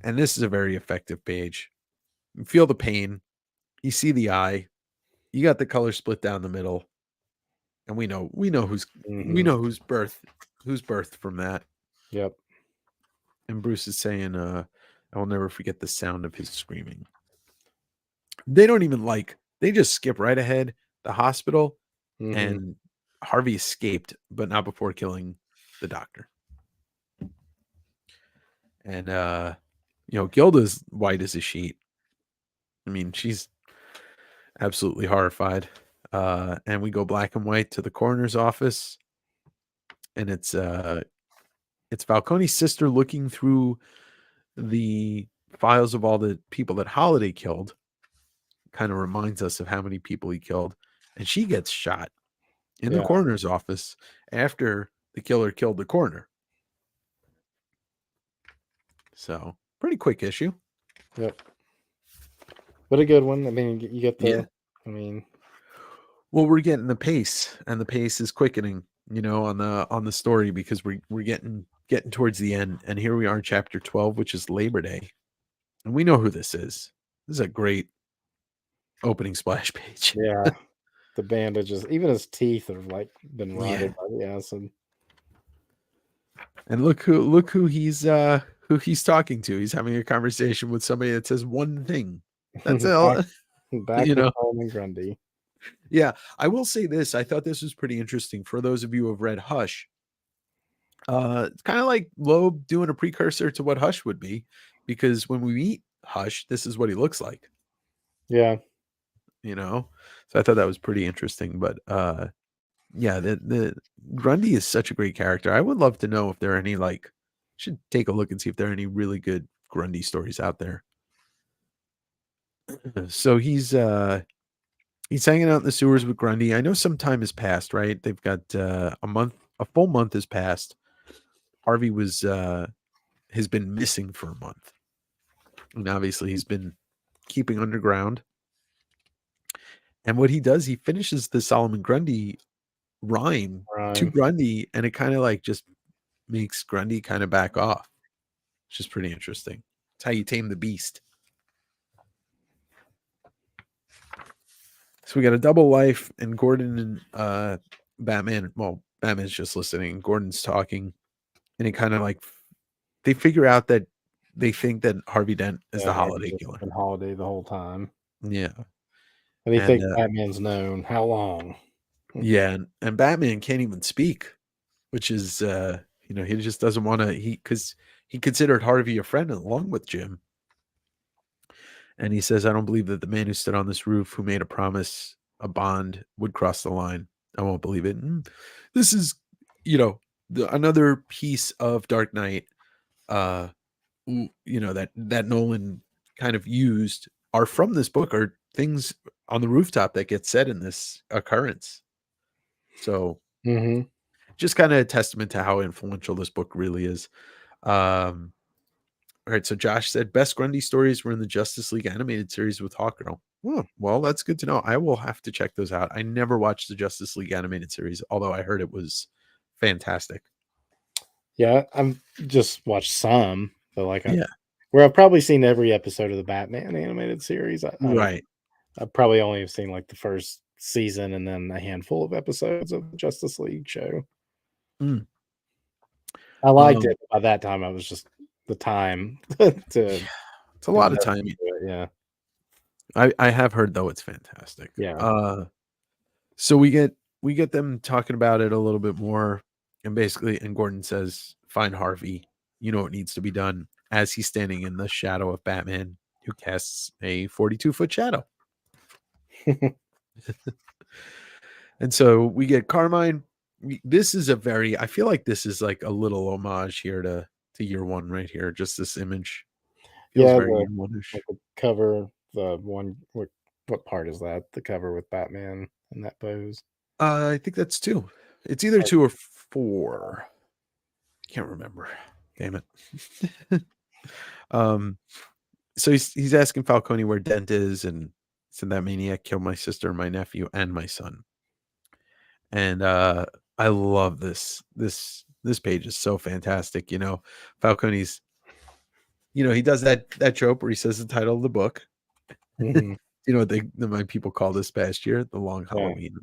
And this is a very effective page. You feel the pain. You see the eye. You got the color split down the middle. And we know who's who's birthed from that. Yep. And Bruce is saying, I will never forget the sound of his screaming. They don't even they just skip right ahead. The hospital and Harvey escaped, but not before killing the doctor. And Gilda's white as a sheet. I mean, she's absolutely horrified. And we go black and white to the coroner's office, and it's Falcone's sister looking through the files of all the people that Holiday killed. Kind of reminds us of how many people he killed, and she gets shot in the coroner's office after the killer killed the coroner. So pretty quick issue. Yep. But a good one. I mean, you get the. I mean, well, we're getting the pace, and the pace is quickening. On the story, because we're getting towards the end, and here we are in chapter 12, which is Labor Day, and we know who this is. This is a great opening splash page. Yeah, the bandages, even his teeth have been rotted by the acid. And look who he's talking to. He's having a conversation with somebody that says one thing. That's all. Back with Solomon Grundy. Yeah, I will say this. I thought this was pretty interesting for those of you who have read Hush. It's kind of like Loeb doing a precursor to what Hush would be, because when we meet Hush, this is what he looks like. Yeah. So I thought that was pretty interesting. But yeah, the Grundy is such a great character. I would love to know if there are any should take a look and see if there are any really good Grundy stories out there. So he's hanging out in the sewers with Grundy. I know some time has passed, right? They've got a full month has passed. Harvey has been missing for a month. And obviously he's been keeping underground. And what he does, he finishes the Solomon Grundy rhyme to Grundy, and it kind of just makes Grundy kind of back off, which is pretty interesting. It's how you tame the beast. So we got a double life, and Gordon and Batman. Well, Batman's just listening. Gordon's talking, and it kind of they figure out that they think that Harvey Dent is the Holiday killer. Been Holiday the whole time. Yeah. And they think Batman's known. How long? Yeah, and Batman can't even speak, which is he just doesn't want to. Because he considered Harvey a friend along with Jim. And he says, I don't believe that the man who stood on this roof, who made a promise, a bond, would cross the line. I won't believe it. And this is, another piece of Dark Knight, that Nolan kind of used are from this book, are things on the rooftop that get said in this occurrence. So just kind of a testament to how influential this book really is. All right, so Josh said best Grundy stories were in the Justice League animated series with Hawkgirl. Oh, well, that's good to know. I will have to check those out. I never watched the Justice League animated series, although I heard it was fantastic. Yeah, I've just watched some, but where I've probably seen every episode of the Batman animated series. Right. I probably only have seen like the first season and then a handful of episodes of the Justice League show. Mm. I liked Um, it. By that time, I was just the time to it's a lot of invest time. into it. Yeah. I have heard though it's fantastic. Yeah. So we get them talking about it a little bit more, and basically, and Gordon says, "Find Harvey. You know what needs to be done." As he's standing in the shadow of Batman, who casts a 42-foot shadow. And so we get Carmine. This is a very, I feel like this is like a little homage here to year one right here. Just this image feels Yeah. very The year one-ish. like the cover, the one what part is that? The cover with Batman in that pose. I think that's two. It's either two or four. Can't remember. Damn it. um, so he's asking Falcone where Dent is, and said that maniac killed my sister, my nephew, and my son. And I love this page is so fantastic. Falcone's, he does that trope where he says the title of the book. Mhm. What my people call this past year, the Long Yeah. Halloween.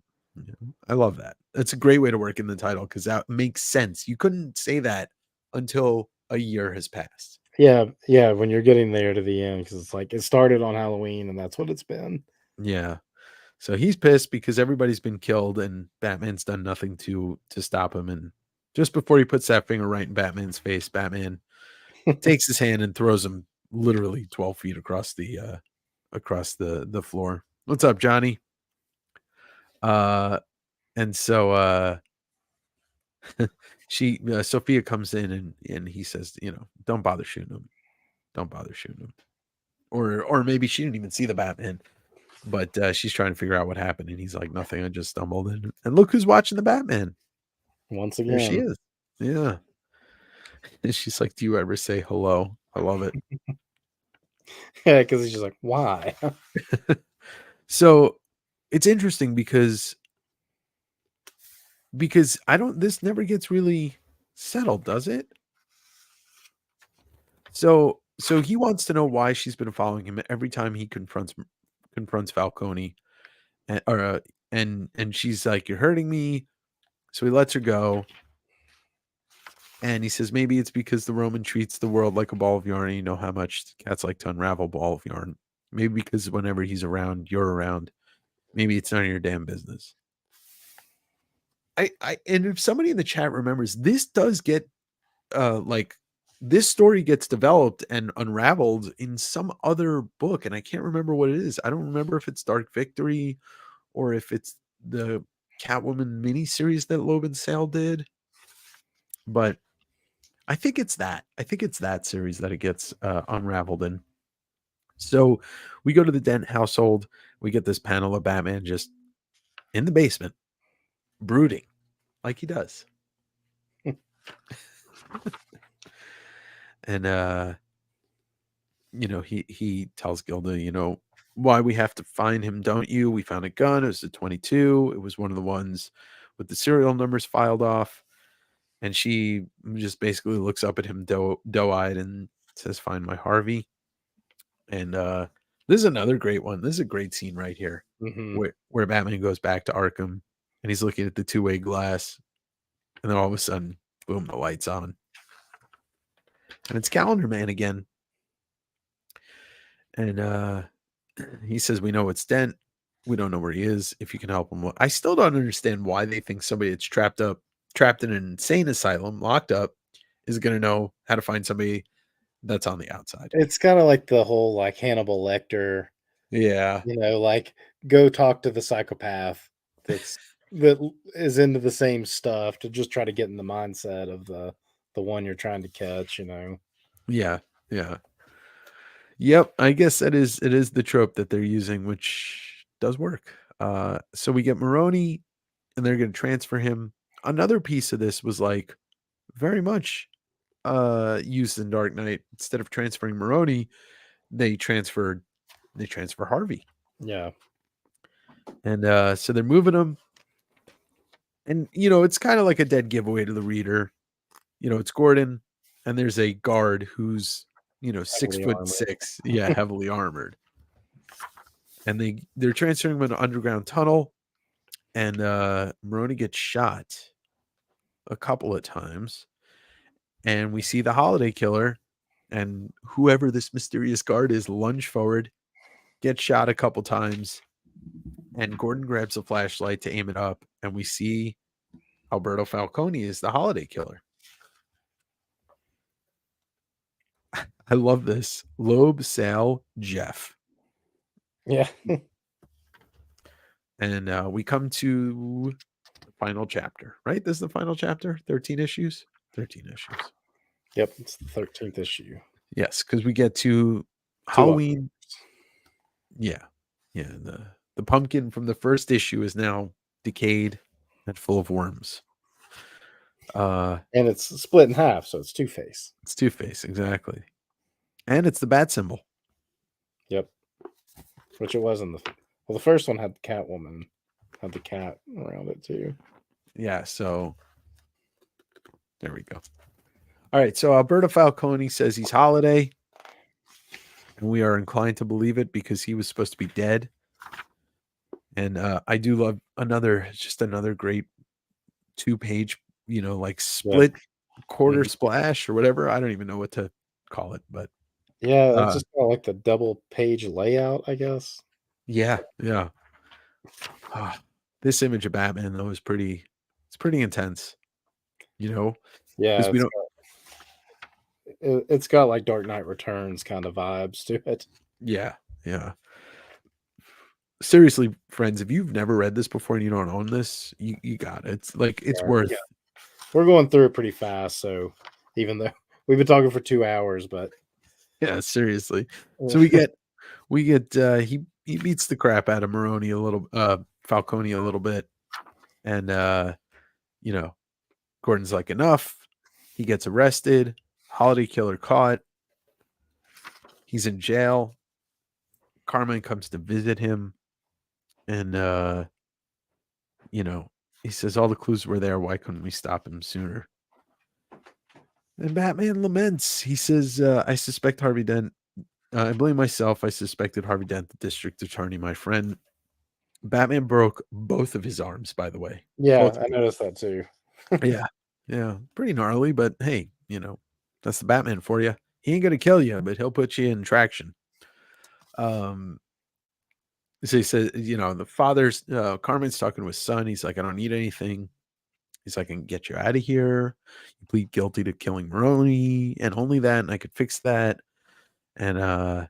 I love that. That's a great way to work in the title because that makes sense. You couldn't say that until a year has passed. Yeah, yeah, when you're getting there to the end, because it's like it started on Halloween and that's what it's been. Yeah. So he's pissed because everybody's been killed and Batman's done nothing to stop him. And just before he puts that finger right in Batman's face, Batman takes his hand and throws him literally 12 feet across the floor. What's up, Johnny? And so Sophia comes in and he says, don't bother shooting him. Don't bother shooting him. Or maybe she didn't even see the Batman, but she's trying to figure out what happened. And he's like, nothing. I just stumbled in. And look who's watching the Batman. Once There she again. is. Yeah. And she's like, do you ever say hello? I love it. Yeah, because he's just like, why? So it's interesting because this never gets really settled, does it? So he wants to know why she's been following him every time he confronts Falcone, and she's like, "You're hurting me." So he lets her go, and he says maybe it's because the Roman treats the world like a ball of yarn, and you know how much cats like to unravel a ball of yarn. Maybe because whenever he's around, you're around. Maybe it's none of your damn business. And if somebody in the chat remembers, this does get like this story gets developed and unraveled in some other book, and I can't remember what it is. I don't remember if it's Dark Victory or if it's the Catwoman miniseries that Loeb and Sale did, but I think it's that. I think it's that series that it gets unraveled in. So we go to the Dent household. We get this panel of Batman just in the basement, brooding like he does. And he tells Gilda, why we have to find him, don't you? We found a gun. It was a 22. It was one of the ones with the serial numbers filed off. And she just basically looks up at him doe-eyed and says, find my Harvey. And this is another great one. This is a great scene right here Hmm. where Batman goes back to Arkham and he's looking at the two-way glass. And then all of a sudden, boom, the light's on. And it's Calendar Man again. And he says, we know it's Dent. We don't know where he is. If you can help him. I still don't understand why they think somebody that's trapped in an insane asylum, locked up, is going to know how to find somebody that's on the outside. It's kind of like the whole like Hannibal Lecter, Yeah. like go talk to the psychopath that is into the same stuff to just try to get in the mindset of the one you're trying to catch. Yeah. Yeah. Yep. I guess it is the trope that they're using, which does work. So we get Maroni and they're going to transfer him. Another piece of this was like very much used in Dark Knight. Instead of transferring Maroni, they transfer Harvey. Yeah. And so they're moving him. And it's kind of like a dead giveaway to the reader. It's Gordon and there's a guard who's, Heavily armored. 6'6", yeah, heavily armored. and they're transferring him to an underground tunnel, and Maroney gets shot a couple of times, and we see the holiday killer and whoever this mysterious guard is lunge forward, get shot a couple times, and Gordon grabs a flashlight to aim it up, and we see Alberto Falcone is the holiday killer. I love this. Loeb, Sal, Jeph. Yeah. And we come to the final chapter, right? This is the final chapter. 13 issues. 13 issues. Yep. It's the 13th issue. Yes, because we get to 2 Halloween. Yeah. Yeah. The pumpkin from the first issue is now decayed and full of worms. And it's split in half, so it's Two-Face. It's Two-Face, exactly. And it's the bat symbol. Yep. Which it was in the first one had Catwoman, had the cat around it too. Yeah, so there we go. All right, so Alberto Falcone says he's Holiday, and we are inclined to believe it because he was supposed to be dead. And I do love another great 2-page, like split quarter splash or whatever. I don't even know what to call it, but yeah, it's just kind of like the double page layout, I guess. Yeah. This image of Batman though is pretty intense. Yeah, because we don't. It's got like Dark Knight Returns kind of vibes to it. Yeah. Seriously, friends, if you've never read this before and you don't own this, you got it. It's like it's worth. Yeah. We're going through it pretty fast, so even though we've been talking for 2 hours, but yeah, seriously. So we get he beats the crap out of Maroney a little, Falcone a little bit, and Gordon's like, enough. He gets arrested. Holiday killer caught. He's in jail. Carmine comes to visit him, and he says all the clues were there. Why couldn't we stop him sooner? And Batman laments. He says, I suspect Harvey Dent. I blame myself. I suspected Harvey Dent, the district attorney, my friend. Batman broke both of his arms, by the way. Yeah, I noticed that too. Yeah. Pretty gnarly, but hey, that's the Batman for you. He ain't going to kill you, but he'll put you in traction. So he says, the father's, Carmen's talking to his son. He's like, I don't need anything. He's like, I can get you out of here. You plead guilty to killing Maroney and only that, and I could fix that. And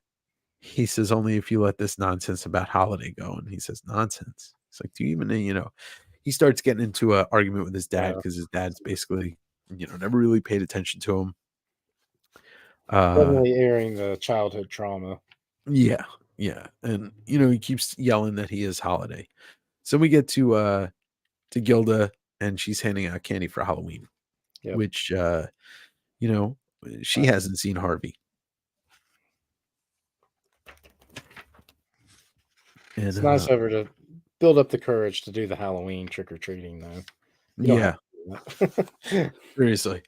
he says, only if you let this nonsense about Holiday go. And he says, nonsense. It's like, do you even, he starts getting into an argument with his dad because his dad's basically, never really paid attention to him. Definitely airing the childhood trauma. Yeah. And, he keeps yelling that he is Holiday. So we get to Gilda, and she's handing out candy for Halloween, which, she hasn't seen Harvey. And, it's nice of her to build up the courage to do the Halloween trick-or-treating, though. Yeah. Seriously.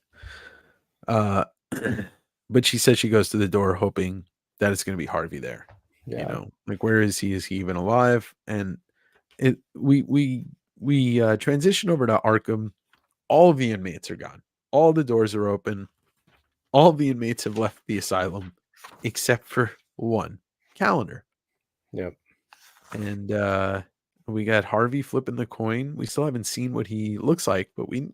But she says she goes to the door hoping that it's going to be Harvey there. Yeah. Like, where is he? Is he even alive? And we transition over to Arkham. All of the inmates are gone. All the doors are open. All of the inmates have left the asylum except for one, Calendar. Yep. And we got Harvey flipping the coin. We still haven't seen what he looks like, but we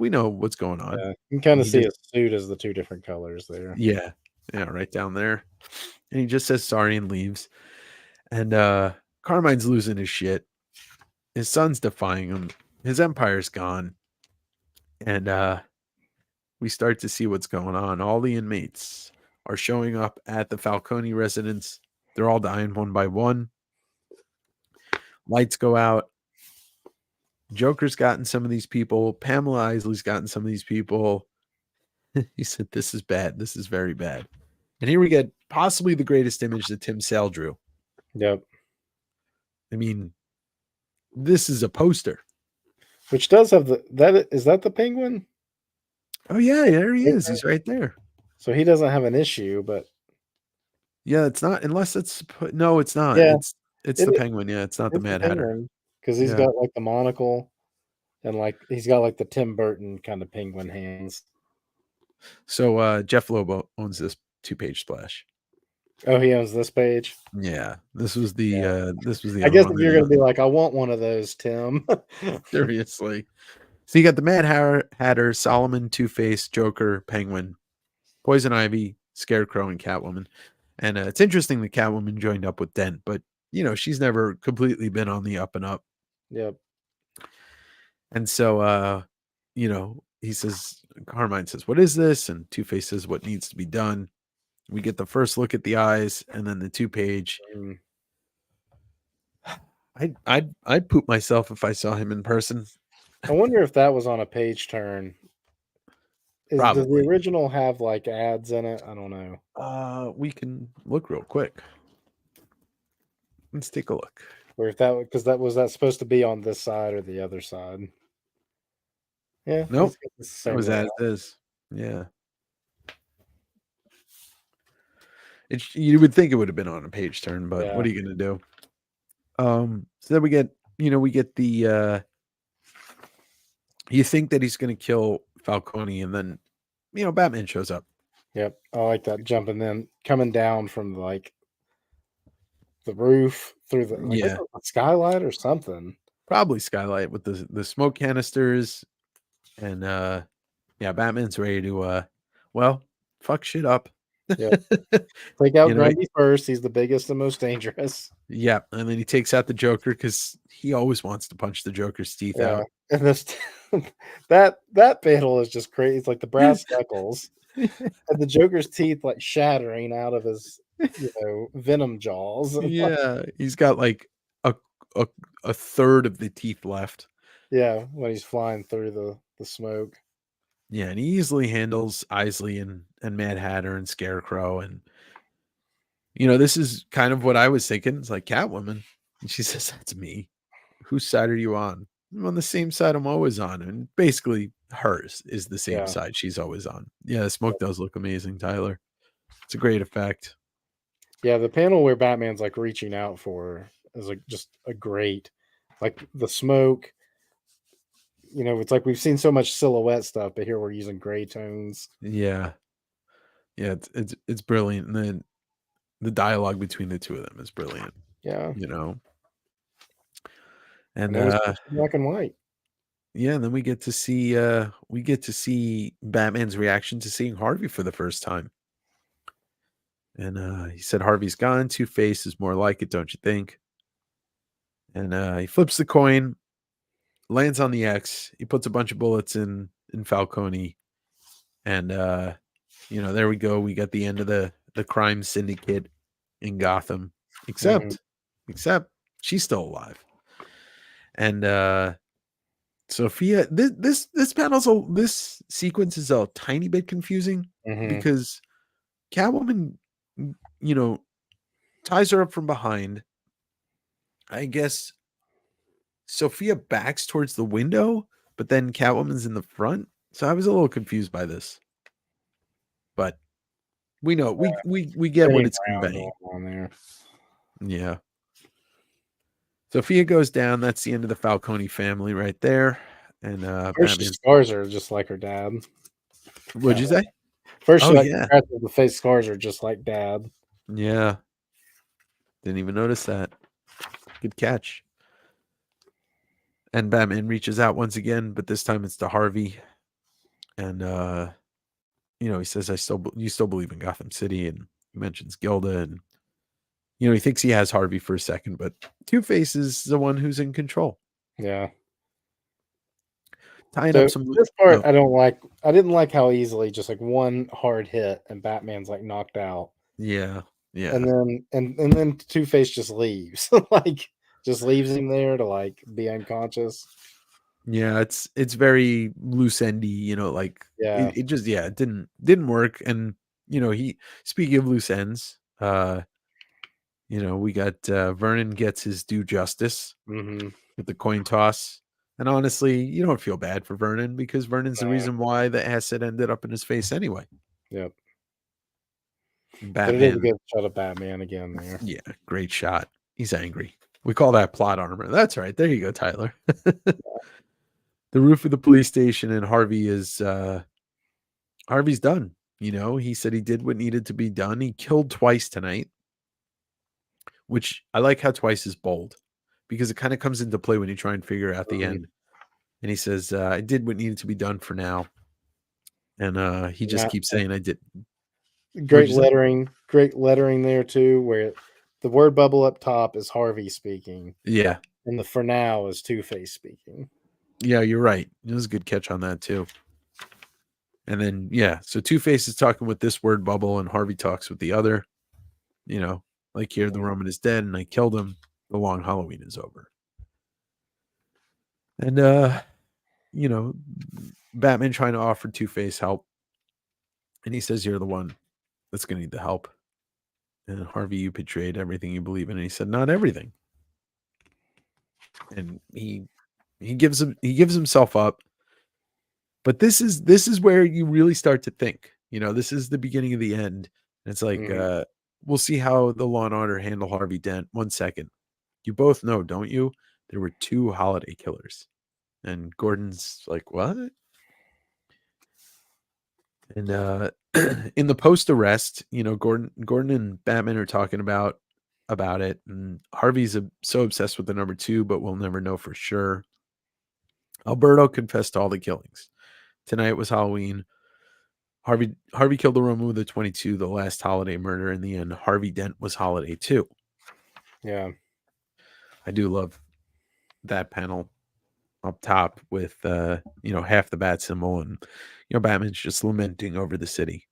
know what's going on. Yeah, you can kind of see his suit as the 2 different colors there. Yeah, right down there. And he just says sorry and leaves. And Carmine's losing his shit. His son's defying him. His empire's gone. And we start to see what's going on. All the inmates are showing up at the Falcone residence. They're all dying one by one. Lights go out. Joker's gotten some of these people. Pamela Isley's gotten some of these people. He said, this is bad. This is very bad. And here we get possibly the greatest image that Tim Sale drew. Yep. I mean, this is a poster. Which does have is that the Penguin? Oh, yeah, there he is. He's right there. So he doesn't have an issue, but yeah, it's not, unless it's, no, it's not. Yeah. It's the Penguin, yeah. It's not the Mad Hatter. because he's Yeah. got like the monocle and like he's got like the Tim Burton kind of penguin hands. So Jeph Loeb owns this 2-page splash. Oh, he owns this page. Yeah. This was the I other guess one. if you're gonna be like, I want one of those, Tim. Seriously. So you got the Mad Hatter, Solomon, Two-Face, Joker, Penguin, Poison Ivy, Scarecrow, and Catwoman. And it's interesting that Catwoman joined up with Dent, but she's never completely been on the up and up. Yep. And so he says, Carmine says, "What is this?" And Two-Face says, "What needs to be done?" We get the first look at the eyes, and then the 2-page. Mm. I'd poop myself if I saw him in person. I wonder if that was on a page turn. Does the Probably. original have like ads in it? I don't know. We can look real quick. Let's take a look. Or if that was that supposed to be on this side or the other side? Yeah. Nope. it's the That same was as layout. is. Yeah. You would think it would have been on a page turn, but what are you gonna do? So then we get the you think that he's gonna kill Falcone, and then Batman shows up. Yep. I like that jumping then coming down from like the roof through the like Yeah. a skylight or something. Probably skylight with the smoke canisters, and Batman's ready to fuck shit up. Yep. Take out You know, Grundy first. He's the biggest and most dangerous. Yeah, and then he takes out the Joker because he always wants to punch the Joker's teeth Yeah. out. And this that panel is just crazy. It's like the brass knuckles and the Joker's teeth like shattering out of his venom jaws. Yeah, he's got like a a third of the teeth left. Yeah, when he's flying through the smoke. Yeah, and he easily handles Isley and Mad Hatter and Scarecrow, and this is kind of what I was thinking. It's like Catwoman, and she says, "That's me. Whose side are you on?" "I'm on the same side I'm always on," and basically hers is the same Yeah. side she's always on. Yeah, the smoke does look amazing, Tyler. It's a great effect. Yeah, the panel where Batman's like reaching out for her is like just a great, like the smoke. It's like we've seen so much silhouette stuff, but here we're using gray tones. Yeah, it's brilliant, and then the dialogue between the two of them is brilliant. Yeah, and it was black and white. Yeah, and then we get to see Batman's reaction to seeing Harvey for the first time. And he said, "Harvey's gone. Two-Face is more like it, don't you think?" And he flips the coin, lands on the X. He puts a bunch of bullets in Falcone, and there we go. We got the end of the crime syndicate in Gotham, except she's still alive. And Sophia, this sequence is a tiny bit confusing because Catwoman, ties her up from behind. I guess Sophia backs towards the window, but then Catwoman's in the front. So I was a little confused by this. But we know we get what it's conveying on there. Yeah. Sophia goes down. That's the end of the Falcone family right there. And First, scars are just like her dad. What'd you say? First, the face scars are just like dad. Yeah. Didn't even notice that. Good catch. And Batman reaches out once again, but this time it's to Harvey. And he says, you still believe in Gotham City, and he mentions Gilda, and he thinks he has Harvey for a second, but Two-Face is the one who's in control. Yeah. Tying up some this part I don't like. I didn't like how easily just like one hard hit and Batman's like knocked out. Yeah. Yeah. And then and then Two-Face just leaves. Like just leaves him there to like be unconscious. Yeah, it's very loose endy, it just it didn't work. And he, speaking of loose ends, we got Vernon gets his due justice with the coin toss. And honestly, you don't feel bad for Vernon because Vernon's the reason why the acid ended up in his face anyway. Yep. Batman. But it is a good shot of Batman again there. Yeah, great shot. He's angry. We call that plot armor. That's right. There you go, Tyler. The roof of the police station, and Harvey's done. You know, he said he did what needed to be done. He killed twice tonight, which I like how twice is bold because it kind of comes into play when you try and figure out the end. And he says, I did what needed to be done for now. And he just keeps saying, I did. Great lettering there too, where the word bubble up top is Harvey speaking. Yeah. And the for now is Two-Face speaking. Yeah, you're right. It was a good catch on that too. And then, yeah, so Two-Face is talking with this word bubble and Harvey talks with the other. You know, like here, the Roman is dead and I killed him. The long Halloween is over. And, you know, Batman trying to offer Two-Face help. And he says, you're the one that's going to need the help. And Harvey, you betrayed everything you believe in. And he said, not everything. And he gives himself up. But this is where you really start to think, you know, this is the beginning of the end. And it's like, we'll see how the Law and Order handle Harvey Dent. 1 second. You both know, don't you? There were 2 holiday killers. And Gordon's like, what? And in the post arrest, you know, Gordon and Batman are talking about it. And Harvey's so obsessed with the number 2, but we'll never know for sure. Alberto confessed to all the killings. Tonight was Halloween. Harvey killed the Roman with a 22, the last holiday murder. In the end, Harvey Dent was holiday too. Yeah. I do love that panel up top with you know, half the bat symbol, and you know, Batman's just lamenting over the city,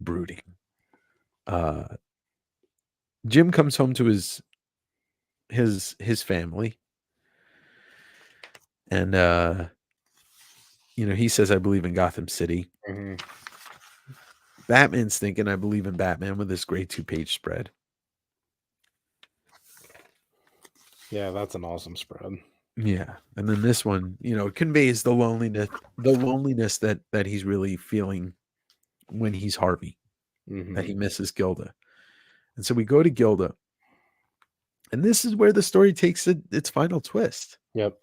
brooding. Jim comes home to his family, and you know, he says, I believe in Gotham City. Batman's thinking, I believe in Batman, with this great 2-page spread. Yeah, that's an awesome spread. Yeah. And then this one, you know, conveys the loneliness that he's really feeling when he's Harvey, that he misses Gilda. And so we go to Gilda. And this is where the story takes its final twist. Yep.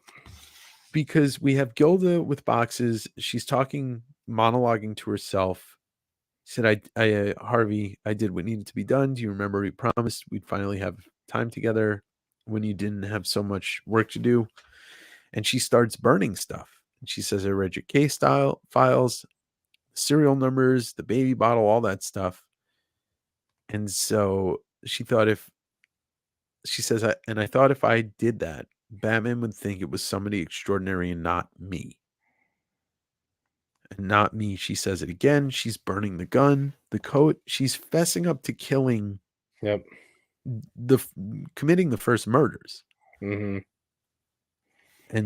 Because we have Gilda with boxes. She's monologuing to herself. She said, Harvey, I did what needed to be done. Do you remember we promised we'd finally have time together when you didn't have so much work to do? And she starts burning stuff. And she says, I read your case files, serial numbers, the baby bottle, all that stuff. And so she thought I thought if I did that, Batman would think it was somebody extraordinary and not me. And not me, she says it again. She's burning the gun, the coat. She's fessing up to killing. Yep. Committing the first murders. And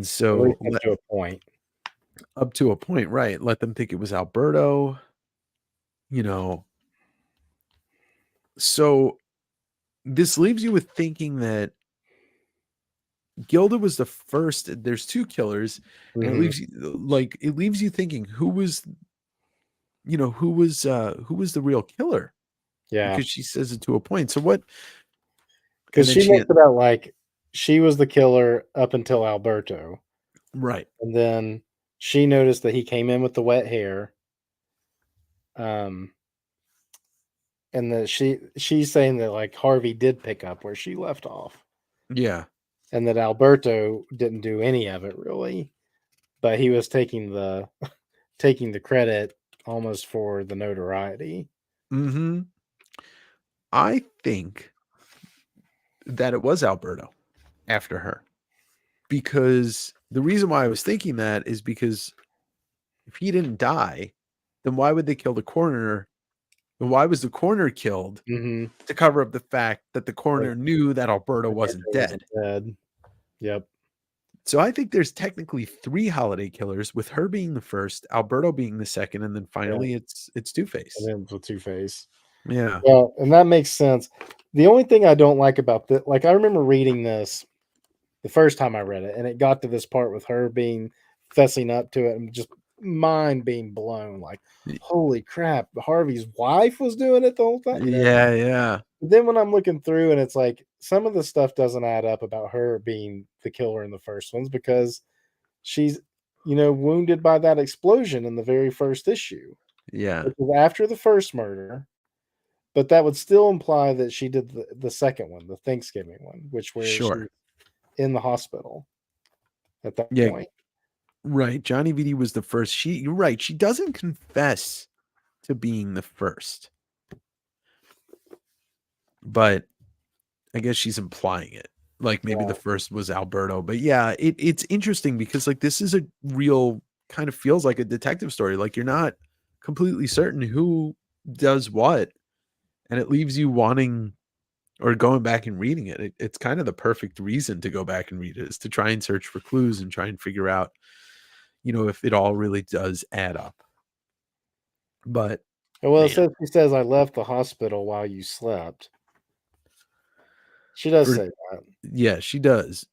so up to a point. Up to a point, right? Let them think it was Alberto. You know. So this leaves you with thinking that Gilda was the first. There's 2 killers, and it leaves you thinking who was the real killer? Yeah, because she says it to a point. So what? Because she makes it out like she was the killer up until Alberto, right? And then she noticed that he came in with the wet hair. And that she's saying that like Harvey did pick up where she left off. Yeah. And that Alberto didn't do any of it really, but he was taking the credit almost for the notoriety. I think that it was Alberto after her, because the reason why I was thinking that is because if he didn't die, then why would they kill the coroner? And why was the coroner killed? To cover up the fact that the coroner knew that Alberto wasn't dead. Yep. So I think there's technically 3 holiday killers, with her being the first, Alberto being the second, and then finally it's Two-Face. And then with Two-Face. Yeah. Well, and that makes sense. The only thing I don't like about that, like I remember reading this the first time I read it, and it got to this part with her fessing up to it, and just mind being blown. Like, holy crap, Harvey's wife was doing it the whole time. Yeah. Then when I'm looking through, and it's like some of the stuff doesn't add up about her being the killer in the first ones because she's, wounded by that explosion in the very first issue. Yeah. Which was after the first murder, but that would still imply that she did the second one, the Thanksgiving one, where Sure. she's in the hospital at that Yeah. point. Right. Johnny Vitti was the first. You're right. She doesn't confess to being the first, but I guess she's implying it. Like maybe the Yeah. first was Alberto, but yeah, it's interesting because like this is a real kind of feels like a detective story. Like you're not completely certain who does what, and it leaves you wanting or going back and reading it. It's kind of the perfect reason to go back and read it is to try and search for clues and try and figure out, if it all really does add up. But Well, man, she says, "I left the hospital while you slept." She does or say that, yeah, she does.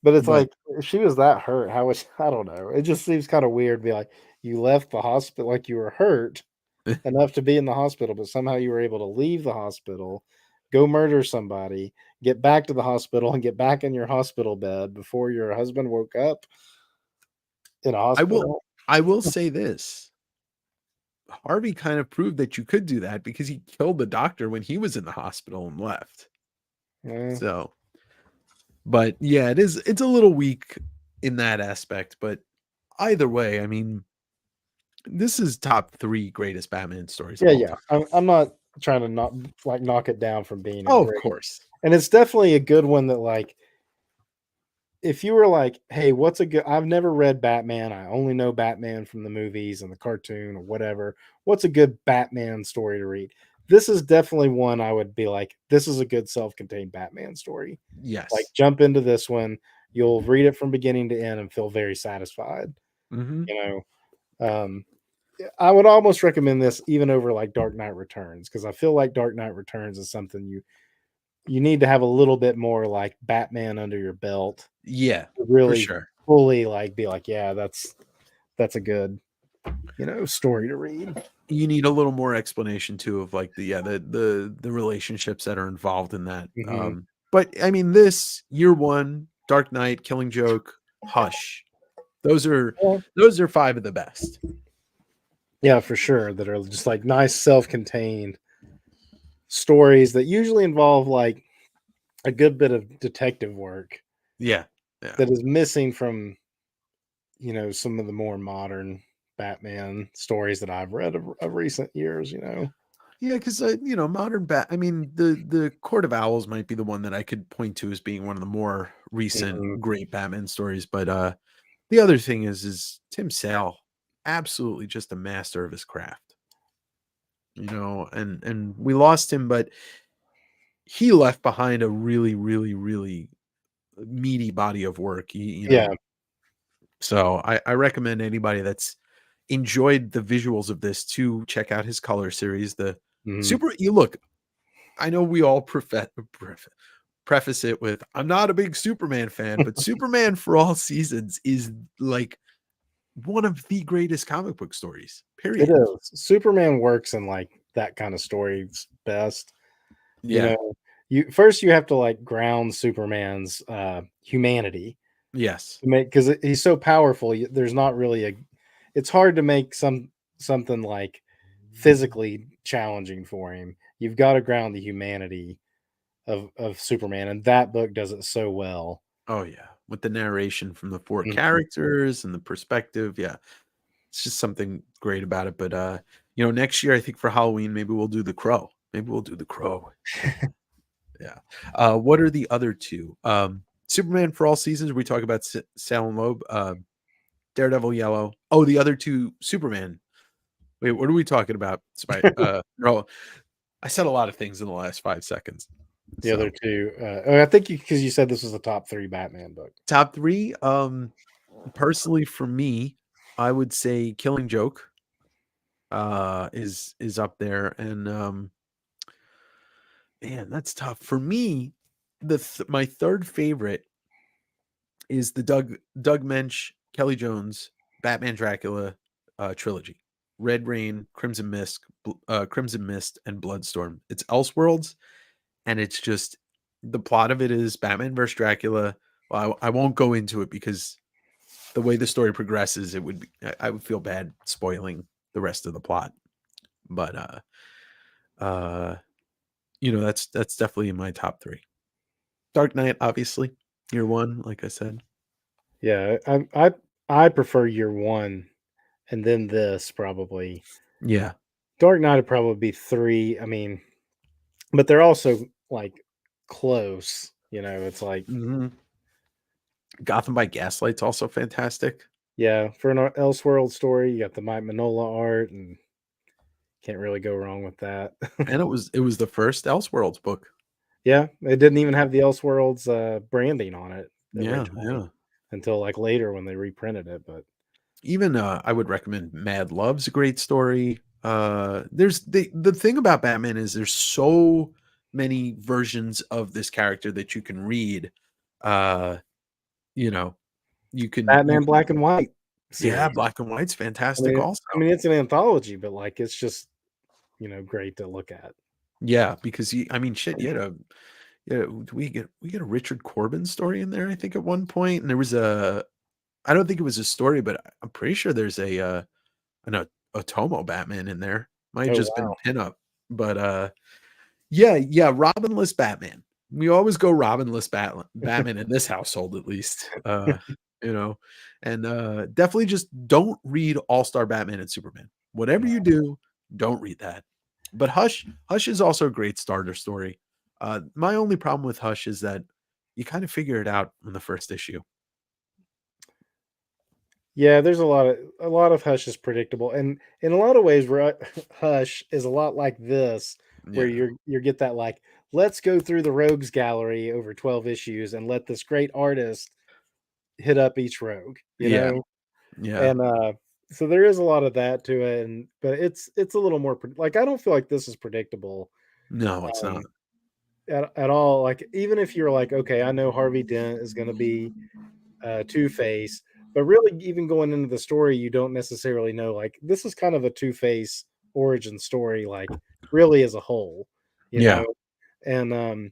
but it's But like if she was that hurt, how was I don't know. It just seems kind of weird to be like you left the hospital like you were hurt enough to be in the hospital, but somehow you were able to leave the hospital, go murder somebody, get back to the hospital, and get back in your hospital bed before your husband woke up in a I will hospital. I will say this. Harvey kind of proved that you could do that because he killed the doctor when he was in the hospital and left. Yeah, So, but yeah, it's a little weak in that aspect, but either way, I mean, this is top 3 greatest Batman stories of yeah, all yeah. time. I'm not trying to knock it down from being a Oh, of great, course. and it's definitely a good one that like if you were like, hey, what's a good I've never read Batman. I only know Batman from the movies and the cartoon or whatever. What's a good Batman story to read? This is definitely one I would be like, this is a good self-contained Batman story. Like Yes. jump into this one. You'll read it from beginning to end and feel very satisfied. Mhm. You Um I would almost recommend this even over like Dark Knight Returns because I feel like Dark Knight Returns is something you need to have a little bit more like Batman under your belt Yeah, to for really sure. fully like be like, yeah, that's a good, story to read. You need a little more explanation too of like the relationships that are involved in that. Hmm. But I mean, this year one, Dark Knight, Killing Joke, Hush. Those are Yeah. those are 5 of the best. Yeah, for sure. That are just like nice self-contained stories that usually involve like a good bit of detective work Yeah. Yeah. that is missing from, some of the more modern Batman stories that I've read of recent years. Yeah, because modern bat. I mean, the Court of Owls might be the one that I could point to as being one of the more recent Mhm. great Batman stories. But the other thing is Tim Sale, absolutely just a master of his craft. And we lost him, but he left behind a really, really, really meaty body of work. Yeah. So I recommend anybody that's enjoyed the visuals of this to check out his color series. The Mhm. super you look. I know we all preface it with I'm not a big Superman fan, but Superman for All Seasons is like one of the greatest comic book stories. It Period. is. Superman works in like that kind of stories best. You Yeah. know, you have to like ground Superman's humanity Yes. to make because he's so powerful. There's not really a. It's hard to make something like physically challenging for him. You've got to ground the humanity of Superman, and that book does it so well. Oh yeah. With the narration from the 4 Mhm. characters and the perspective. Yeah. It's just something great about it. But next year I think for Halloween, maybe we'll do the Crow. Maybe we'll do the Crow. Yeah. What are the other 2? Superman for All Seasons, we talk about Sal Loeb, Daredevil Yellow. Oh, the other 2 Superman. Wait, what are we talking about? No, I said a lot of things in the last 5 seconds. The other So, two, I think because you said this was the top 3 Batman book. top 3, personally for me, I would say Killing Joke, is up there, and, man, that's tough. For me, my 3rd favorite is the Doug Mensch, Kelly Jones, Batman Dracula, trilogy. Red Rain, Crimson Mist, and Bloodstorm. It's Elseworlds, and it's just the plot of it is Batman versus Dracula. Well, I won't go into it because the way the story progresses, it would be, I would feel bad spoiling the rest of the plot. But uh, that's definitely in my top 3. Dark Knight, obviously, year 1, like I said. Yeah, I prefer year one, and then this probably. Yeah. Dark Knight would probably be 3. I mean, but they're also like close. It's like, hmm Gotham by Gaslight's also fantastic. yeah, for an Elseworld story, you got the Mike Mignola art, and can't really go wrong with that. And it was the first Elseworlds book. Yeah, it didn't even have the Elseworlds branding on it Yeah, originally yeah. until like later when they reprinted it. But Even I would recommend Mad Love's a great story. There's the thing about Batman is there's so many versions of this character that you can read. Uh, you know, you Batman can Black and White yeah, series. Black and White's I fantastic mean, also. it's an anthology, but like it's just great to look at. Yeah, because I mean shit, you had a yeah, we get a Richard Corbin story in there, I think at one point, and there was a I don't think it was a story, but I'm pretty sure there's an Otomo Batman in there. Might have Oh just been wow. a pinup, but yeah, Robinless Batman. We always go Robinless Batman in this household, at least. You know, and definitely just don't read All Star Batman and Superman. Whatever you do, don't read that. But Hush is also a great starter story. My only problem with Hush is that you kind of figure it out in the first issue. Yeah, there's a lot of Hush is predictable, and in a lot of ways, Hush is a lot like this, where Yeah, you get that like, let's go through the rogues gallery over 12 issues and let this great artist hit up each rogue, yeah, yeah. and so there is a lot of that to it, and but it's a little more like I don't feel like this is predictable No, it's not. um, at all. Like even if you're like, okay, I know Harvey Dent is going to be Two Face, but really, even going into the story, you don't necessarily know. Like this is kind of a Two Face origin story, like really as a whole, you Yeah, know, and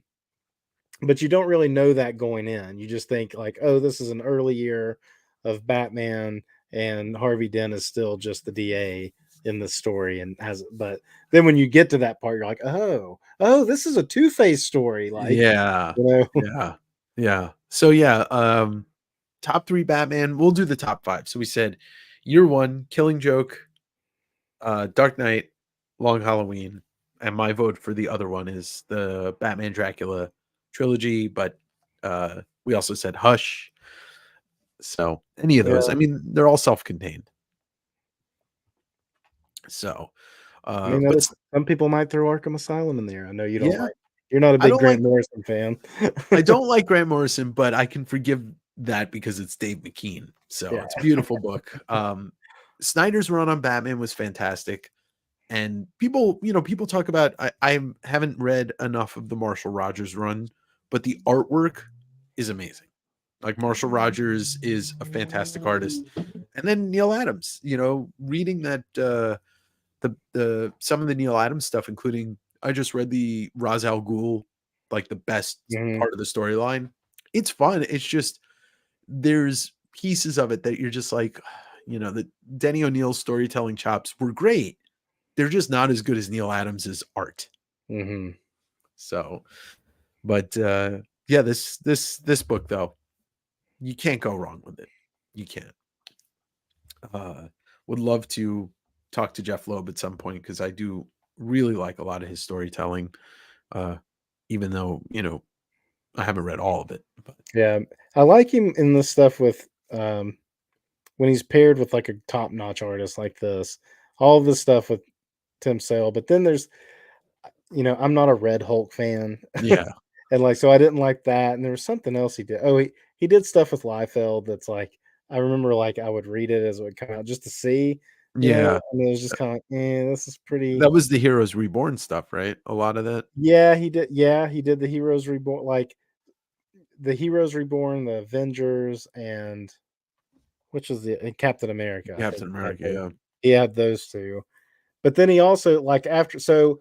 but you don't really know that going in. You just think like, oh, this is an early year of Batman, and Harvey Dent is still just the DA in the story, and has. But then when you get to that part, you're like, oh, this is a Two Face story, like yeah, you know, yeah, yeah. So yeah, top 3 Batman. We'll do the top 5. So we said year 1, Killing Joke, Dark Knight, Long Halloween, and my vote for the other one is the Batman Dracula trilogy, but we also said Hush. So any of those. yeah. I mean, they're all self-contained. So I mean, but some people might throw Arkham Asylum in there. I know you don't yeah, like. You're not a I big don't like Grant Morrison fan. I don't like Grant Morrison, but I can forgive that because it's Dave McKean. So Yeah. it's a beautiful book. Snyder's run on Batman was fantastic. And people talk about I haven't read enough of the Marshall Rogers run, but the artwork is amazing. Like Marshall Rogers is a fantastic artist. And then Neil Adams, reading that the some of the Neil Adams stuff, including I just read the Ra's al Ghul, like the best Mhm, part of the storyline. It's fun. It's just there's pieces of it that you're just like, the Denny O'Neill's storytelling chops were great. They're just not as good as Neil Adams's art. mhm. So, but yeah, this book though, you can't go wrong with it. You can't. Uh, would love to talk to Jeph Loeb at some point because I do really like a lot of his storytelling. Uh, even though I haven't read all of it, but Yeah, I like him in the stuff with when he's paired with like a top-notch artist like this. All of this stuff with Tim Sale, but then there's I'm not a Red Hulk fan, yeah, and like so I didn't like that. And there was something else he did. Oh, he did stuff with Liefeld that's like I remember like I would read it as it would come out just to see, yeah, and it was just kind of like, this is pretty. that was the Heroes Reborn stuff, right? A lot of that. Yeah, he did. Yeah, he did the Heroes Reborn, like the Heroes Reborn, the Avengers, and which is the and Captain America. I think Captain America, yeah. he had those two. But then he also like after so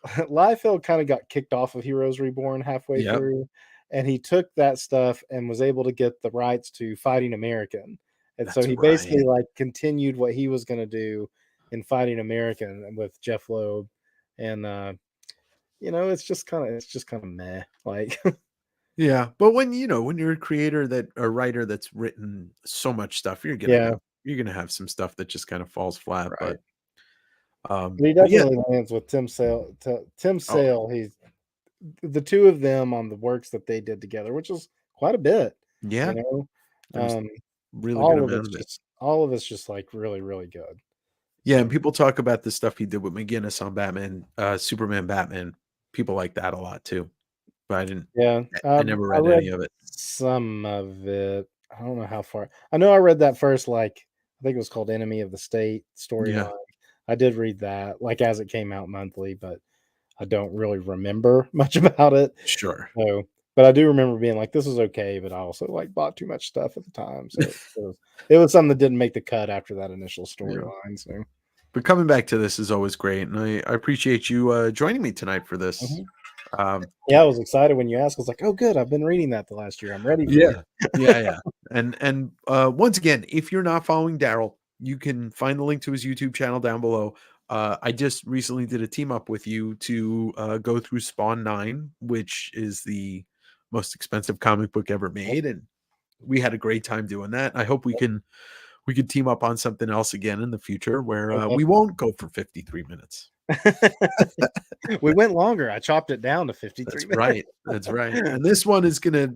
Liefeld kind of got kicked off of Heroes Reborn halfway Yep. through, and he took that stuff and was able to get the rights to Fighting American. And so That's he basically right. like continued what he was going to do in Fighting American with Jeph Loeb, and it's just kind of meh. Like, Yeah, but when when you're a creator that a writer that's written so much stuff, yeah, you're gonna have some stuff that just kind of falls flat. right. But he But yeah, definitely lands with Tim Sale. Tim oh Sale, he's the two of them on the works that they did together, which is quite a bit. You yeah, know, there was um, really good amount of it. all of it's just like really, really good. Yeah, So and people talk about the stuff he did with McGinnis on Batman, Superman, Batman. People like that a lot too. But yeah, I never I read any read of it. some of it. I don't know how far. I know I read that first, like I think it was called Enemy of the State Yeah, storyline. I did read that, like as it came out monthly, but I don't really remember much about it. sure. So, but I do remember being like, "This is okay," but I also like bought too much stuff at the time, so it was something that didn't make the cut after that initial Yeah. storyline. So, But coming back to this is always great, and I appreciate you joining me tonight for this. mhm. Um, Yeah, I was excited when you asked. I was like, "Oh, good! I've been reading that the last year. I'm ready for it." Yeah. Yeah, yeah. And once again, if you're not following Daryl, you can find the link to his YouTube channel down below. I just recently did a team up with you to go through Spawn 9, which is the most expensive comic book ever made, and we had a great time doing that. I hope we could team up on something else again in the future where we won't go for 53 minutes. We went longer. I chopped it down to 53 That's minutes. right. That's right. And this one is gonna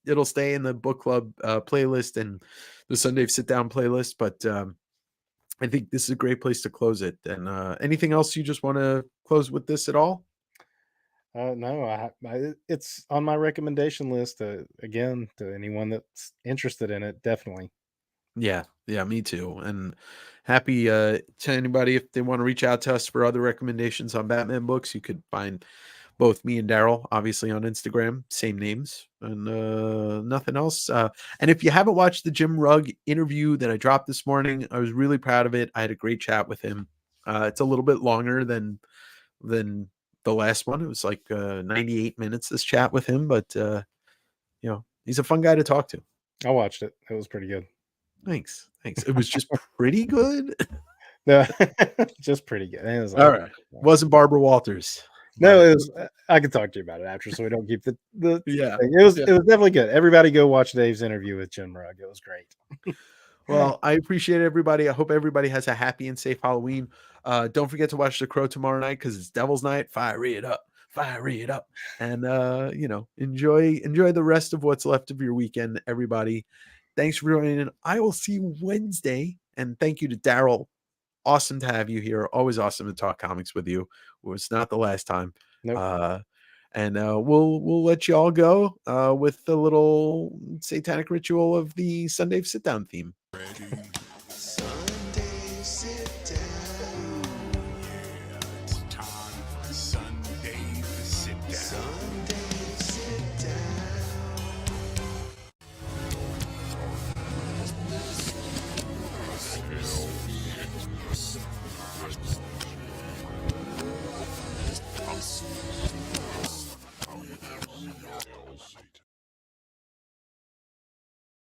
it'll stay in the book club playlist and the Sundave sit down playlist. But I think this is a great place to close it. And anything else you just want to close with this at all? No, it's on my recommendation list. Again, to anyone that's interested in it, definitely. Yeah, yeah, me too. And happy to anybody if they want to reach out to us for other recommendations on Batman books, you could find both me and Daryl, obviously on Instagram, same names, and nothing else. And if you haven't watched the Jim Rugg interview that I dropped this morning, I was really proud of it. I had a great chat with him. It's a little bit longer than the last one. It was like 98 minutes this chat with him, but he's a fun guy to talk to. I watched it. It was pretty good. Thanks. Thanks. It was just pretty good. No, just pretty good. It was All right. Wasn't Barbara Walters. No, but- it was. I can talk to you about it after, so we don't keep the Yeah. thing. It was Yeah. definitely good. Everybody go watch Dave's interview with Jim Rugg. It was great. Well, I appreciate everybody. I hope everybody has a happy and safe Halloween. Don't forget to watch The Crow tomorrow night because it's Devil's Night. Fire it up. Fire it up. And enjoy the rest of what's left of your weekend, everybody. Thanks for joining in. I will see you Wednesday. And thank you to Daryl. Awesome to have you here. Always awesome to talk comics with you. It was not the last time. Nope. And we'll let you all go with the little satanic ritual of the Sundave sit down theme. Ready.